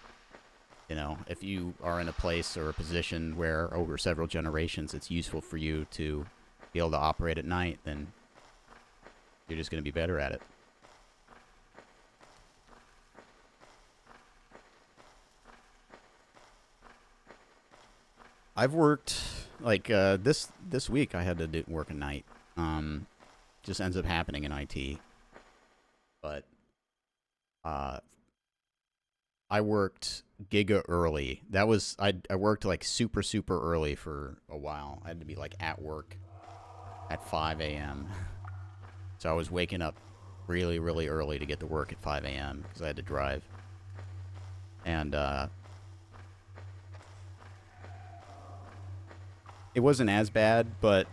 You know, if you are in a place or a position where over several generations it's useful for you to be able to operate at night, then you're just going to be better at it. I've worked, like, this week I had to work at night. Just ends up happening in IT. But, I worked giga early. That was, I worked, like, super, super early for a while. I had to be, like, at work at 5 a.m. So I was waking up really, really early to get to work at 5 a.m. because I had to drive. And, it wasn't as bad, but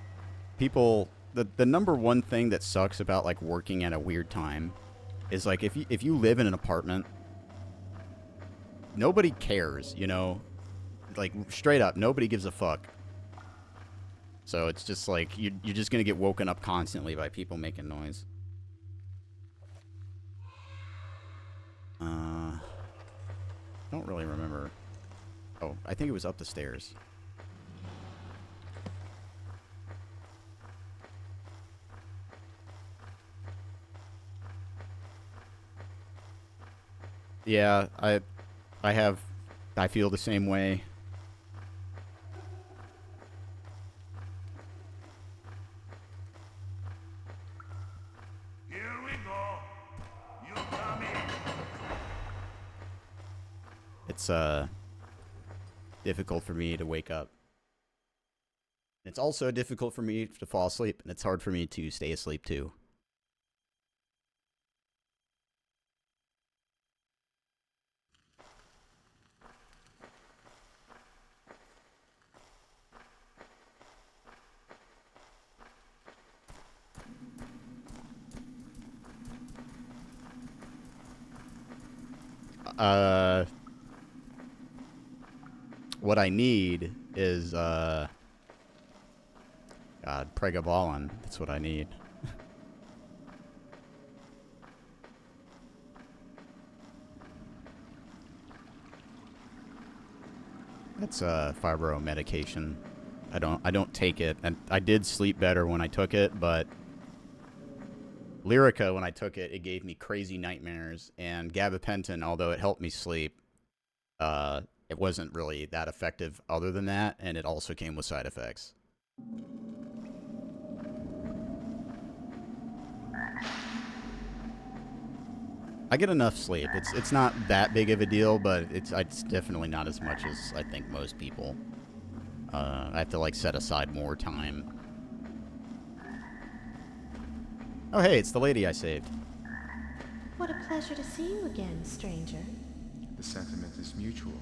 people, the number one thing that sucks about, like, working at a weird time is, like, if you live in an apartment, nobody cares, you know? Like, straight up, nobody gives a fuck. So it's just like, you're just gonna get woken up constantly by people making noise. Don't really remember. Oh, I think it was up the stairs. Yeah, I feel the same way. Here we go. You come in. It's difficult for me to wake up. It's also difficult for me to fall asleep, and it's hard for me to stay asleep too. What I need is, God, pregabalin. That's what I need. That's fibro medication. I don't take it, and I did sleep better when I took it, but Lyrica, when I took it, it gave me crazy nightmares, and gabapentin, although it helped me sleep, it wasn't really that effective other than that, and it also came with side effects. I get enough sleep. It's not that big of a deal, but it's definitely not as much as I think most people. I have to, like, set aside more time. Oh, hey, it's the lady I saved. What a pleasure to see you again, stranger. The sentiment is mutual.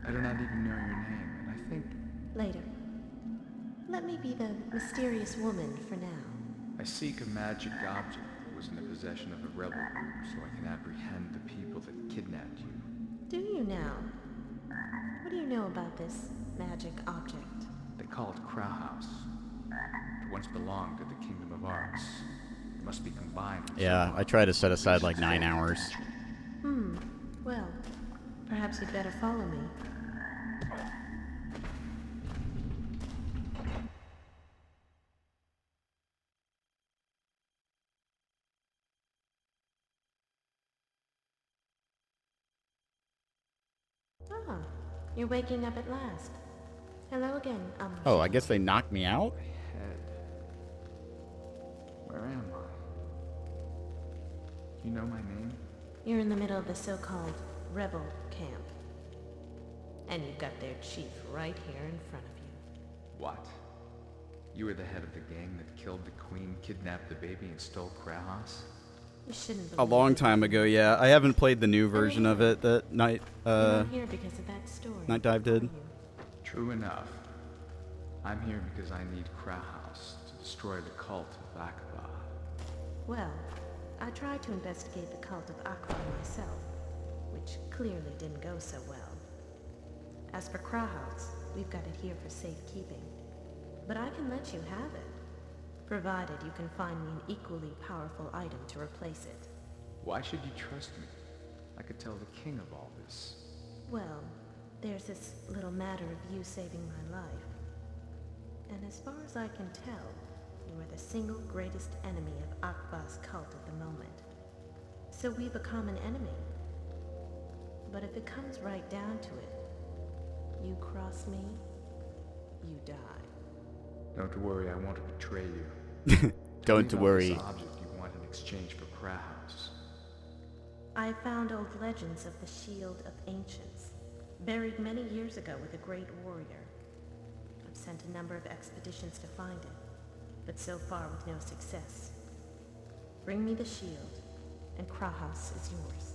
I do not even know your name, and I think... Later. Let me be the mysterious woman for now. I seek a magic object that was in the possession of a rebel group so I can apprehend the people that kidnapped you. Do you now? What do you know about this magic object? They call it Crow House. It once belonged to the Kingdom of Arx. It must be combined with... Yeah, I try to set aside like 9 hours. Well, perhaps you'd better follow me. Ah, you're waking up at last. Hello again, Oh, I guess they knocked me out? Head. Where am You know my name? You're in the middle of the so-called rebel camp. And you've got their chief right here in front of you. What? You were the head of the gang that killed the queen, kidnapped the baby, and stole Krauhaus? You shouldn't A believe long it. time ago, yeah. I haven't played the new version of it that Night You're not here because of that story. Night Dive did. are you? True enough. I'm here because I need Krauhaus to destroy the cult of Akbar. Well, I tried to investigate the cult of Akbar myself, which clearly didn't go so well. As for Krauhaus, we've got it here for safekeeping. But I can let you have it, provided you can find me an equally powerful item to replace it. Why should you trust me? I could tell the king of all this. Well, there's this little matter of you saving my life. And as far as I can tell, you are the single greatest enemy of Akbar's cult at the moment. So we've a common enemy. But if it comes right down to it, you cross me, you die. Don't worry, I won't betray you. Don't Tell me about worry. this object you want in exchange for Krauhaus. I found old legends of the Shield of Ancients, buried many years ago with a great warrior. I've sent a number of expeditions to find it, but so far with no success. Bring me the shield, and Krauhaus is yours.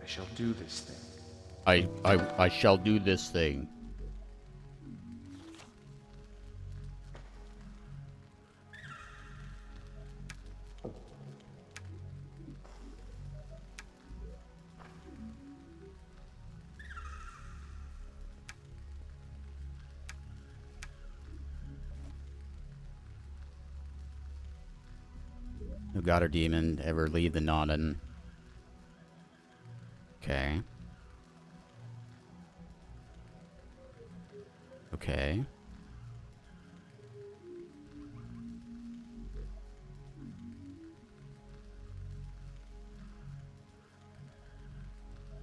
I shall do this thing. I shall do this thing. No god or demon ever leave the Nodden. Okay. Okay.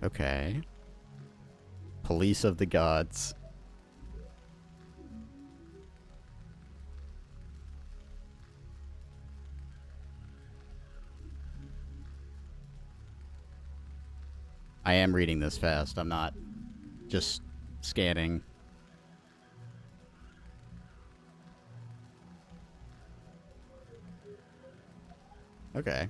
Okay. Police of the Gods. I am reading this fast. I'm not just scanning. Okay.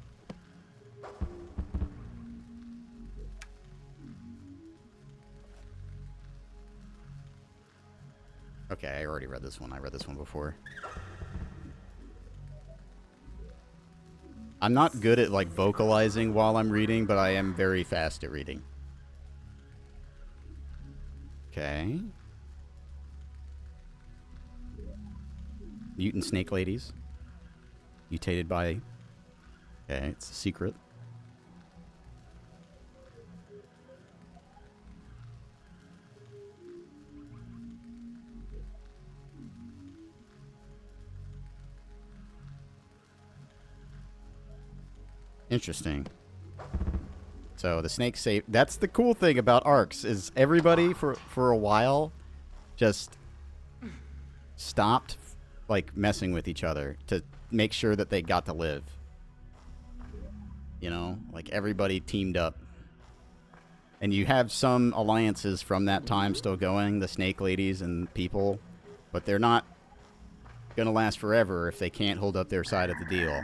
Okay, I already read this one. I read this one before. I'm not good at, like, vocalizing while I'm reading, but I am very fast at reading. Okay. Mutant snake ladies. Mutated by... Okay, it's a secret. Interesting. So the snake save. That's the cool thing about Arx is everybody for a while just stopped like messing with each other to make sure that they got to live. You know, like everybody teamed up. And you have some alliances from that time still going, the snake ladies and people, but they're not going to last forever if they can't hold up their side of the deal.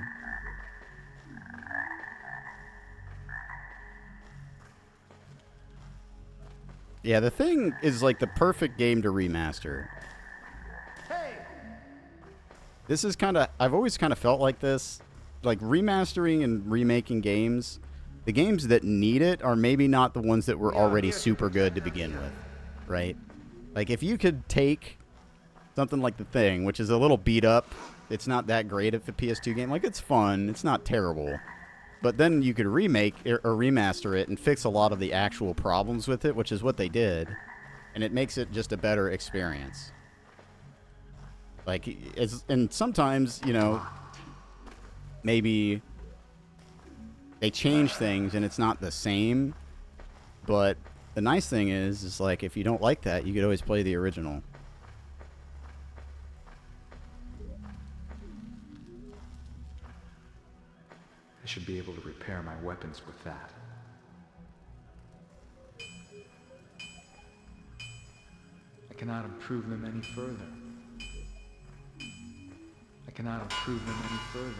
Yeah, the thing is like the perfect game to remaster. This is kind of... I've always kind of felt like this. Like, remastering and remaking games, the games that need it are maybe not the ones that were already super good to begin with, right? Like, if you could take something like The Thing, which is a little beat up, it's not that great of a PS2 game. Like, it's fun. It's not terrible. But then you could remake or remaster it and fix a lot of the actual problems with it, which is what they did. And it makes it just a better experience. Like, and sometimes, you know, maybe they change things and it's not the same. But the nice thing is like, if you don't like that, you could always play the original. I should be able to repair my weapons with that. I cannot improve them any further. I cannot improve them any further.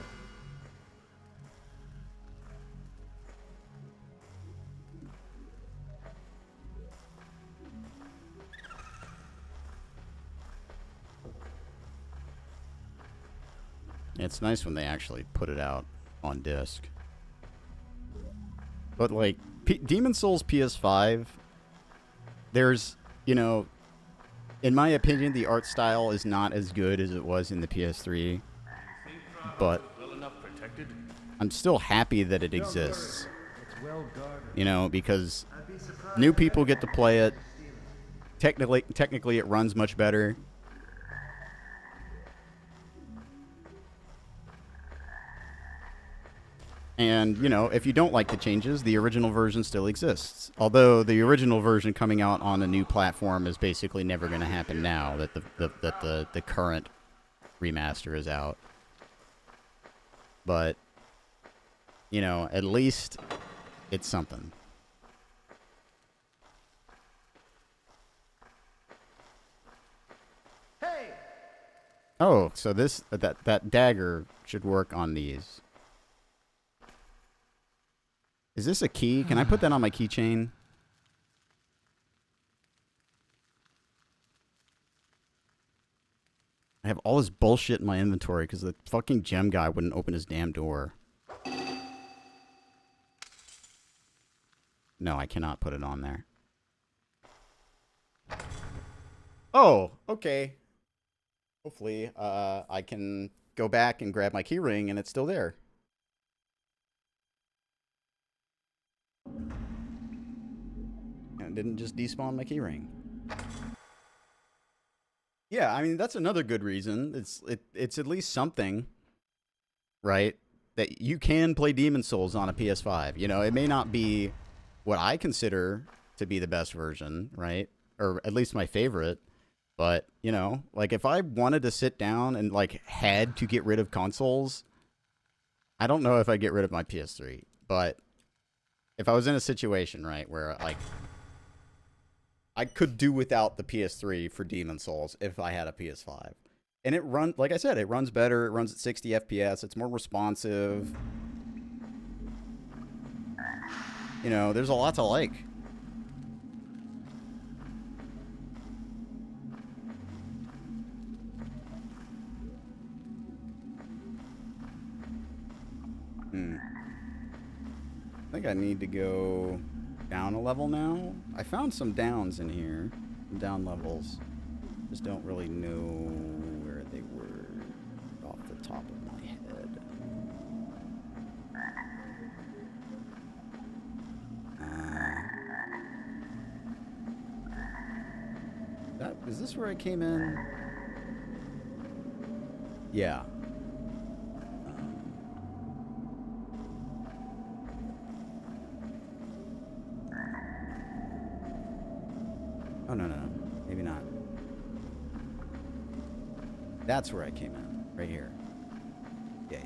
It's nice when they actually put it out on disc. But like Demon Souls PS5, there's, you know, in my opinion, the art style is not as good as it was in the PS3. But I'm still happy that it exists. You know, because new people get to play it. Technically it runs much better. And, you know, if you don't like the changes, the original version still exists. Although the original version coming out on a new platform is basically never going to happen now that the current remaster is out. But, you know, at least it's something. Hey! Oh, so that dagger should work on these. Is this a key? Can I put that on my keychain? I have all this bullshit in my inventory because the fucking gem guy wouldn't open his damn door. No, I cannot put it on there. Oh, okay. Hopefully, I can go back and grab my key ring and it's still there. And it didn't just despawn my keyring. Yeah, I mean, that's another good reason. It's at least something, right? That you can play Demon Souls on a PS5. You know, it may not be what I consider to be the best version, right? Or at least my favorite. But, you know, like if I wanted to sit down and like had to get rid of consoles, I don't know if I'd get rid of my PS3. But if I was in a situation, right, where like I could do without the PS3 for Demon Souls if I had a PS5. And it runs, like I said, it runs better. It runs at 60 FPS. It's more responsive. You know, there's a lot to like. I think I need to go down a level now. I found some downs in here. Some down levels. Just don't really know where they were off the top of my head. Is this where I came in? Yeah. Oh, no. Maybe not. That's where I came in. Right here. Yeah.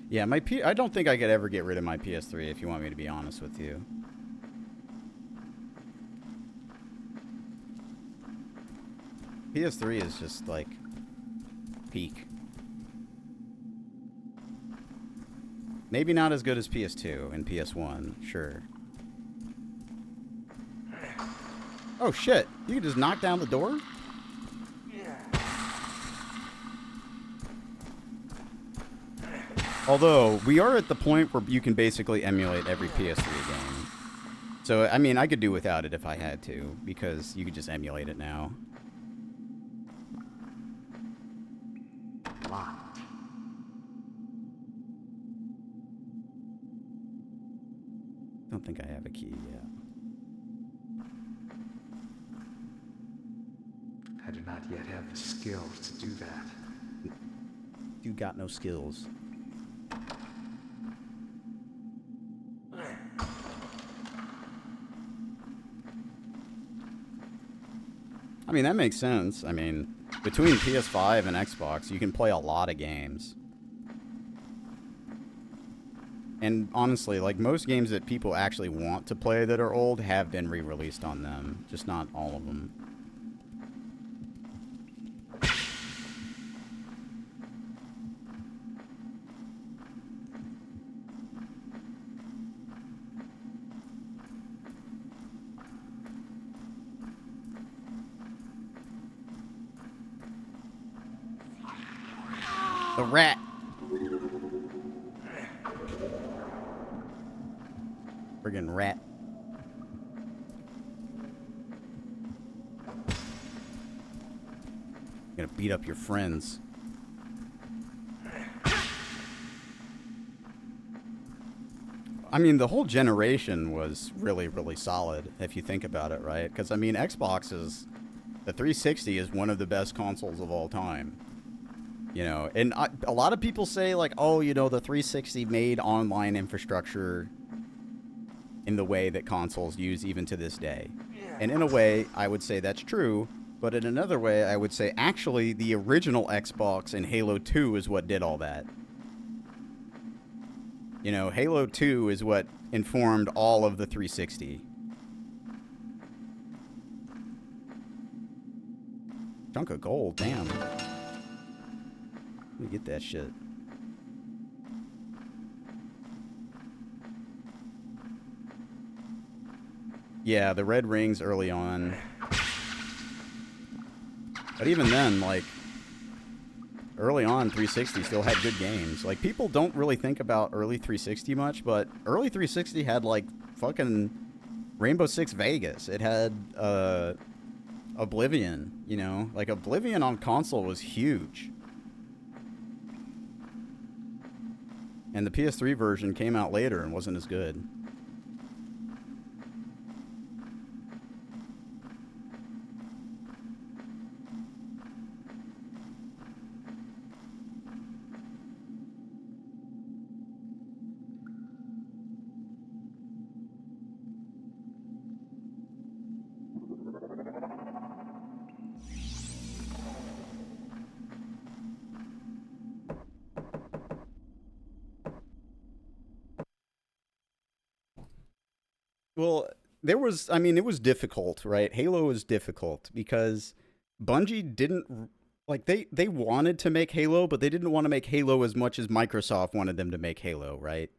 Yeah, I don't think I could ever get rid of my PS3 if you want me to be honest with you. PS3 is just like peak. Maybe not as good as PS2 and PS1, sure. Oh shit, you can just knock down the door? Although, we are at the point where you can basically emulate every PS3 game. So, I mean, I could do without it if I had to, because you could just emulate it now. Locked. don't think I have a key yet. I do not yet have the skills to do that. You got no skills. I mean, that makes sense. I mean, between PS5 and Xbox, you can play a lot of games. And honestly, like, most games that people actually want to play that are old have been re-released on them. Just not all of them. The rat. Friggin' rat. Gonna beat up your friends. I mean, the whole generation was really, really solid, if you think about it, right? Because, I mean, the 360 is one of the best consoles of all time. You know, and a lot of people say, like, oh, you know, the 360 made online infrastructure in the way that consoles use even to this day. And in a way, I would say that's true. But in another way, I would say, actually, the original Xbox and Halo 2 is what did all that. You know, Halo 2 is what informed all of the 360. Chunk of gold, damn. Let me get that shit. Yeah, the red rings early on. But even then, like, early on, 360 still had good games. Like, people don't really think about early 360 much, but early 360 had, like, fucking Rainbow Six Vegas. It had, Oblivion, you know? Like, Oblivion on console was huge. And the PS3 version came out later and wasn't as good. Well, I mean, it was difficult, right? Halo was difficult because Bungie didn't, like, they wanted to make Halo, but they didn't want to make Halo as much as Microsoft wanted them to make Halo, right?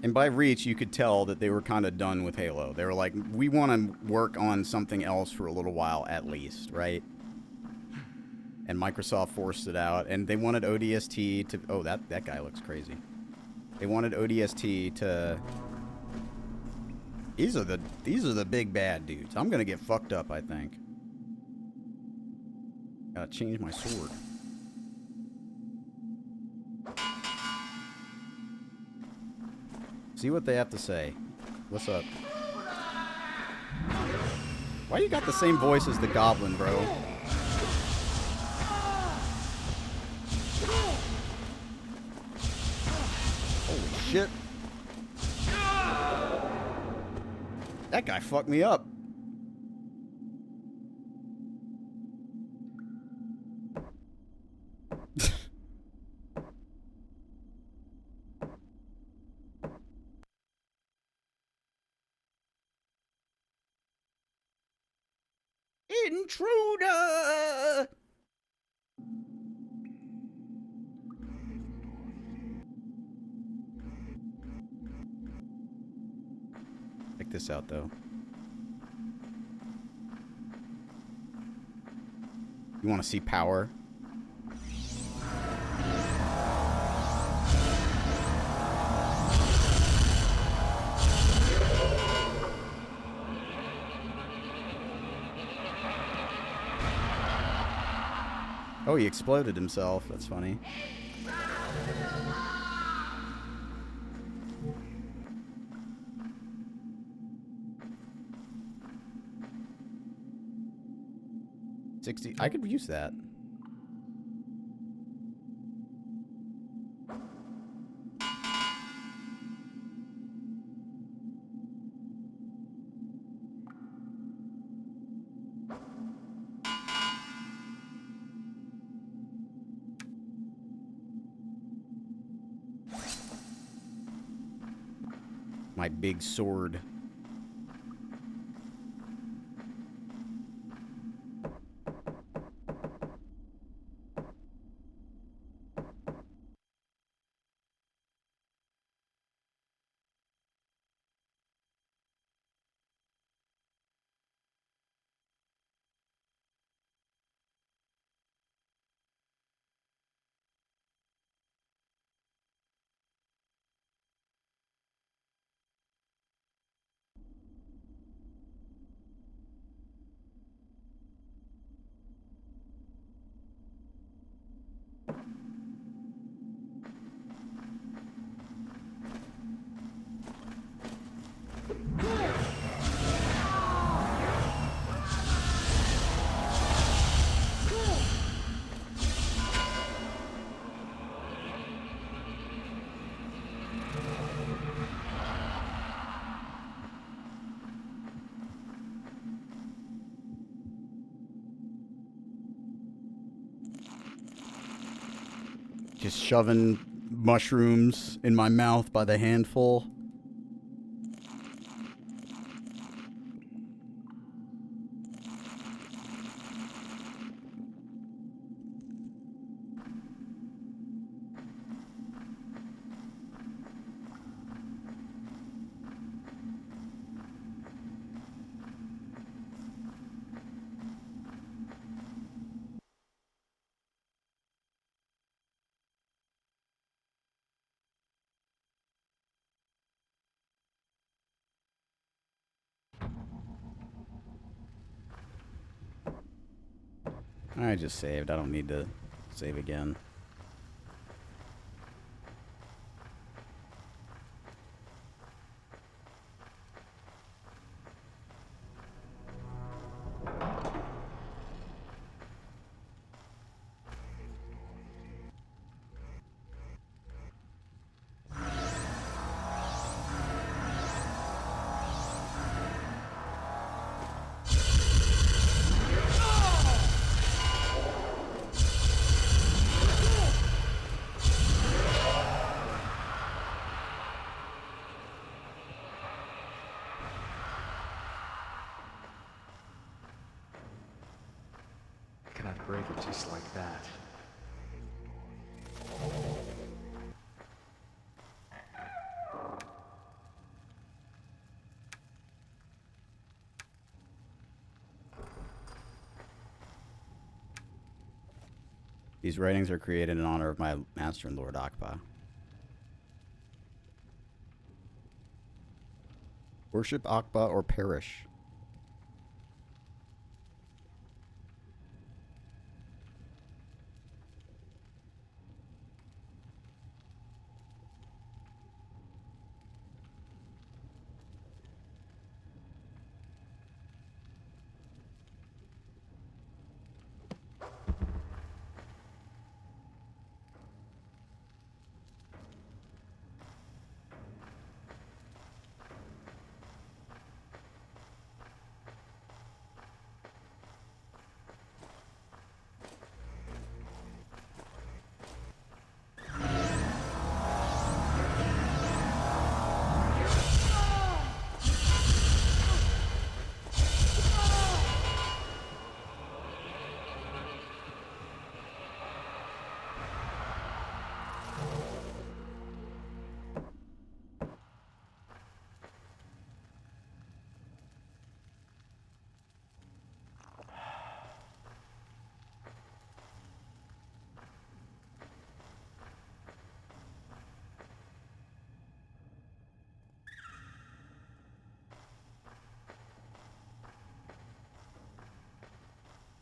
And by Reach, you could tell that they were kind of done with Halo. They were like, we want to work on something else for a little while at least, right? And Microsoft forced it out, and they wanted ODST to... Oh, that guy looks crazy. They wanted ODST to... These are the big bad dudes. I'm gonna get fucked up, I think. Gotta change my sword. See what they have to say. What's up? Why you got the same voice as the goblin, bro? Holy shit. That guy fucked me up. Intruder! Check this out, though. You want to see power? Oh, he exploded himself. That's funny. $60. I could use that. My big sword. Just shoving mushrooms in my mouth by the handful. I just saved. I don't need to save again. Cannot break it just like that. These writings are created in honor of my master and Lord Akba. Worship Akba or perish.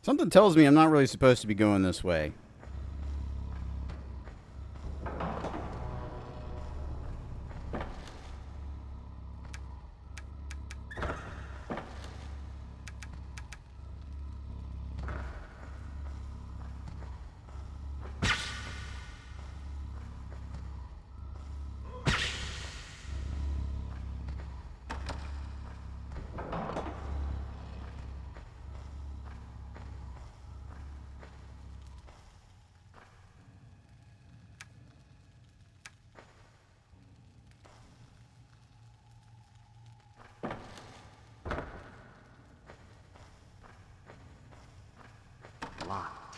Something tells me I'm not really supposed to be going this way. Locked.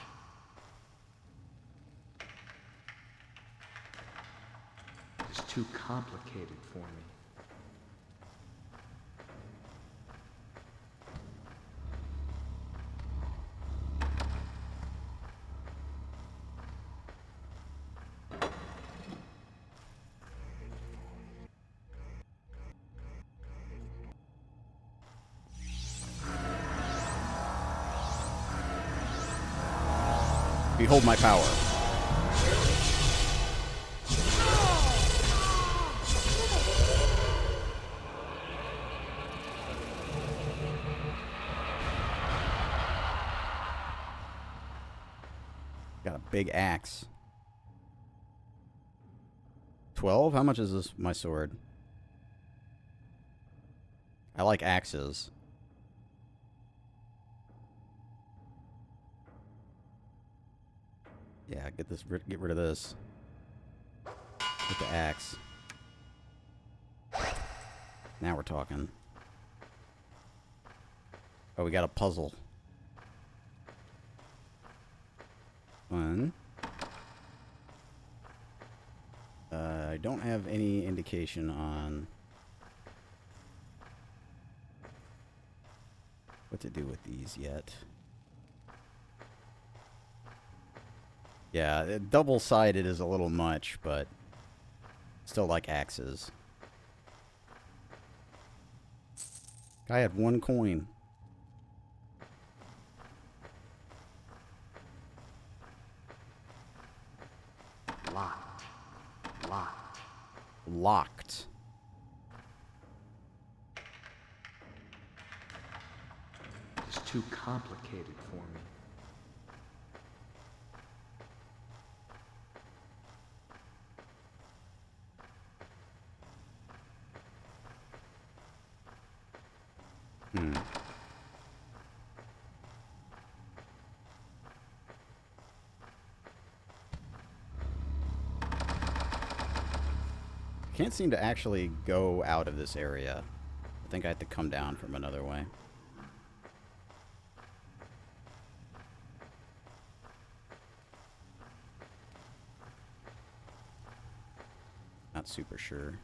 It is too complicated for me. Behold my power. Got a big axe. 12? How much is this, my sword? I like axes. Yeah, get rid of this. With the axe. Now we're talking. Oh, we got a puzzle. Fun. I don't have any indication on what to do with these yet. Yeah, double-sided is a little much, but still like axes. Guy had 1 coin. Locked. Locked. Locked. It is too complicated for me. Can't seem to actually go out of this area. I think I have to come down from another way. Not super sure.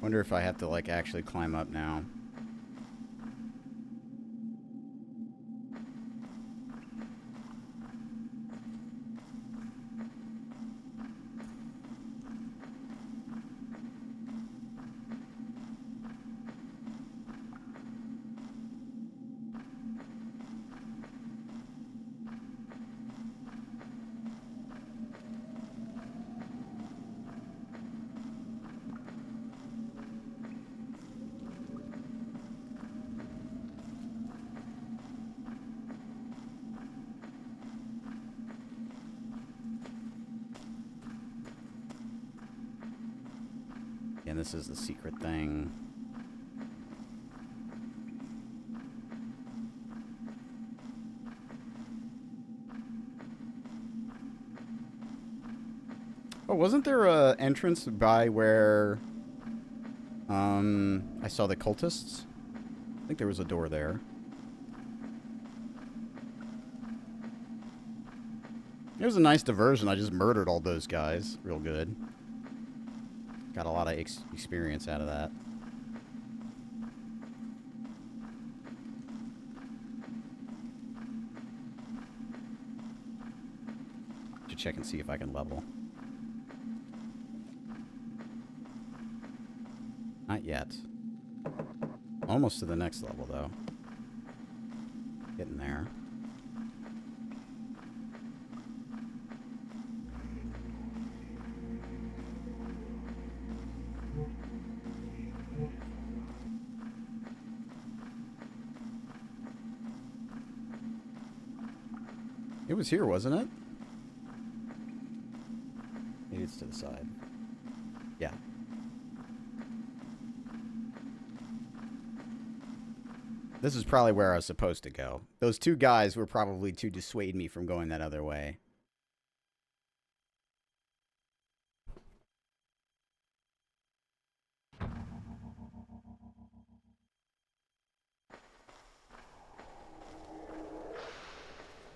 Wonder if I have to, like, actually climb up now. And this is the secret thing. Oh, wasn't there a entrance by where I saw the cultists? I think there was a door there. It was a nice diversion. I just murdered all those guys real good. Got a lot of experience out of that. To check and see if I can level. Not yet. Almost to the next level, though. Getting there. It was here, wasn't it? Maybe it's to the side. Yeah. This is probably where I was supposed to go. Those two guys were probably to dissuade me from going that other way.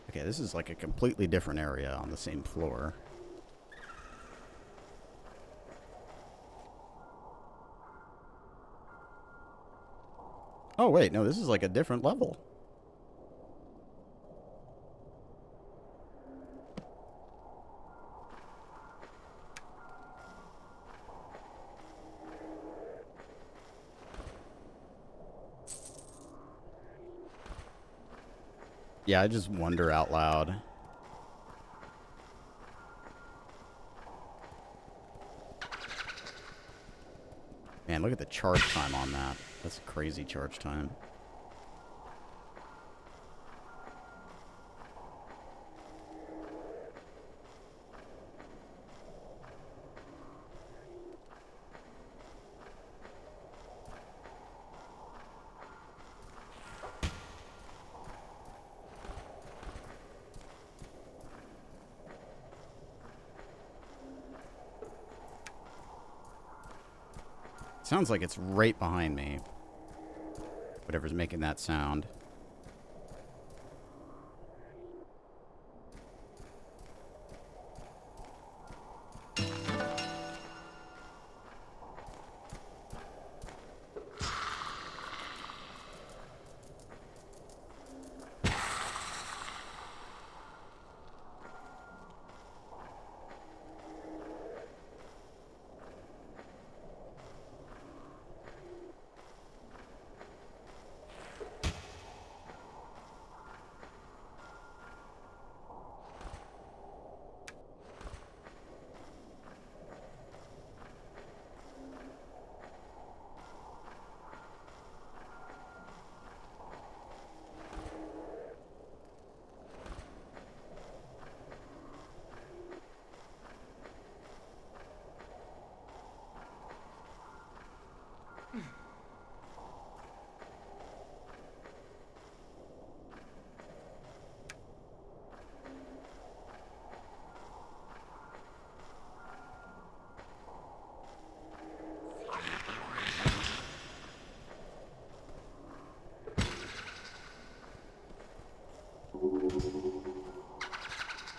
Okay, this is like a completely different area on the same floor. Oh, wait, no, this is like a different level. Yeah, I just wonder out loud. Man, look at the charge time on that. That's crazy charge time. Sounds like it's right behind me. Whatever's making that sound.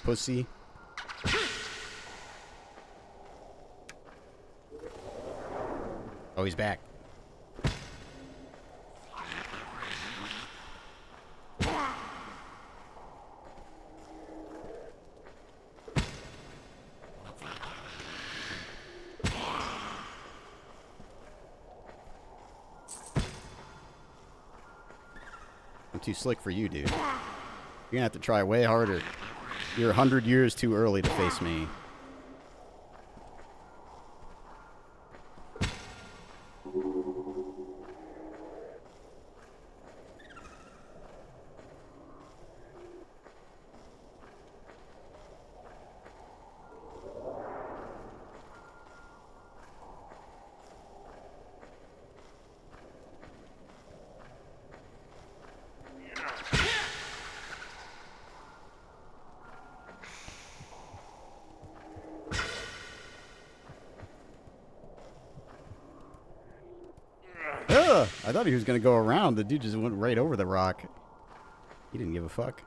Pussy. Oh, he's back. I'm too slick for you, dude. You're gonna have to try way harder. You're 100 years too early to face me. I thought he was gonna go around. The dude just went right over the rock. He didn't give a fuck.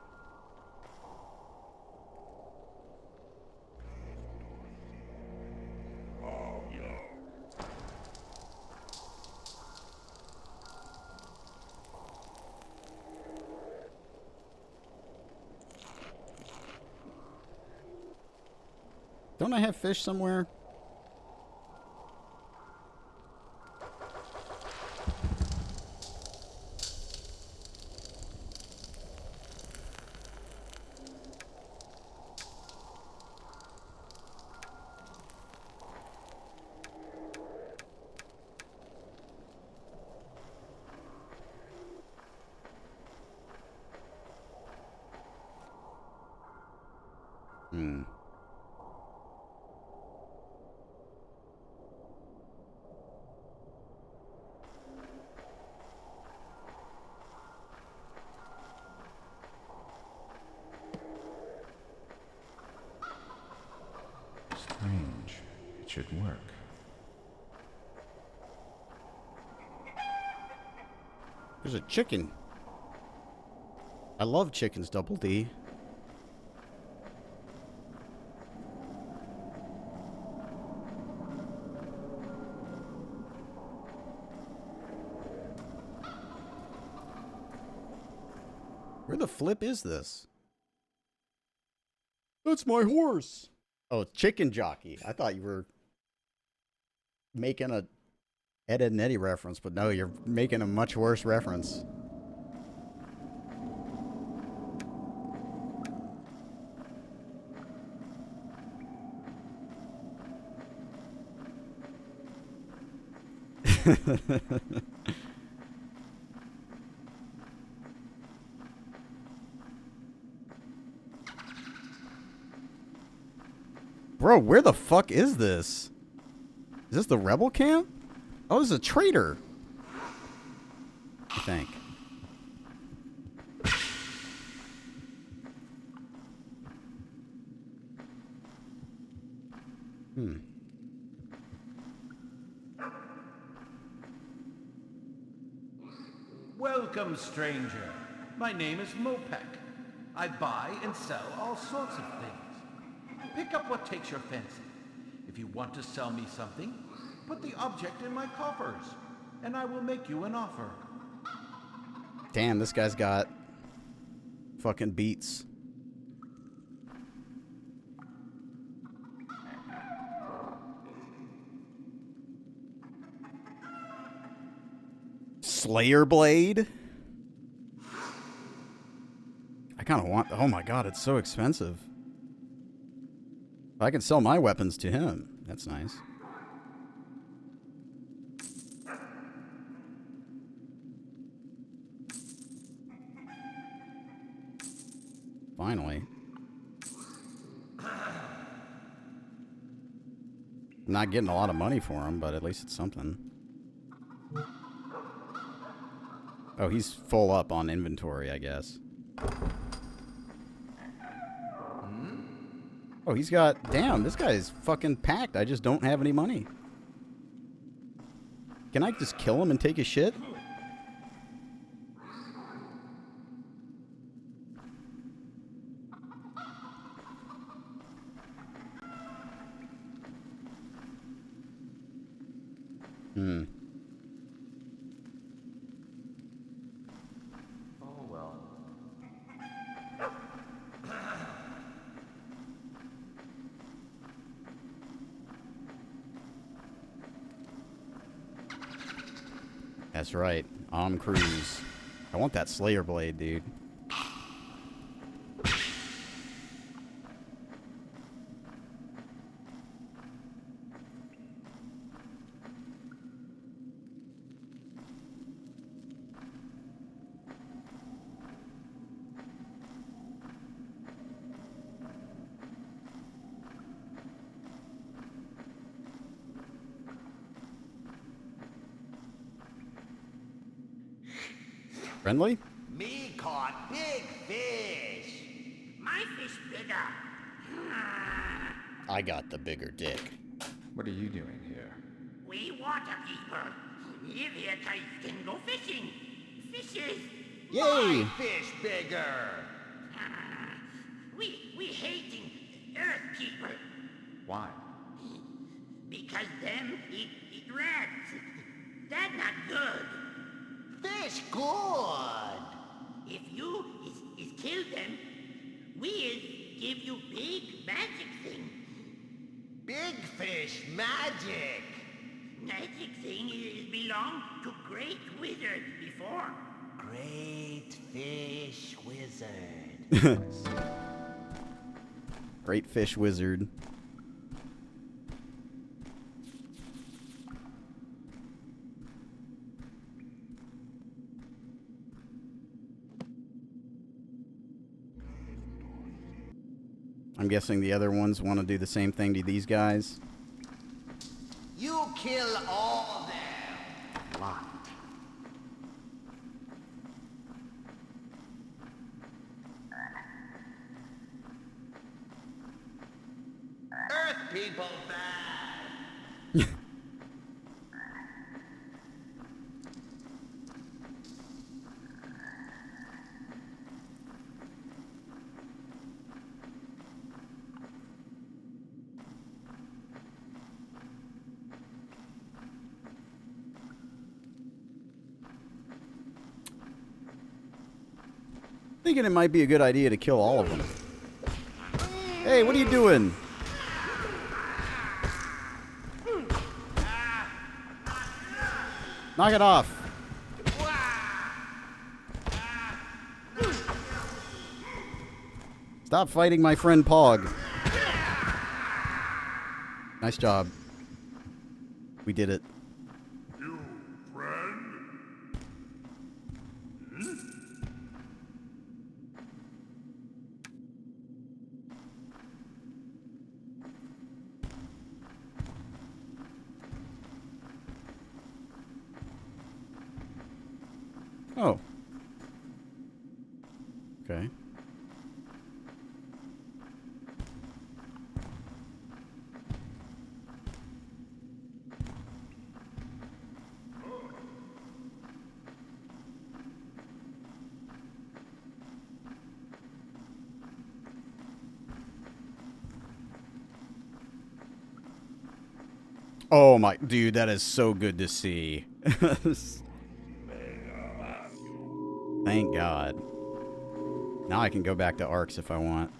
Don't I have fish somewhere? Hmm. Strange. It should work. There's a chicken. I love chickens, Double D. Where the flip is this? That's my horse. Oh, chicken jockey. I thought you were making a Ed, Edd and Eddie reference, but no, you're making a much worse reference. Bro, where the fuck is this? Is this the rebel camp? Oh, this is a traitor. I think. Welcome, stranger. My name is Mopek. I buy and sell all sorts of things. Pick up what takes your fancy. If you want to sell me something, put the object in my coffers, and I will make you an offer. Damn, this guy's got fucking beats. Slayer Blade? I kind of want... Oh my god, it's so expensive. I can sell my weapons to him. That's nice. Finally. I'm not getting a lot of money for him, but at least it's something. Oh, he's full up on inventory, I guess. Oh, he's got... Damn, this guy's fucking packed. I just don't have any money. Can I just kill him and take his shit? Oh well. That's right. Cruise. I want that Slayer Blade, dude. Friendly? Me caught big fish. My fish bigger. I got the bigger dick. What are you doing here? We water people. Live here till you can go fishing. Fishes. Yay! Fish bigger! We hating Earth people. Why? Because them eat rats. That's not good. Fish good. If you is kill them, we is give you big magic thing. Big fish magic. Magic thing is belong to great wizard before. Great fish wizard. Great fish wizard. I'm guessing the other ones want to do the same thing to these guys. You kill all of them. Locked. Earth people bad. Thinking it might be a good idea to kill all of them. Hey, what are you doing? Knock it off. Stop fighting my friend Pog. Nice job. We did it. You friend? Oh. Okay. Oh my, dude, that is so good to see. Thank God. Now I can go back to Arx if I want.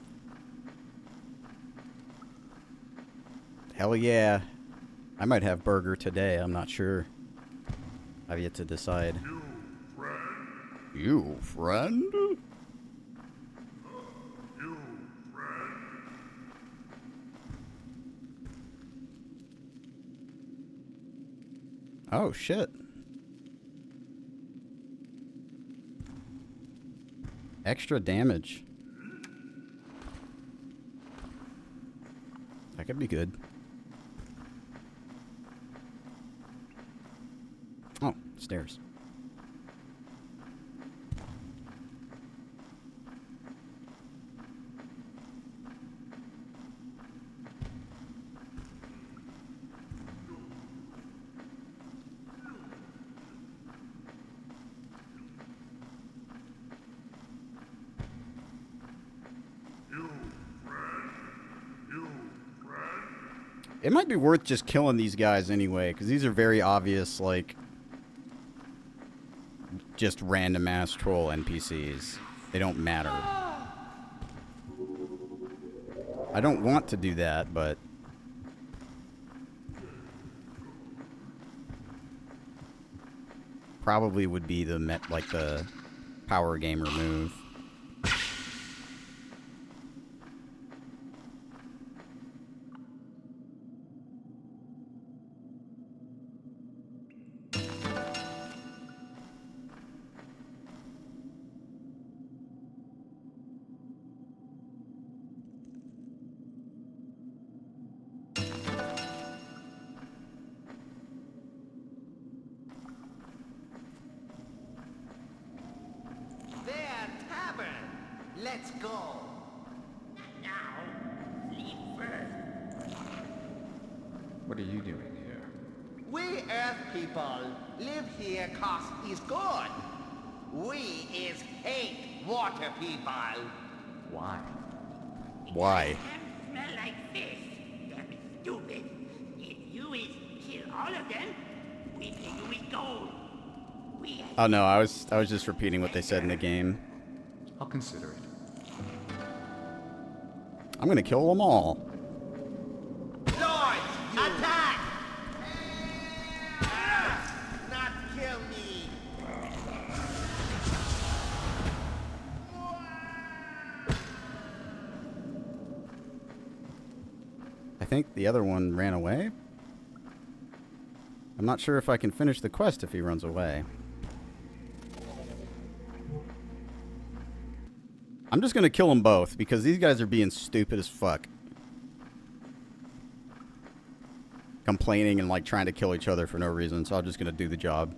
Hell yeah. I might have burger today, I'm not sure. I've yet to decide. You friend? You friend? Oh shit. Extra damage. That could be good. Oh, stairs. It might be worth just killing these guys anyway, because these are very obvious, like, just random ass troll NPCs. They don't matter. I don't want to do that, but probably would be the the power gamer move. Let's go. Now, sleep first. What are you doing here? We Earth people live here 'cause he's good. We is hate water people. Why? Why? Smell like fish. Damn it, stupid. If you is kill all of them, we pay you with gold. We Oh no, I was just repeating what they said in the game. I'll consider it. I'm gonna kill them all. Lords, attack! Not kill me. I think the other one ran away. I'm not sure if I can finish the quest if he runs away. I'm just gonna kill them both because these guys are being stupid as fuck. Complaining and like trying to kill each other for no reason, so I'm just gonna do the job.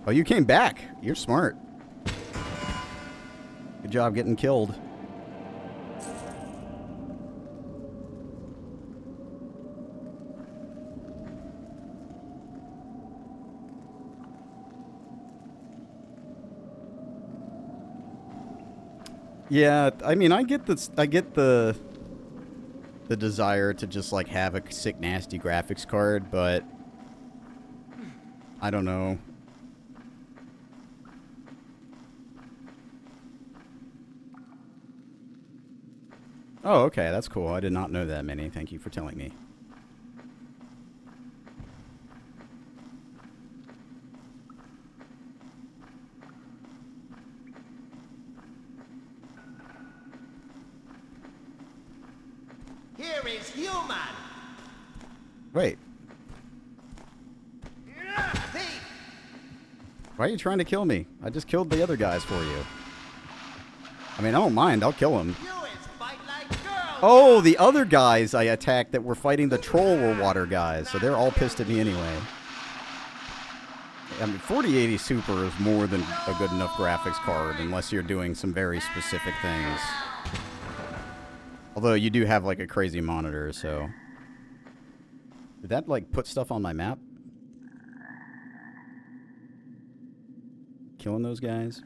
Oh, you came back. You're smart. Good job getting killed. Yeah, I mean, I get the desire to just like have a sick nasty graphics card, but I don't know. Oh, okay, that's cool. I did not know that many. Thank you for telling me. Here is human. Wait, Thief. why are you trying to kill me? I just killed the other guys for you. I mean, I don't mind. I'll kill them. You is fight like girls. Oh, the other guys I attacked that were fighting the troll were water guys, so they're all pissed at me anyway. I mean, 4080 Super is more than a good enough graphics card unless you're doing some very specific things. Although you do have like a crazy monitor, so... Did that like put stuff on my map? Killing those guys?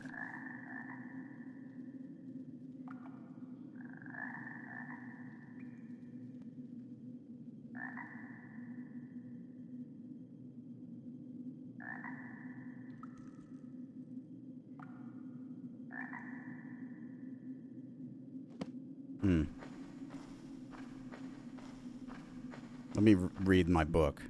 Let me read my book.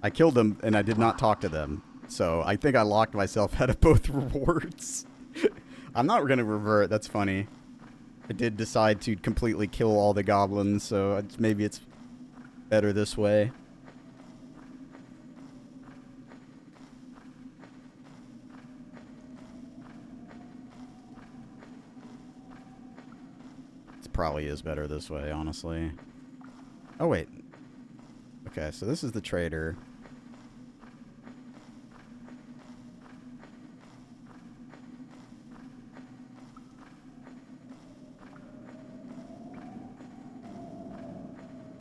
I killed them and I did not talk to them. So I think I locked myself out of both rewards. I'm not going to revert. That's funny. I did decide to completely kill all the goblins, so maybe it's better this way. It probably is better this way, honestly. Oh, wait. Okay, so this is the trader.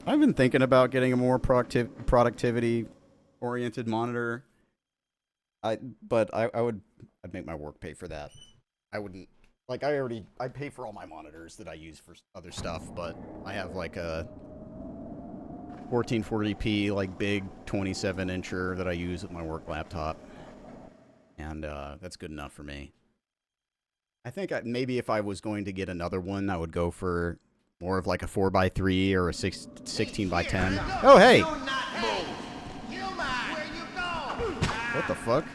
I've been thinking about getting a more productivity-oriented monitor. I'd make my work pay for that. I wouldn't, like, I pay for all my monitors that I use for other stuff, but I have like a 1440p, like big 27-incher that I use with my work laptop, and that's good enough for me. I think maybe if I was going to get another one, I would go for more of like a 4x3 or a 16x10. Oh, hey! What the fuck?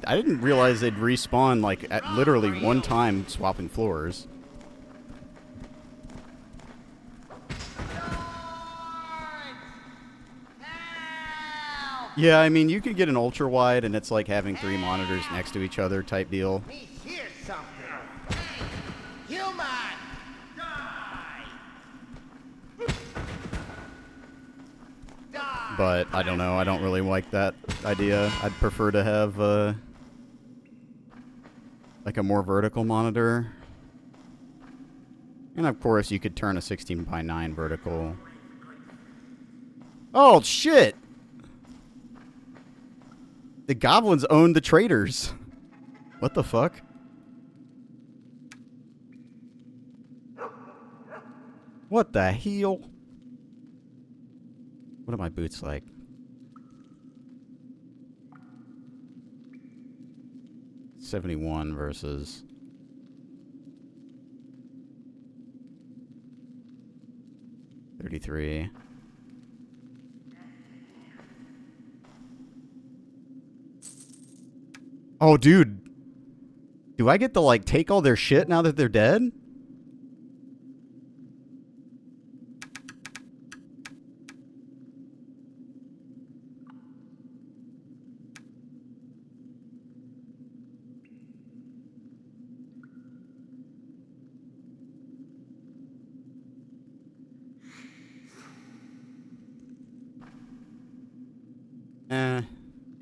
I didn't realize they'd respawn like at literally one time swapping floors. Yeah, I mean, you could get an ultra wide and it's like having 3 monitors next to each other type deal. something. Human! Die! Die! But I don't know. I don't really like that idea. I'd prefer to have like a more vertical monitor. And of course, you could turn a 16:9 vertical. Oh shit! The goblins own the traders. What the fuck? What the hell? What are my boots like? $71 versus $33. Oh, dude. Do I get to, like, take all their shit now that they're dead?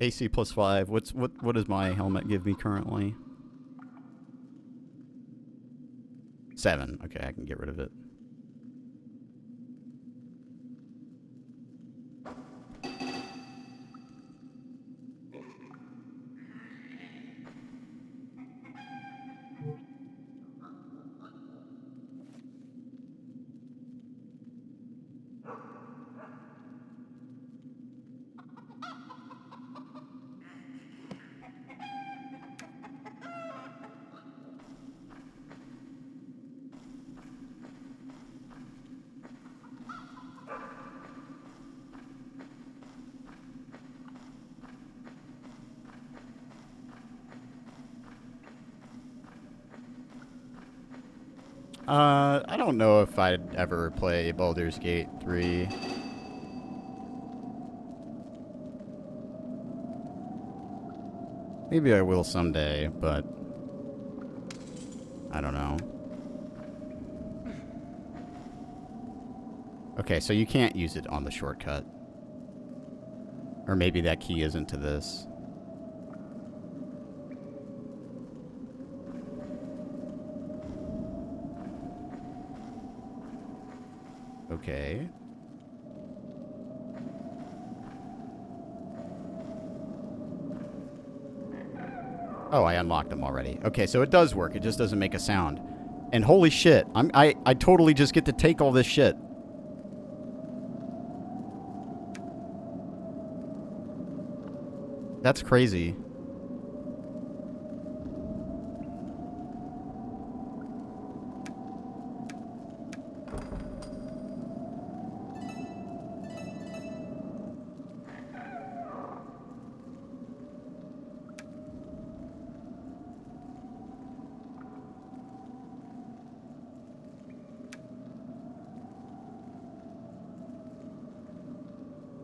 AC +5. What does my helmet give me currently? 7. Okay, I can get rid of it. I don't know if I'd ever play Baldur's Gate 3. Maybe I will someday, but I don't know. Okay, so you can't use it on the shortcut. Or maybe that key isn't to this. Okay. Oh, I unlocked them already. Okay, so it does work. It just doesn't make a sound. And holy shit, I totally just get to take all this shit. That's crazy.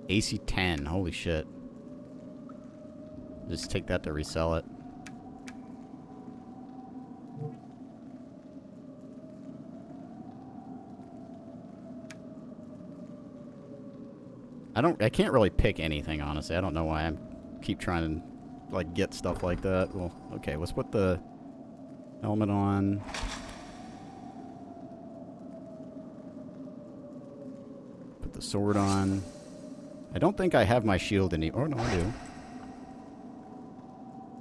AC 10, holy shit. Just take that to resell it. I can't really pick anything, honestly. I don't know why I keep trying to, like, get stuff like that. Well, okay, let's put the helmet on. Put the sword on. I don't think I have my shield anymore. Oh, no, I do.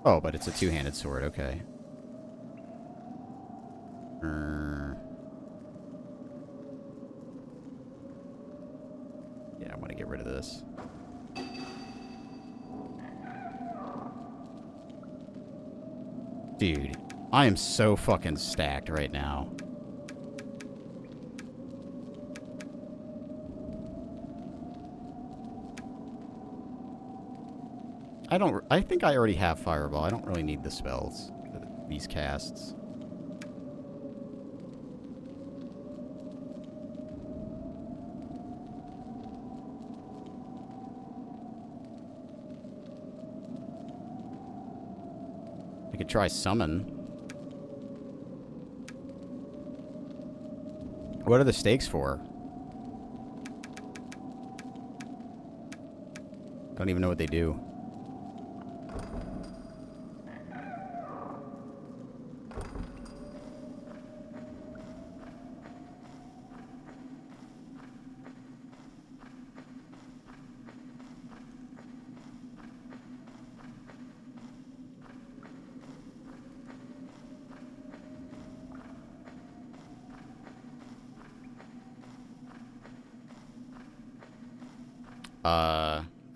Oh, but it's a two-handed sword. Okay. Yeah, I want to get rid of this. Dude, I am so fucking stacked right now. I think I already have Fireball. I don't really need the spells, these casts. I could try Summon. What are the stakes for? I don't even know what they do.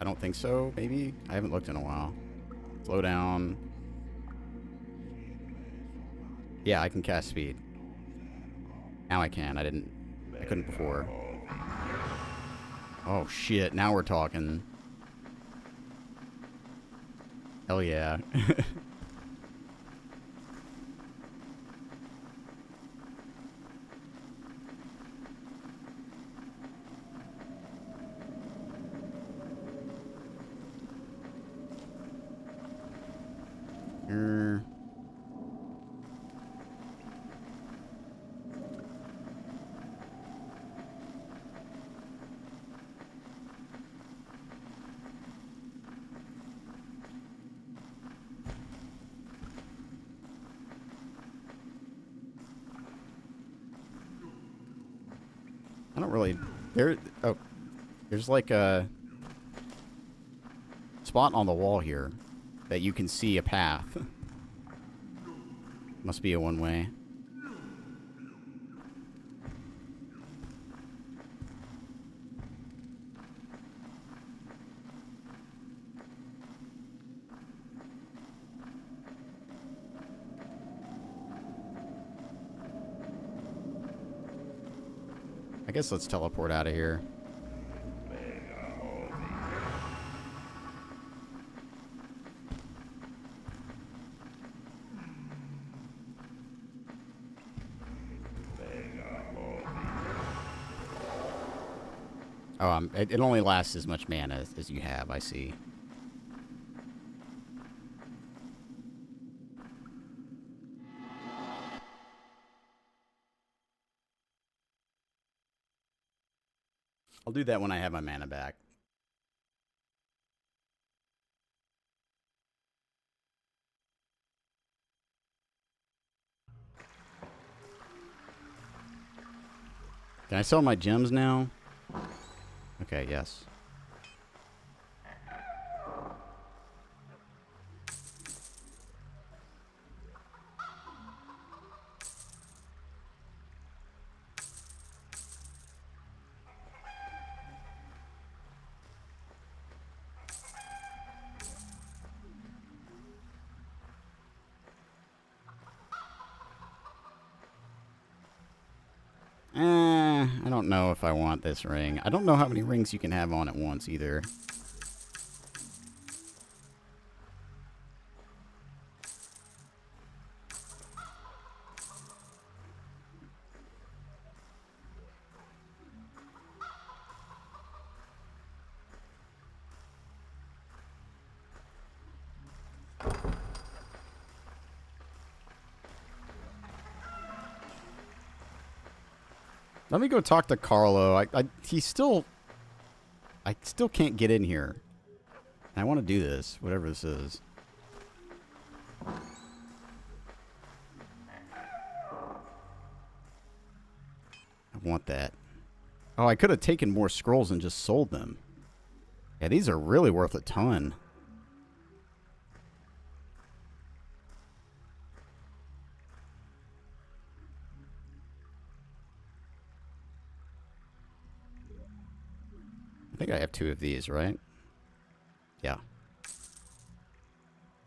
I don't think so, maybe? I haven't looked in a while. Slow down. Yeah, I can cast speed. Now I can. I couldn't before. Oh shit, now we're talking. Hell yeah. I don't really... Oh. There's like a spot on the wall here that you can see a path. Must be a one-way. I guess let's teleport out of here. Oh, it only lasts as much mana as you have, I see. I'll do that when I have my mana back. Can I sell my gems now? Okay, yes. I don't know if I want this ring. I don't know how many rings you can have on at once either. Let me go talk to Carlo. I still can't get in here. I want to do this, whatever this is. I want that. Oh, I could have taken more scrolls and just sold them. Yeah, these are really worth a ton. I think I have 2 of these, right? Yeah.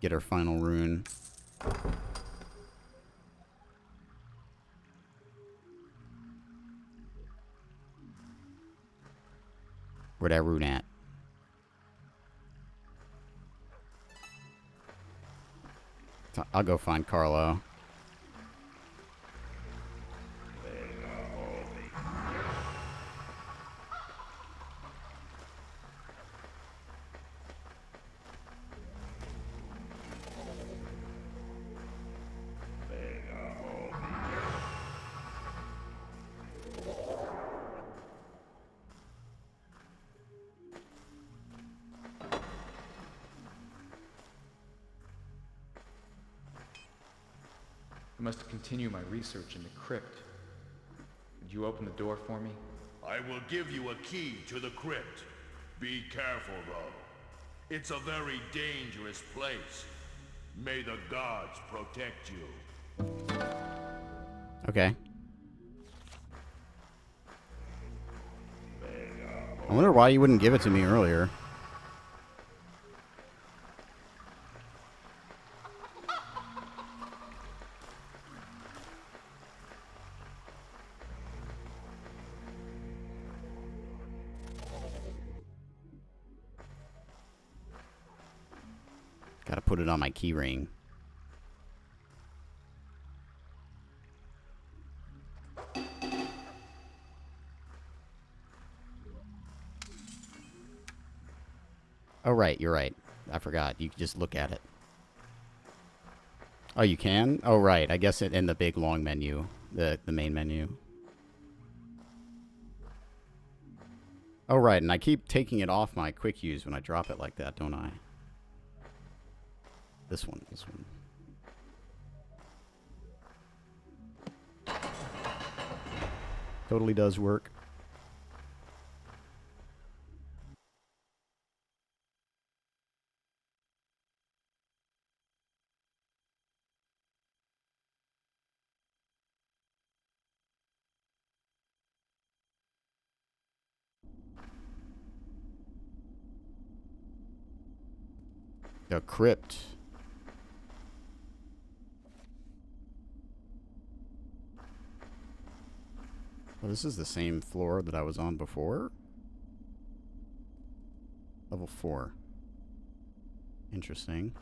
Get our final rune. Where that rune at? I'll go find Carlo. I must continue my research in the crypt. Would you open the door for me? I will give you a key to the crypt. Be careful, though. It's a very dangerous place. May the gods protect you. Okay. I wonder why you wouldn't give it to me earlier. Gotta put it on my key ring. Oh, right, you're right. I forgot. You can just look at it. Oh, you can? Oh, right. I guess it in the big long menu. The main menu. Oh, right. And I keep taking it off my quick use when I drop it like that, don't I? This one. This one. Totally does work. The crypt. Well, this is the same floor that I was on before. Level 4. Interesting.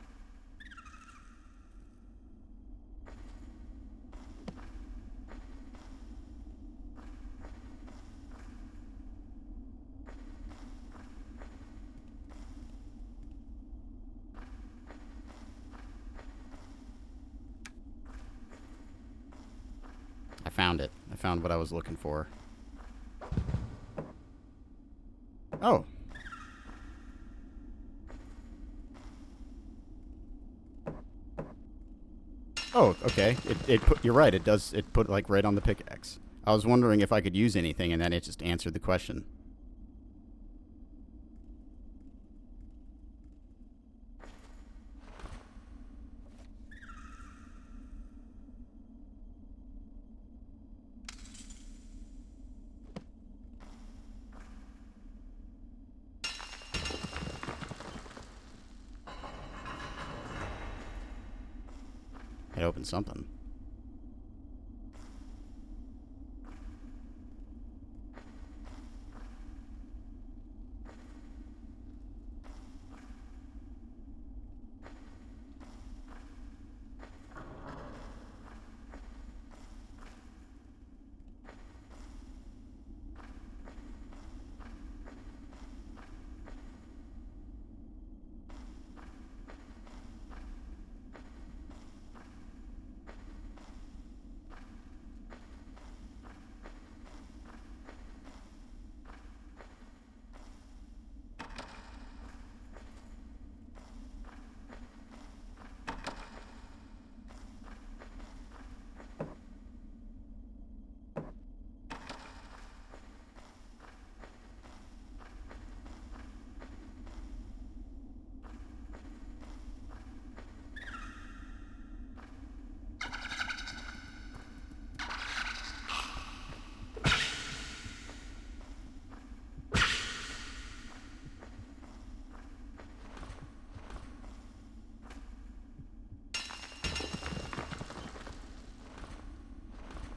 I found it. I found what I was looking for. Oh. Oh, okay. It put, you're right. It does. It put like right on the pickaxe. I was wondering if I could use anything, and then it just answered the question. It opened something.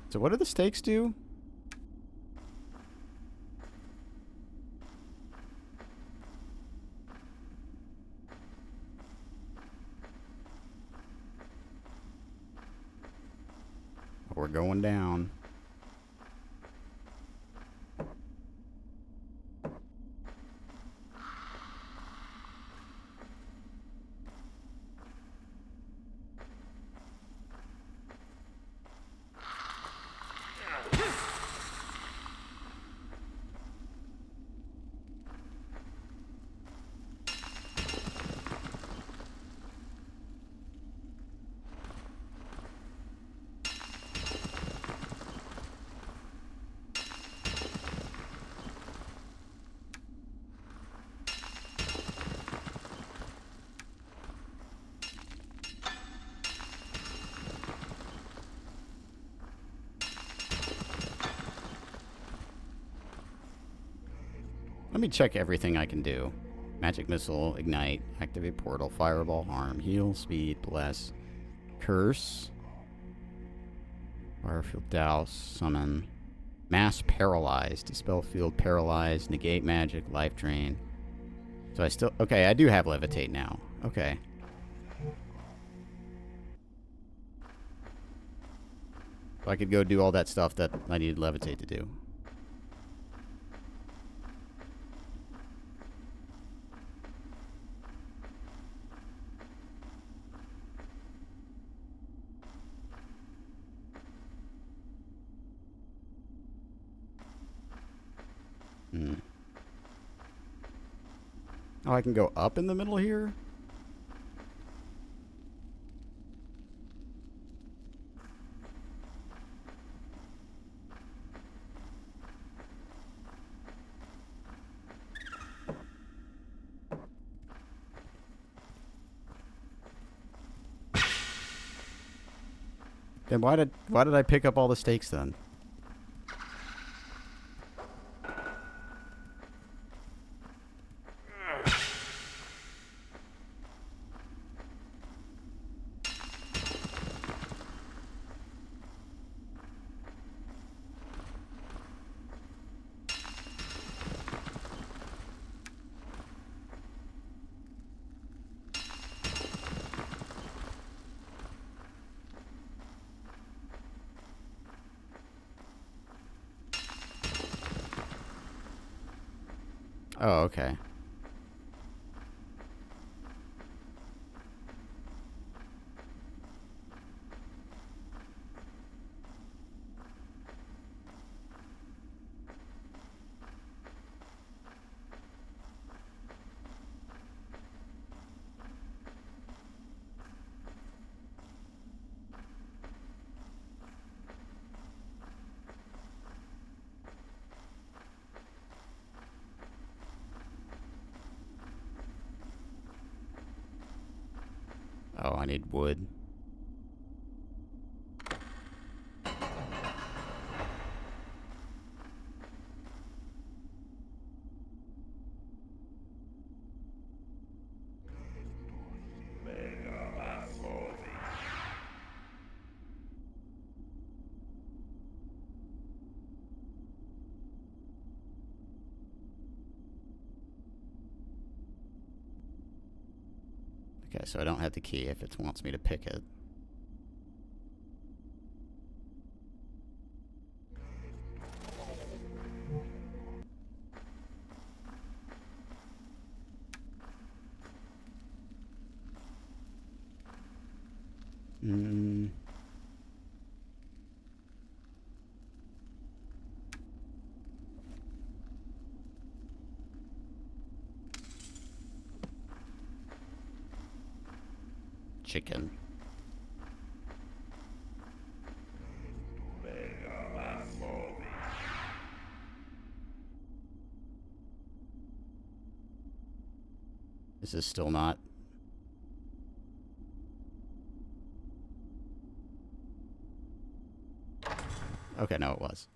So what do the stakes do? We're going down. Let me check everything I can do. Magic missile, ignite, activate portal, fireball, harm, heal, speed, bless, curse, firefield, douse, summon, mass paralyze, dispel field, paralyze, negate magic, life drain. So I still, okay, I do have levitate now. Okay. So I could go do all that stuff that I needed levitate to do. Oh, I can go up in the middle here? Then why did I pick up all the stakes then? Oh, okay. Oh, I need wood. Okay, so I don't have the key if it wants me to pick it. Chicken. This is still not. Okay, no, it was.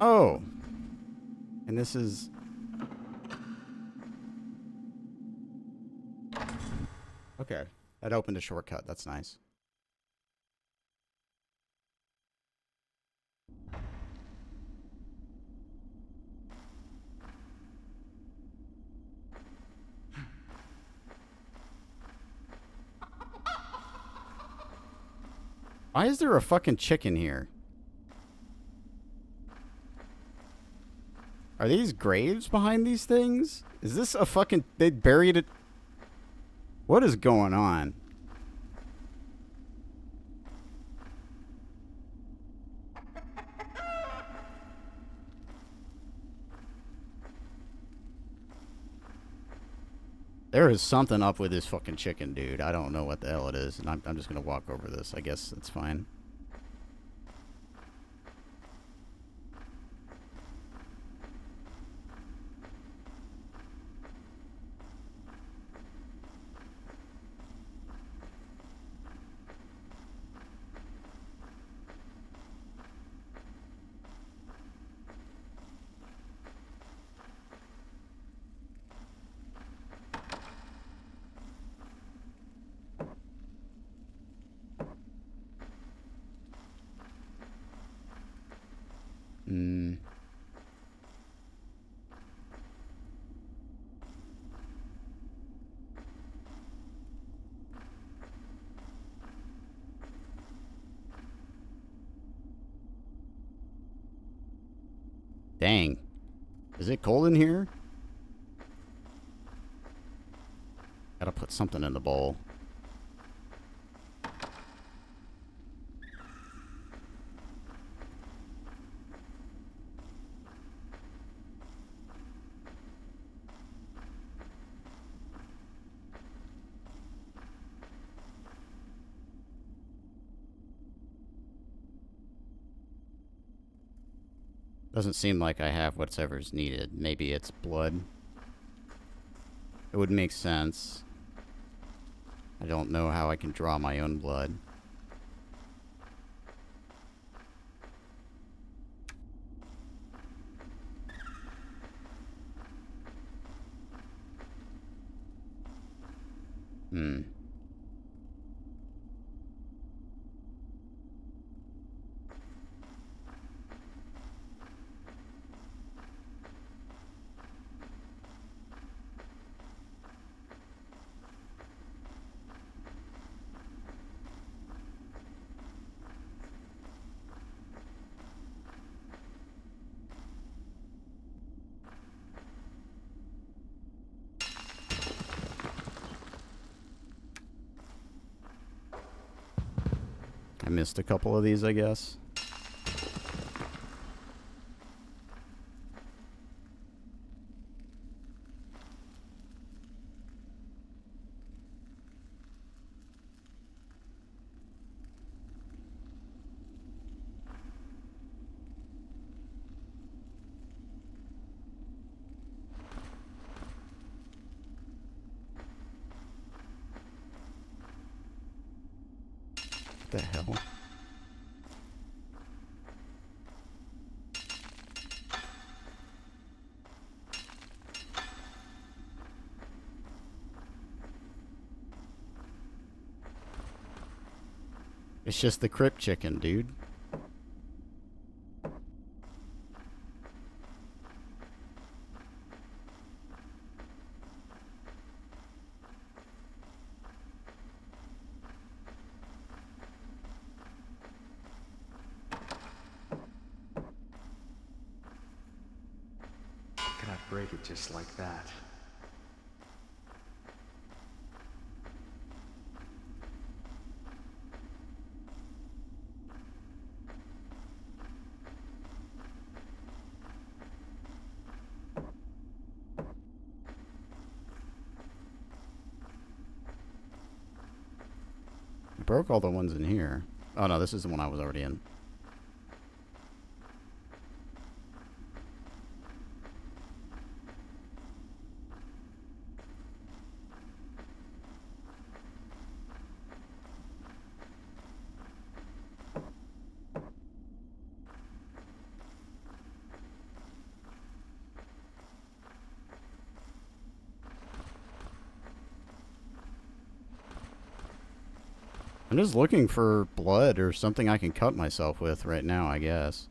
Oh. And this is... Okay. That opened a shortcut. That's nice. Why is there a fucking chicken here? Are these graves behind these things? Is this a fucking... They buried it... What is going on? There is something up with this fucking chicken, dude. I don't know what the hell it is. And I'm just going to walk over this. I guess it's fine. Dang. Is it cold in here? Gotta put something in the bowl. Doesn't seem like I have whatever's needed. Maybe it's blood. It would make sense. I don't know how I can draw my own blood. Hmm. I missed a couple of these, I guess. What the hell? It's just the crypt chicken, dude. Cannot break it just like that. I broke all the ones in here. Oh no, this is the one I was already in. I'm just looking for blood or something I can cut myself with right now, I guess.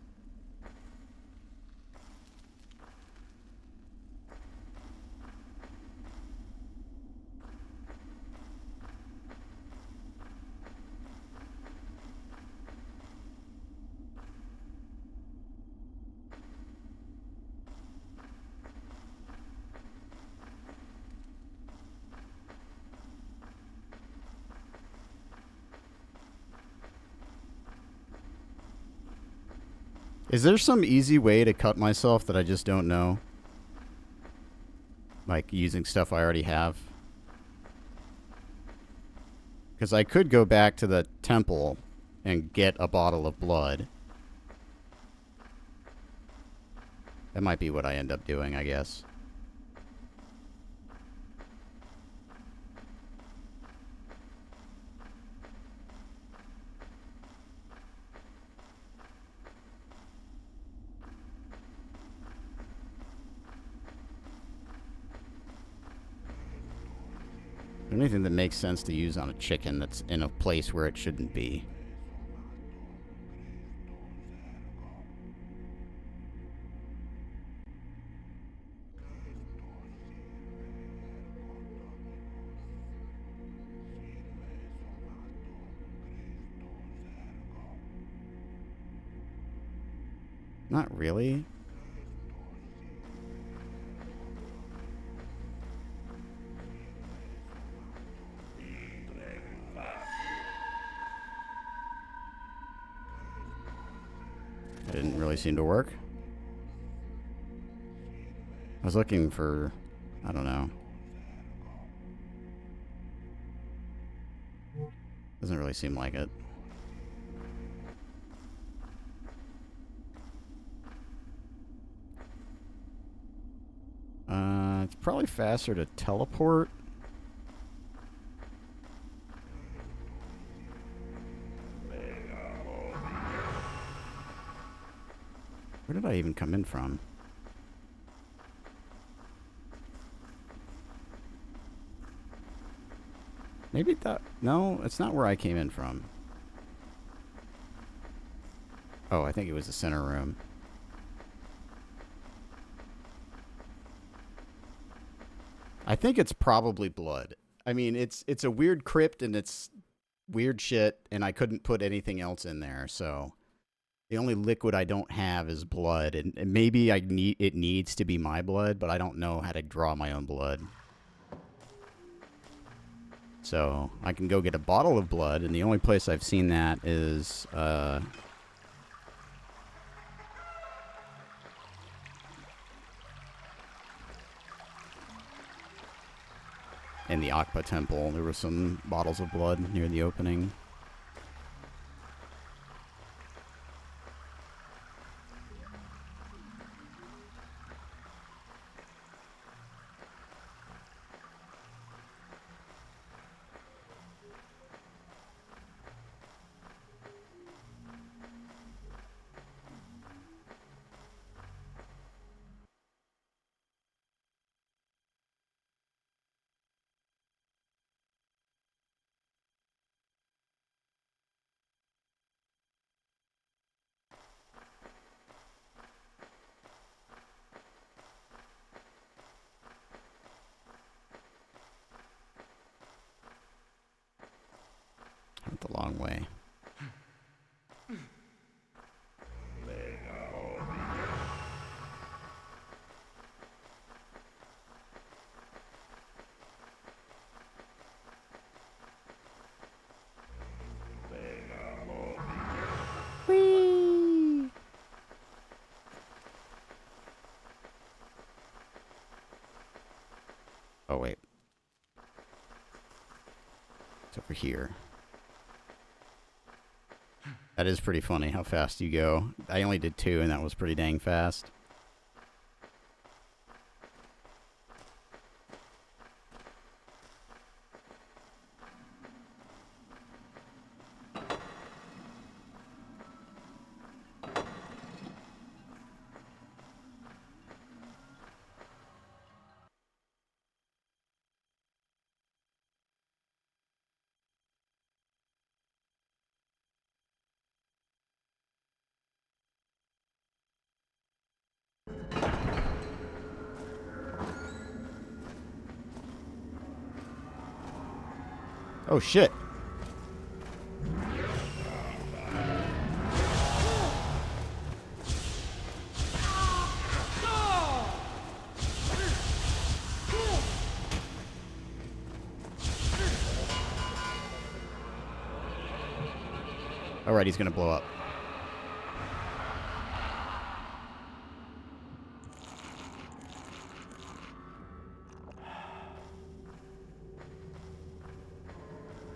Is there some easy way to cut myself that I just don't know? Like using stuff I already have? Because I could go back to the temple and get a bottle of blood. That might be what I end up doing, I guess. Anything that makes sense to use on a chicken that's in a place where it shouldn't be. Not really. seem to work. I was looking for... I don't know. Doesn't really seem like it. It's probably faster to teleport. Where did I even come in from? Maybe that... No, it's not where I came in from. Oh, I think it was the center room. I think it's probably blood. I mean, it's a weird crypt and it's weird shit, and I couldn't put anything else in there, so the only liquid I don't have is blood, and maybe it needs to be my blood, but I don't know how to draw my own blood. So I can go get a bottle of blood, and the only place I've seen that is in the Akba temple. There were some bottles of blood near the opening. Went the long way. Whee! Oh, wait. It's over here. That is pretty funny how fast you go. I only did 2, and that was pretty dang fast. Oh, shit. Alright, he's gonna blow up.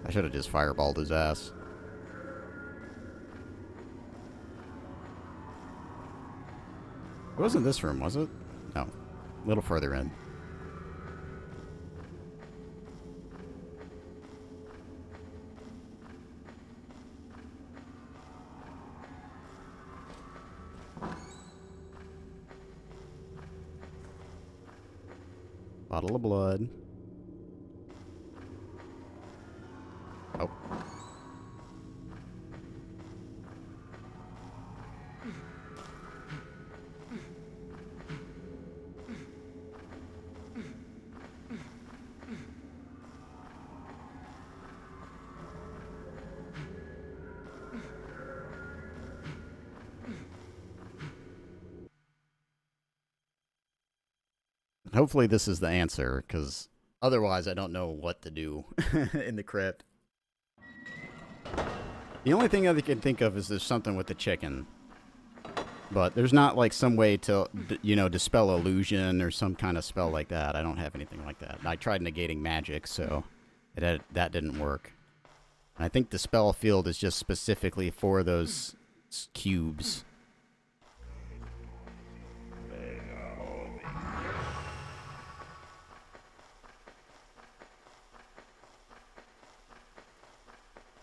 I should have just fireballed his ass. It wasn't this room, was it? No. A little further in. Bottle of blood. Oh. Hopefully this is the answer, because otherwise I don't know what to do in the crypt. The only thing I can think of is there's something with the chicken. But there's not like some way to, you know, dispel illusion or some kind of spell like that. I don't have anything like that. I tried negating magic, so that didn't work. And I think the spell field is just specifically for those cubes.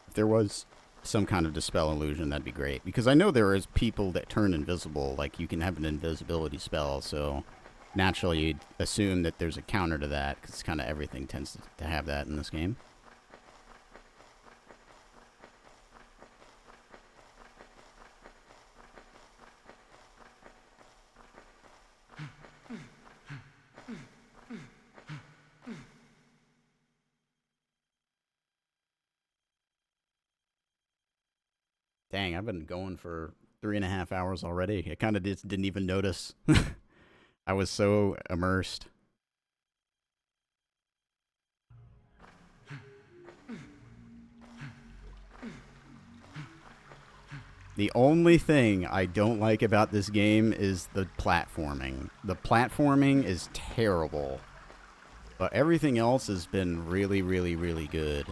If there was some kind of dispel illusion, that'd be great. Because I know there is people that turn invisible, like you can have an invisibility spell, so naturally you'd assume that there's a counter to that, because kind of everything tends to have that in this game. Dang, I've been going for 3.5 hours already. I kind of didn't even notice. I was so immersed. The only thing I don't like about this game is the platforming. The platforming is terrible. But everything else has been really, really, really good.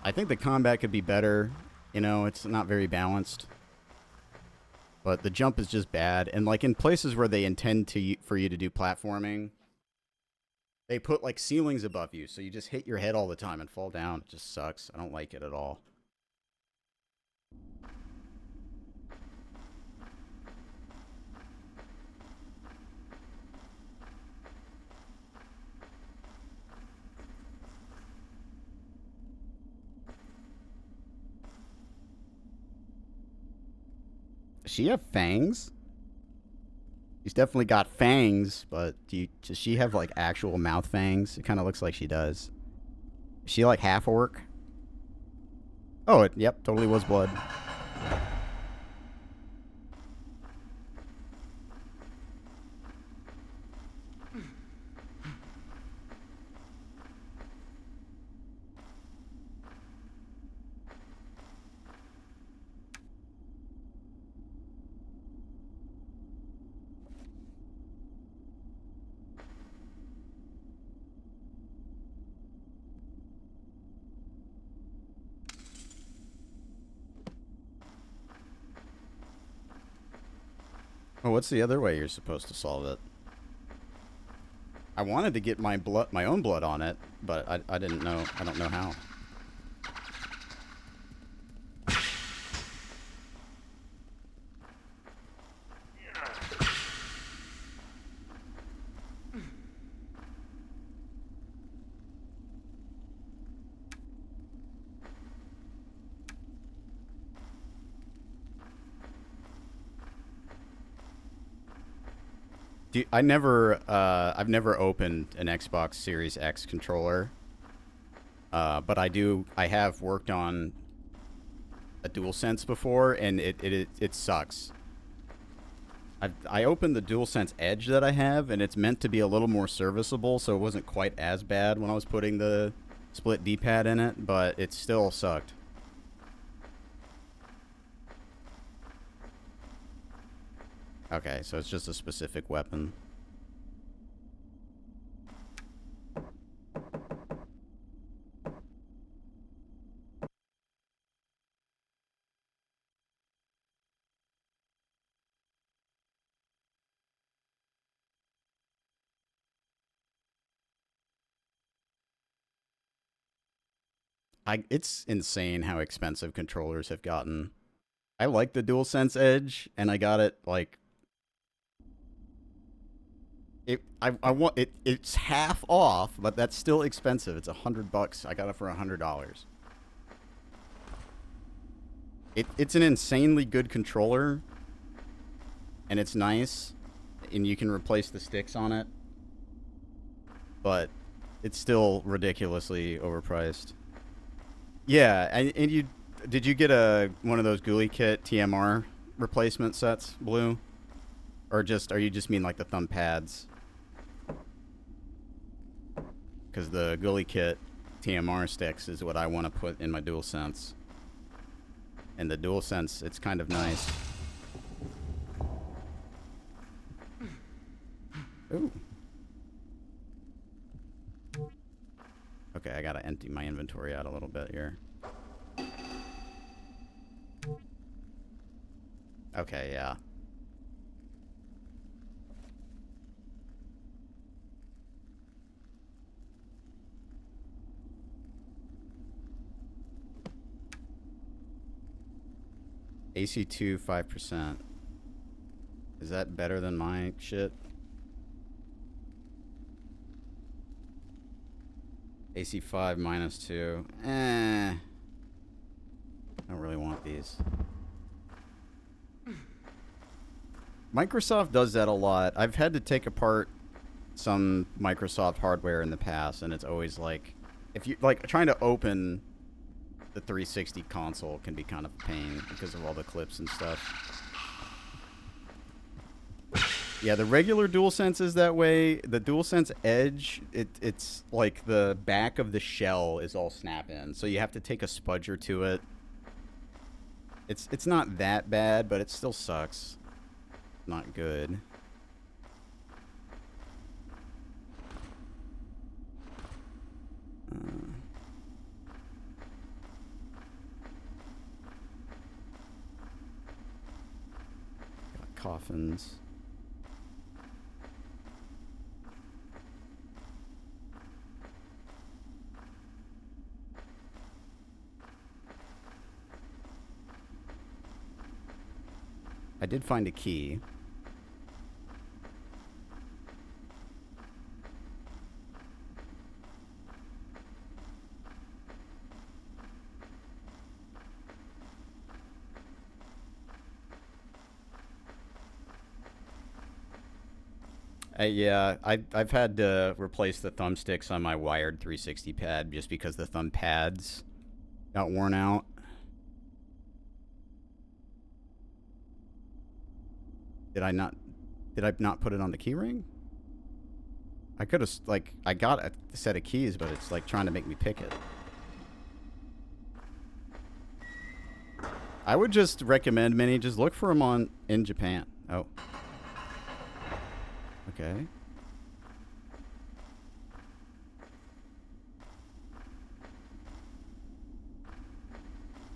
I think the combat could be better. You know, it's not very balanced. But the jump is just bad. And like in places where they intend for you to do platforming, they put like ceilings above you, so you just hit your head all the time and fall down. It just sucks. I don't like it at all. Does she have fangs? She's definitely got fangs, but does she have like actual mouth fangs? It kind of looks like she does. Is she like half orc? Oh, yep, totally was blood. Oh, what's the other way you're supposed to solve it? I wanted to get my own blood on it, but I didn't know. I don't know how. I've never opened an Xbox Series X controller, but I have worked on a DualSense before, and it sucks. I opened the DualSense Edge that I have, and it's meant to be a little more serviceable, so it wasn't quite as bad when I was putting the split D-pad in it, but it still sucked. Okay, so it's just a specific weapon. It's insane how expensive controllers have gotten. I like the DualSense Edge, and I got it like I want it. It's half off, but that's still expensive. It's $100. I got it for $100. It's an insanely good controller, and it's nice, and you can replace the sticks on it, but it's still ridiculously overpriced. Yeah, and did you get one of those Ghoulie Kit TMR replacement sets, Blue? Or are you just mean like the thumb pads? because the Gully Kit TMR sticks is what I want to put in my DualSense. And the DualSense, it's kind of nice. Ooh. Okay, I gotta empty my inventory out a little bit here. Okay, yeah. AC2 5%. Is that better than my shit? AC5 -2. I don't really want these. Microsoft does that a lot. I've had to take apart some Microsoft hardware in the past, and it's always like, if you like trying to open the 360 console can be kind of a pain because of all the clips and stuff. Yeah, the regular DualSense is that way. The DualSense Edge, it's like the back of the shell is all snap-in, so you have to take a spudger to it. It's not that bad, but it still sucks. Not good. Got coffins. I did find a key. Yeah, I've had to replace the thumbsticks on my wired 360 pad just because the thumb pads got worn out. Did I not put it on the keyring? I could have, like, I got a set of keys, but it's like trying to make me pick it. I would just recommend, Minnie, just look for them in Japan. Oh. Okay.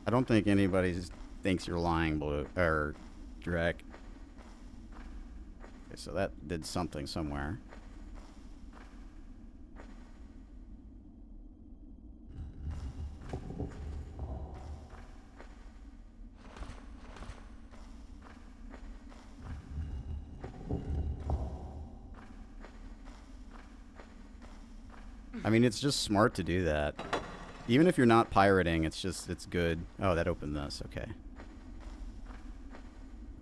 I don't think anybody thinks you're lying, Blue, or Drek. Okay, so that did something somewhere. I mean, it's just smart to do that. Even if you're not pirating, it's good. Oh, that opened this. Okay.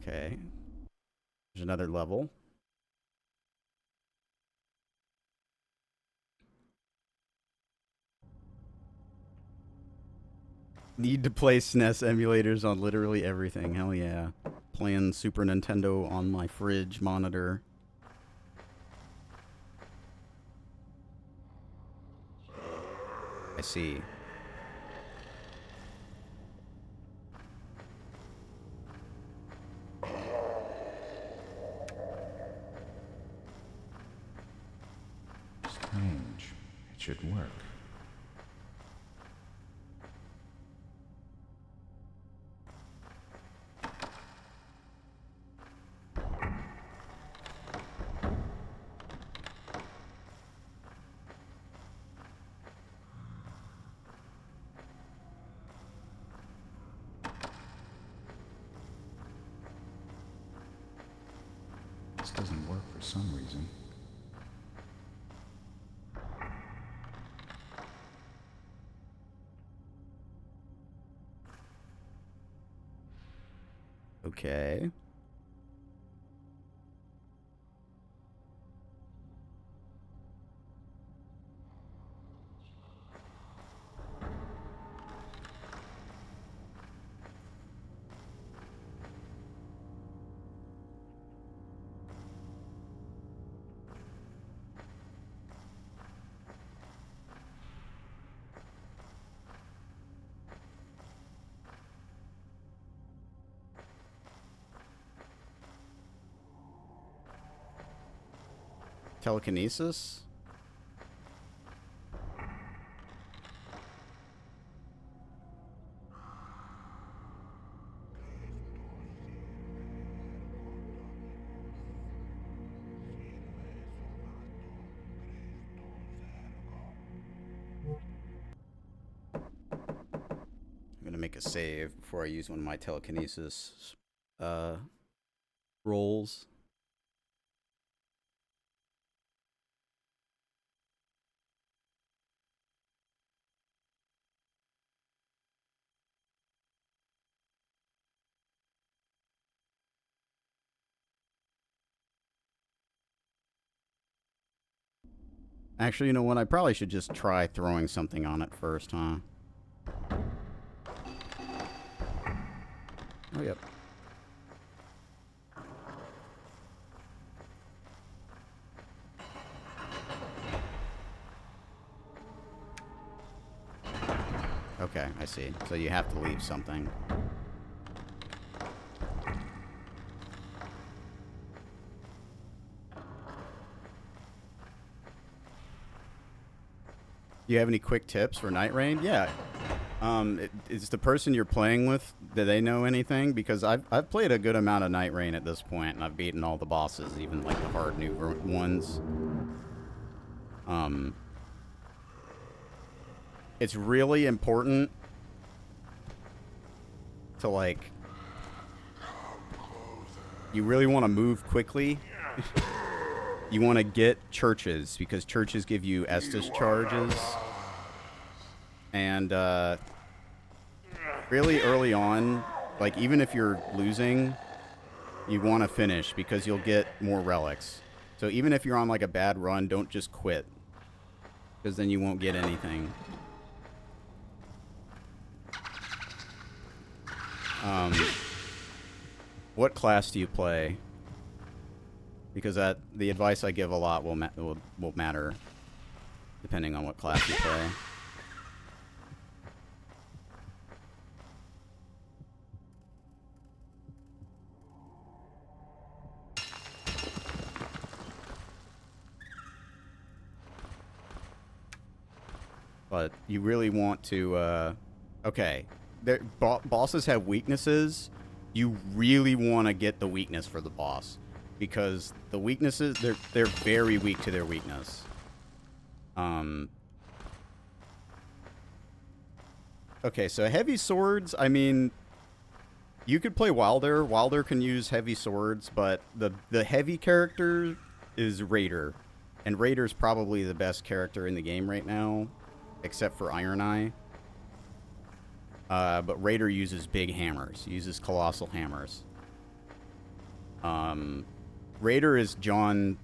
Okay. There's another level. Need to play SNES emulators on literally everything. Hell yeah. Playing Super Nintendo on my fridge monitor. I see. Strange. It should work. This doesn't work for some reason. Okay. Telekinesis? I'm gonna make a save before I use one of my telekinesis rolls. Actually, you know what? I probably should just try throwing something on it first, huh? Oh, yep. Okay, I see. So you have to leave something. Do you have any quick tips for Night Rain? Yeah. Is the person you're playing with, do they know anything? Because I've played a good amount of Night Rain at this point, and I've beaten all the bosses, even like the hard new ones. It's really important to, like, you really want to move quickly. You want to get churches, because churches give you Estus charges. And really early on, like, even if you're losing, you want to finish because you'll get more relics. So even if you're on like a bad run, don't just quit, because then you won't get anything. What class do you play? Because the advice I give a lot will matter depending on what class you play. But you really want to, okay, bosses have weaknesses. You really want to get the weakness for the boss, because the weaknesses, they're very weak to their weakness. Okay, so heavy swords, I mean, you could play Wilder. Wilder can use heavy swords, but the heavy character is Raider. And Raider's probably the best character in the game right now, except for Iron Eye. But Raider uses big hammers. He uses colossal hammers. Raider is John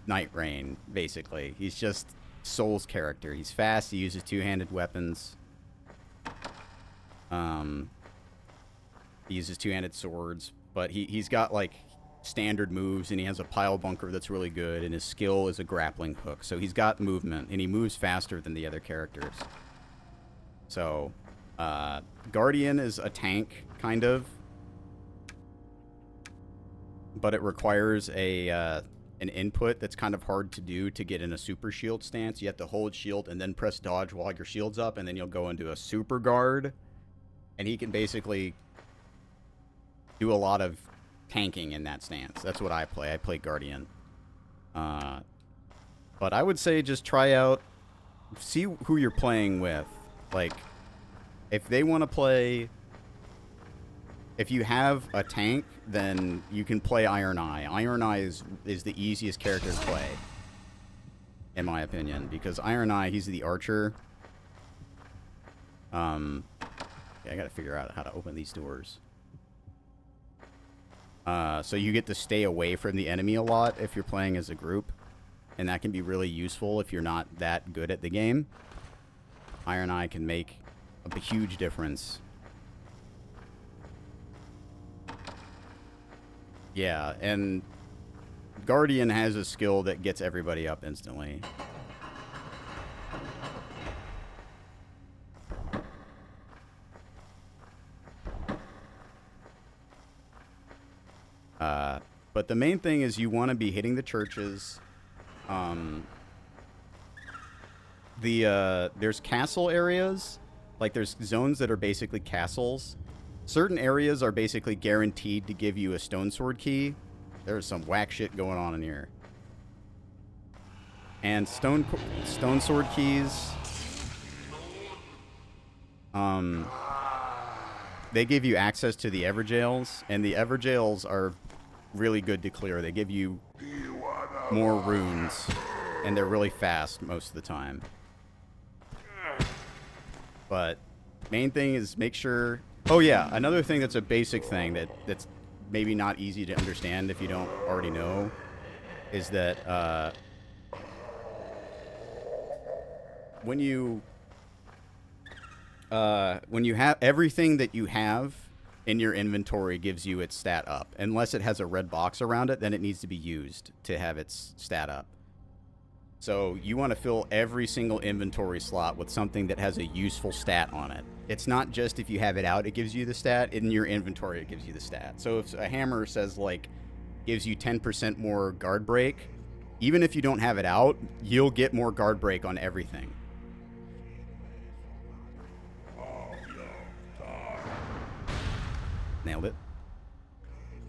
Night Rain, basically. He's just Soul's character. He's fast. He uses two-handed weapons. He uses two-handed swords. But he's got, like, standard moves, and he has a pile bunker that's really good, and his skill is a grappling hook. So he's got movement, and he moves faster than the other characters. So, Guardian is a tank, kind of. But it requires an input that's kind of hard to do to get in a super shield stance. You have to hold shield and then press dodge while your shield's up, and then you'll go into a super guard. And he can basically do a lot of tanking in that stance. That's what I play. I play Guardian. But I would say just try out, see who you're playing with. Like, if they want to play, if you have a tank, then you can play Iron Eye. Iron Eye is the easiest character to play, in my opinion, because Iron Eye, he's the archer. Yeah, I gotta figure out how to open these doors. So you get to stay away from the enemy a lot if you're playing as a group, and that can be really useful if you're not that good at the game. Iron Eye can make a huge difference. Yeah, and Guardian has a skill that gets everybody up instantly. But the main thing is you want to be hitting the churches There's castle areas, like there's zones that are basically castles. Certain areas are basically guaranteed to give you a stone sword key. There's some whack shit going on in here. And stone sword keys, they give you access to the Everjails, and the Everjails are really good to clear. They give you more runes, and they're really fast most of the time. But main thing is make sure... Oh yeah, another thing that's a basic thing that's maybe not easy to understand if you don't already know is that when you have everything that you have in your inventory gives you its stat up. Unless it has a red box around it, then it needs to be used to have its stat up. So you want to fill every single inventory slot with something that has a useful stat on it. It's not just if you have it out, it gives you the stat. In your inventory, it gives you the stat. So if a hammer says, like, gives you 10% more guard break, even if you don't have it out, you'll get more guard break on everything. Nailed it.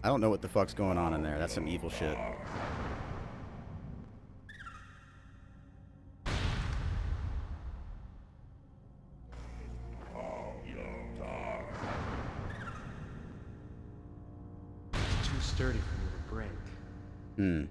I don't know what the fuck's going on in there. That's some evil shit. It's too sturdy for me to break. Hmm.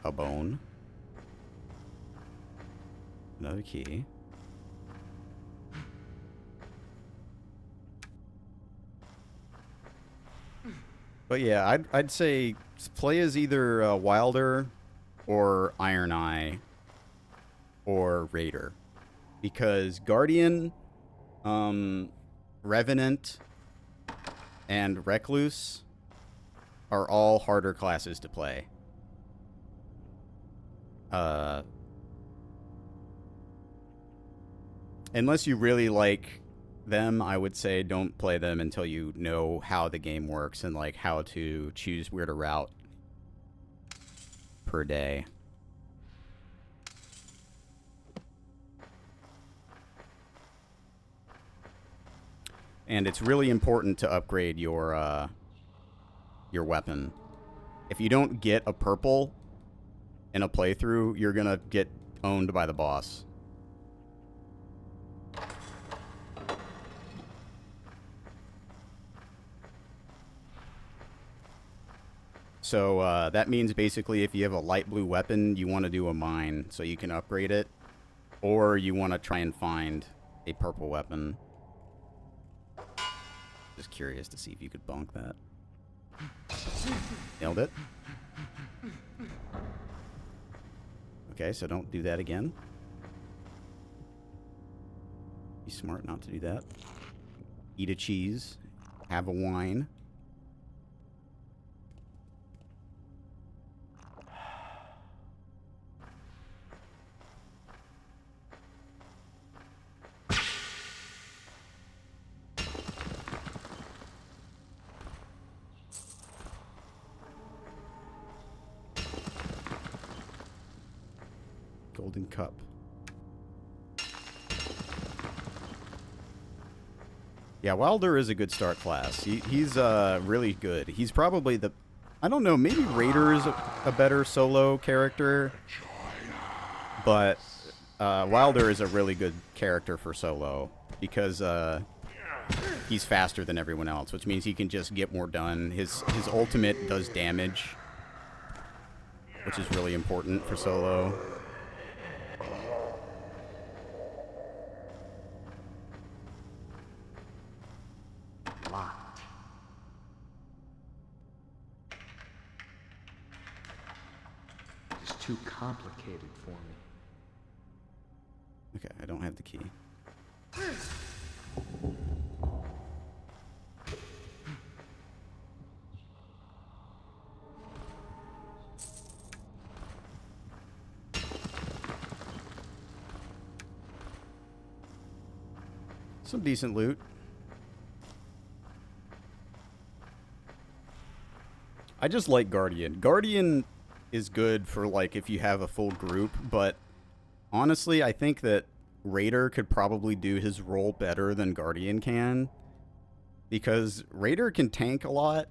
A bone. Another key. But yeah, I'd say play as either Wilder or Iron Eye or Raider, because Guardian, Revenant, and Recluse are all harder classes to play. Unless you really like them, I would say don't play them until you know how the game works and like how to choose where to route per day. And it's really important to upgrade your weapon. If you don't get a purple in a playthrough, you're gonna get owned by the boss. So that means basically if you have a light blue weapon, you want to do a mine so you can upgrade it, or you want to try and find a purple weapon. Just curious to see if you could bonk that. Nailed it. Okay, so don't do that again. Be smart not to do that. Eat a cheese. Have a wine. Golden cup. Yeah, Wilder is a good start class. He's really good. He's probably the... I don't know, maybe Raider is a better solo character. But Wilder is a really good character for solo. Because he's faster than everyone else, which means he can just get more done. His ultimate does damage, which is really important for solo. Locked. It's too complicated for me. Okay, I don't have the key. Some decent loot. I just like Guardian. Guardian is good for, like, if you have a full group, but honestly, I think that Raider could probably do his role better than Guardian can, because Raider can tank a lot,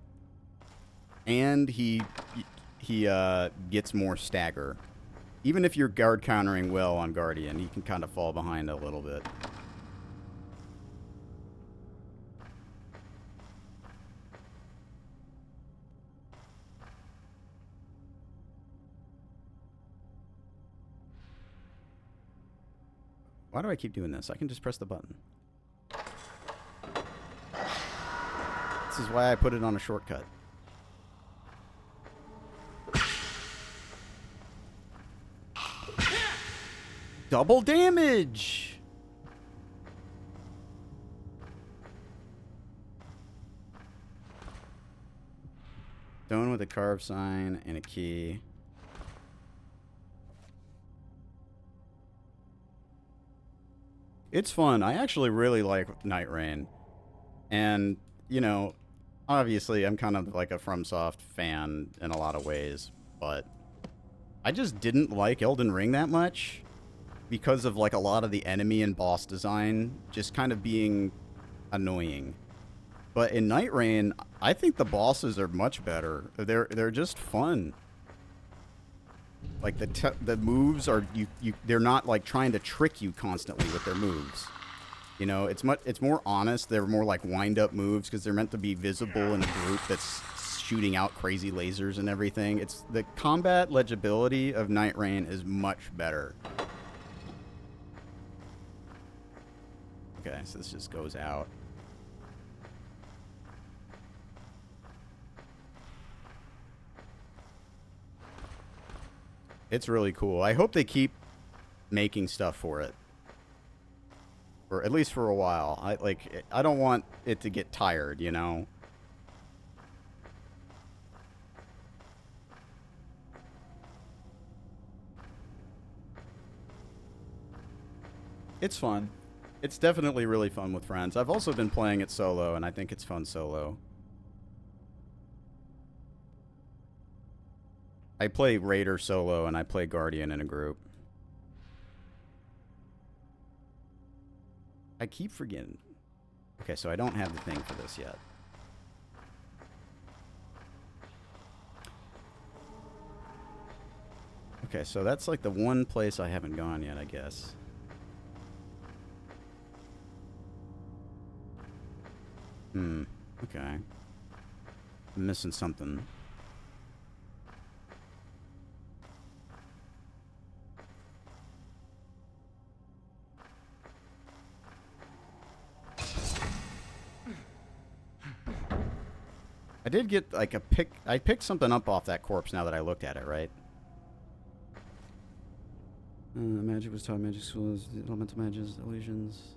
and he gets more stagger. Even if you're guard countering well on Guardian, he can kind of fall behind a little bit. Why do I keep doing this? I can just press the button. This is why I put it on a shortcut. Double damage! Stone with a carved sign and a key. It's fun. I actually really like Night Rain. And, you know, obviously I'm kind of like a FromSoft fan in a lot of ways, but I just didn't like Elden Ring that much because of like a lot of the enemy and boss design just kind of being annoying. But in Night Rain, I think the bosses are much better. They're just fun. Like the moves are they're not like trying to trick you constantly with their moves. You know, it's more honest. They're more like wind up moves because they're meant to be visible in a group that's shooting out crazy lasers and everything. It's the combat legibility of Night Rain is much better. Okay, so this just goes out. It's really cool. I hope they keep making stuff for it. Or at least for a while. I don't want it to get tired, you know? It's fun. It's definitely really fun with friends. I've also been playing it solo, and I think it's fun solo. I play Raider solo, and I play Guardian in a group. I keep forgetting. Okay, so I don't have the thing for this yet. Okay, so that's like the one place I haven't gone yet, I guess. Okay. I'm missing something. I did get like I picked something up off that corpse now that I looked at it, right? Magic was taught, magic schools, elemental magics, illusions.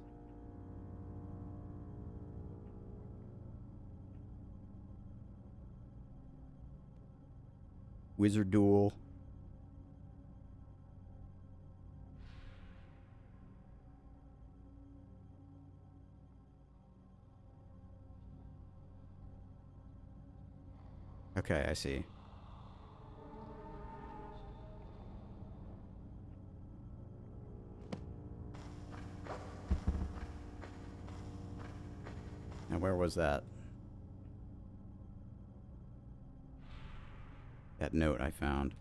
Wizard duel. Okay, I see. And where was that? That note I found.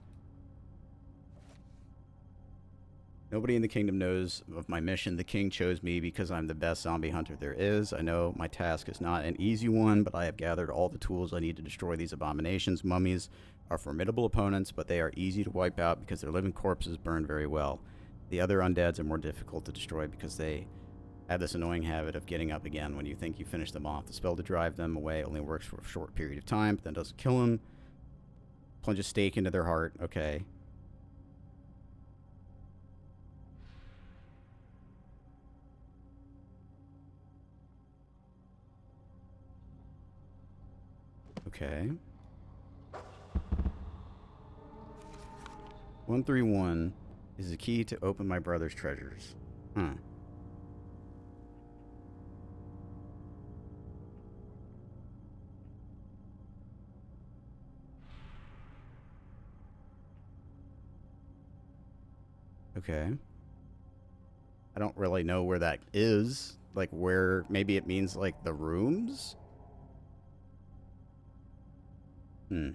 Nobody in the kingdom knows of my mission. The king chose me because I'm the best zombie hunter there is. I know my task is not an easy one, but I have gathered all the tools I need to destroy these abominations. Mummies are formidable opponents, but they are easy to wipe out because their living corpses burn very well. The other undeads are more difficult to destroy because they have this annoying habit of getting up again when you think you finished them off. The spell to drive them away only works for a short period of time, but then doesn't kill them. Plunge a stake into their heart. Okay. Okay. 131 is the key to open my brother's treasures. Huh. Okay. I don't really know where that is. Like, where... Maybe it means, like, the rooms? Hmm.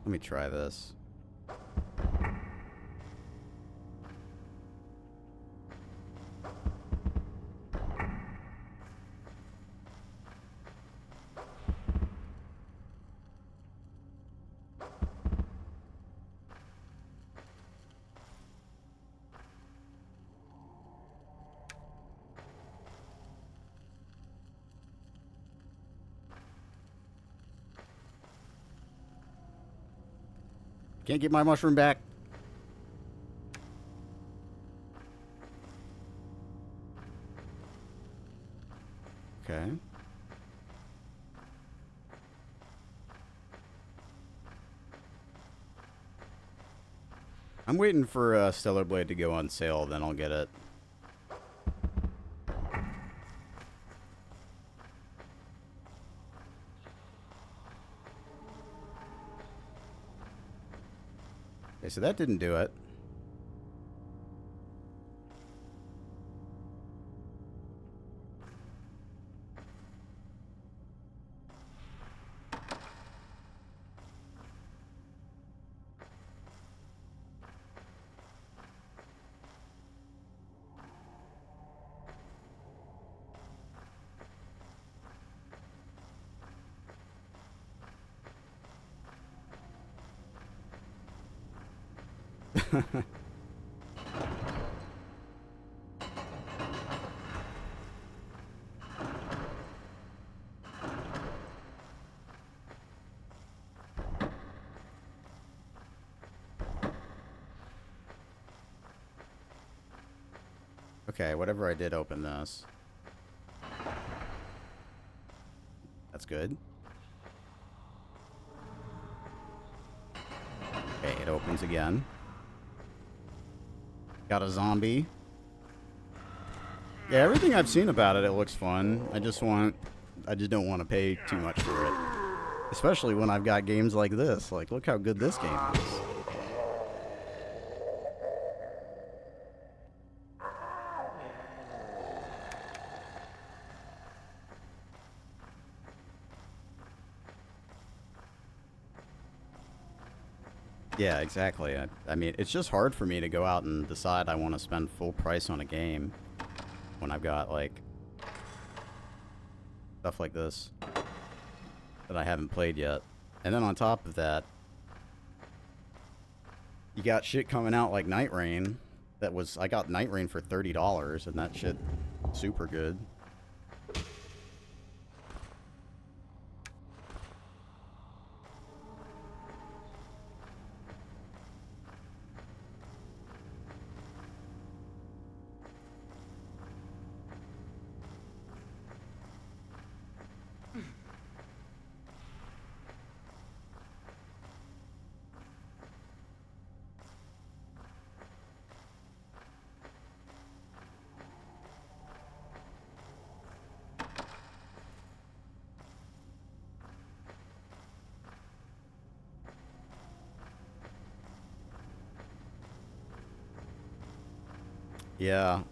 Let me try this. Can't get my mushroom back. Okay. I'm waiting for Stellar Blade to go on sale, then I'll get it. Okay, so that didn't do it. Okay, whatever I did open this. That's good. Okay, it opens again. Got a zombie. Yeah, everything I've seen about it, it looks fun. I just don't want to pay too much for it. Especially when I've got games like this. Like, look how good this game is. Yeah, exactly. I mean, it's just hard for me to go out and decide I want to spend full price on a game when I've got, like, stuff like this that I haven't played yet. And then on top of that, you got shit coming out like Night Rain. I got Night Rain for $30, and that shit super good. Yeah.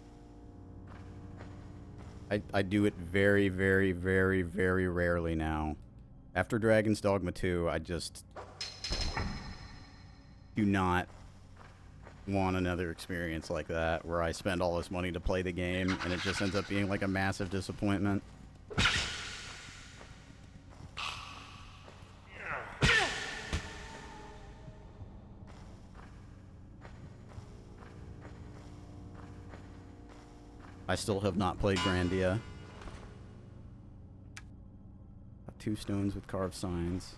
I do it very, very, very, very rarely now. After Dragon's Dogma 2, I just do not want another experience like that where I spend all this money to play the game and it just ends up being like a massive disappointment. I still have not played Grandia. 2 stones with carved signs.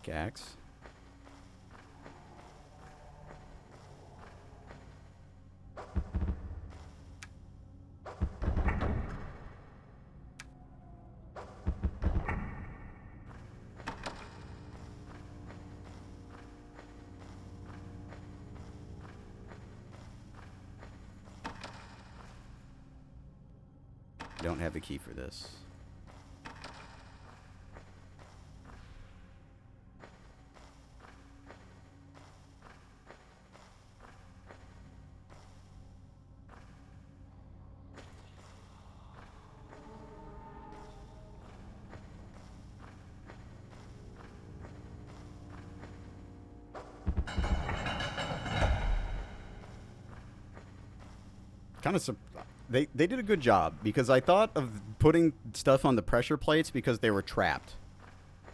Pickaxe. Don't have a key for this. Kind of they did a good job, because I thought of putting stuff on the pressure plates because they were trapped,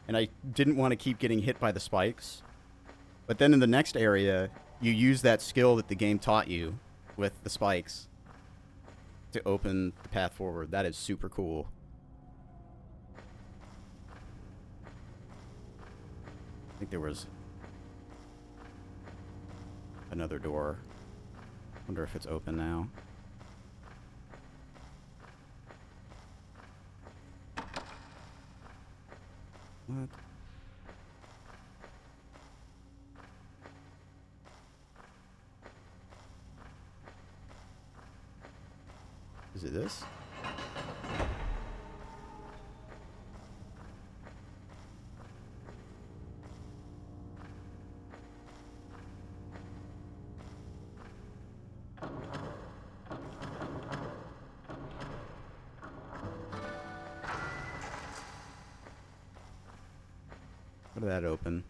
and I didn't want to keep getting hit by the spikes. But then in the next area, you use that skill that the game taught you with the spikes to open the path forward. That is super cool. I think there was another door. Wonder if it's open now. What? Is it this? What did that open?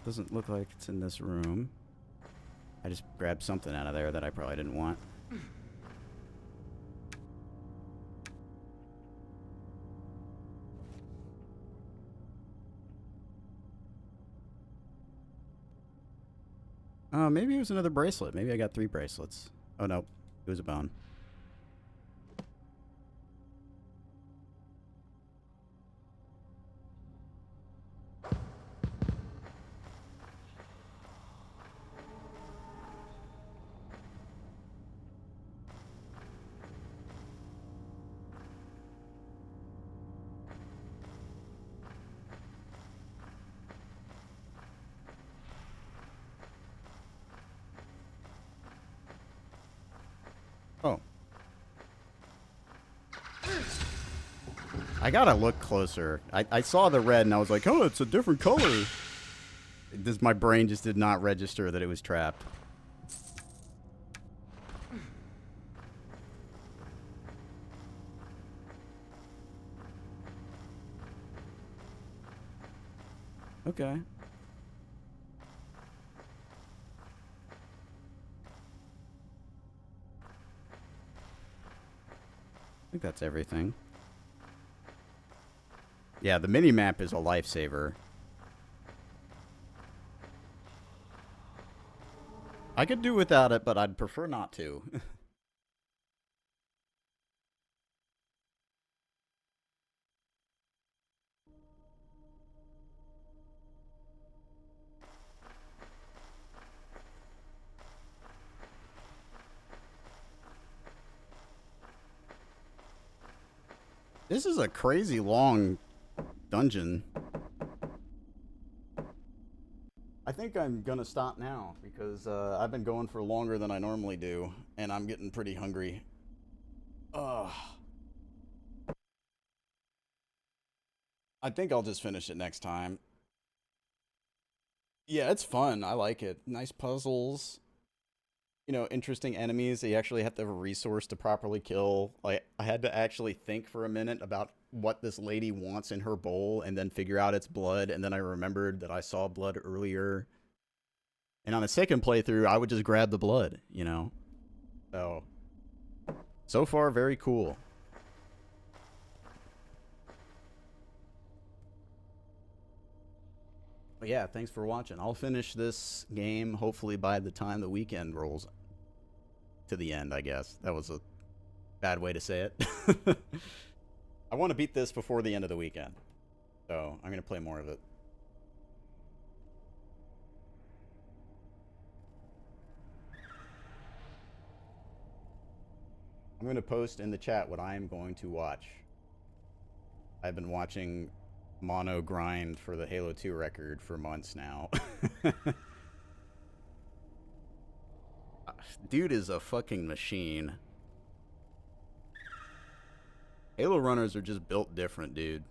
Doesn't look like it's in this room. I just grabbed something out of there that I probably didn't want. Oh, maybe it was another bracelet. Maybe I got 3 bracelets. Oh, no. It was a bone. Oh. I gotta look closer. I saw the red and I was like, oh, it's a different color. My brain just did not register that it was trapped. Okay. I think that's everything. Yeah, the mini-map is a lifesaver. I could do without it, but I'd prefer not to. This is a crazy long dungeon. I think I'm gonna stop now because I've been going for longer than I normally do, and I'm getting pretty hungry. Ugh. I think I'll just finish it next time. Yeah, it's fun. I like it. Nice puzzles. You know, interesting enemies that you actually have to have a resource to properly kill. Like, I had to actually think for a minute about what this lady wants in her bowl and then figure out it's blood, and then I remembered that I saw blood earlier. And on the second playthrough, I would just grab the blood, you know? So far, very cool. But yeah, thanks for watching. I'll finish this game hopefully by the time the weekend rolls to the end, I guess. That was a Bad way to say it. I want to beat this before the end of the weekend. So I'm going to play more of it. I'm going to post in the chat what I am going to watch. I've been watching Mono grind for the Halo 2 record for months now. Dude is a fucking machine. Halo runners are just built different, dude.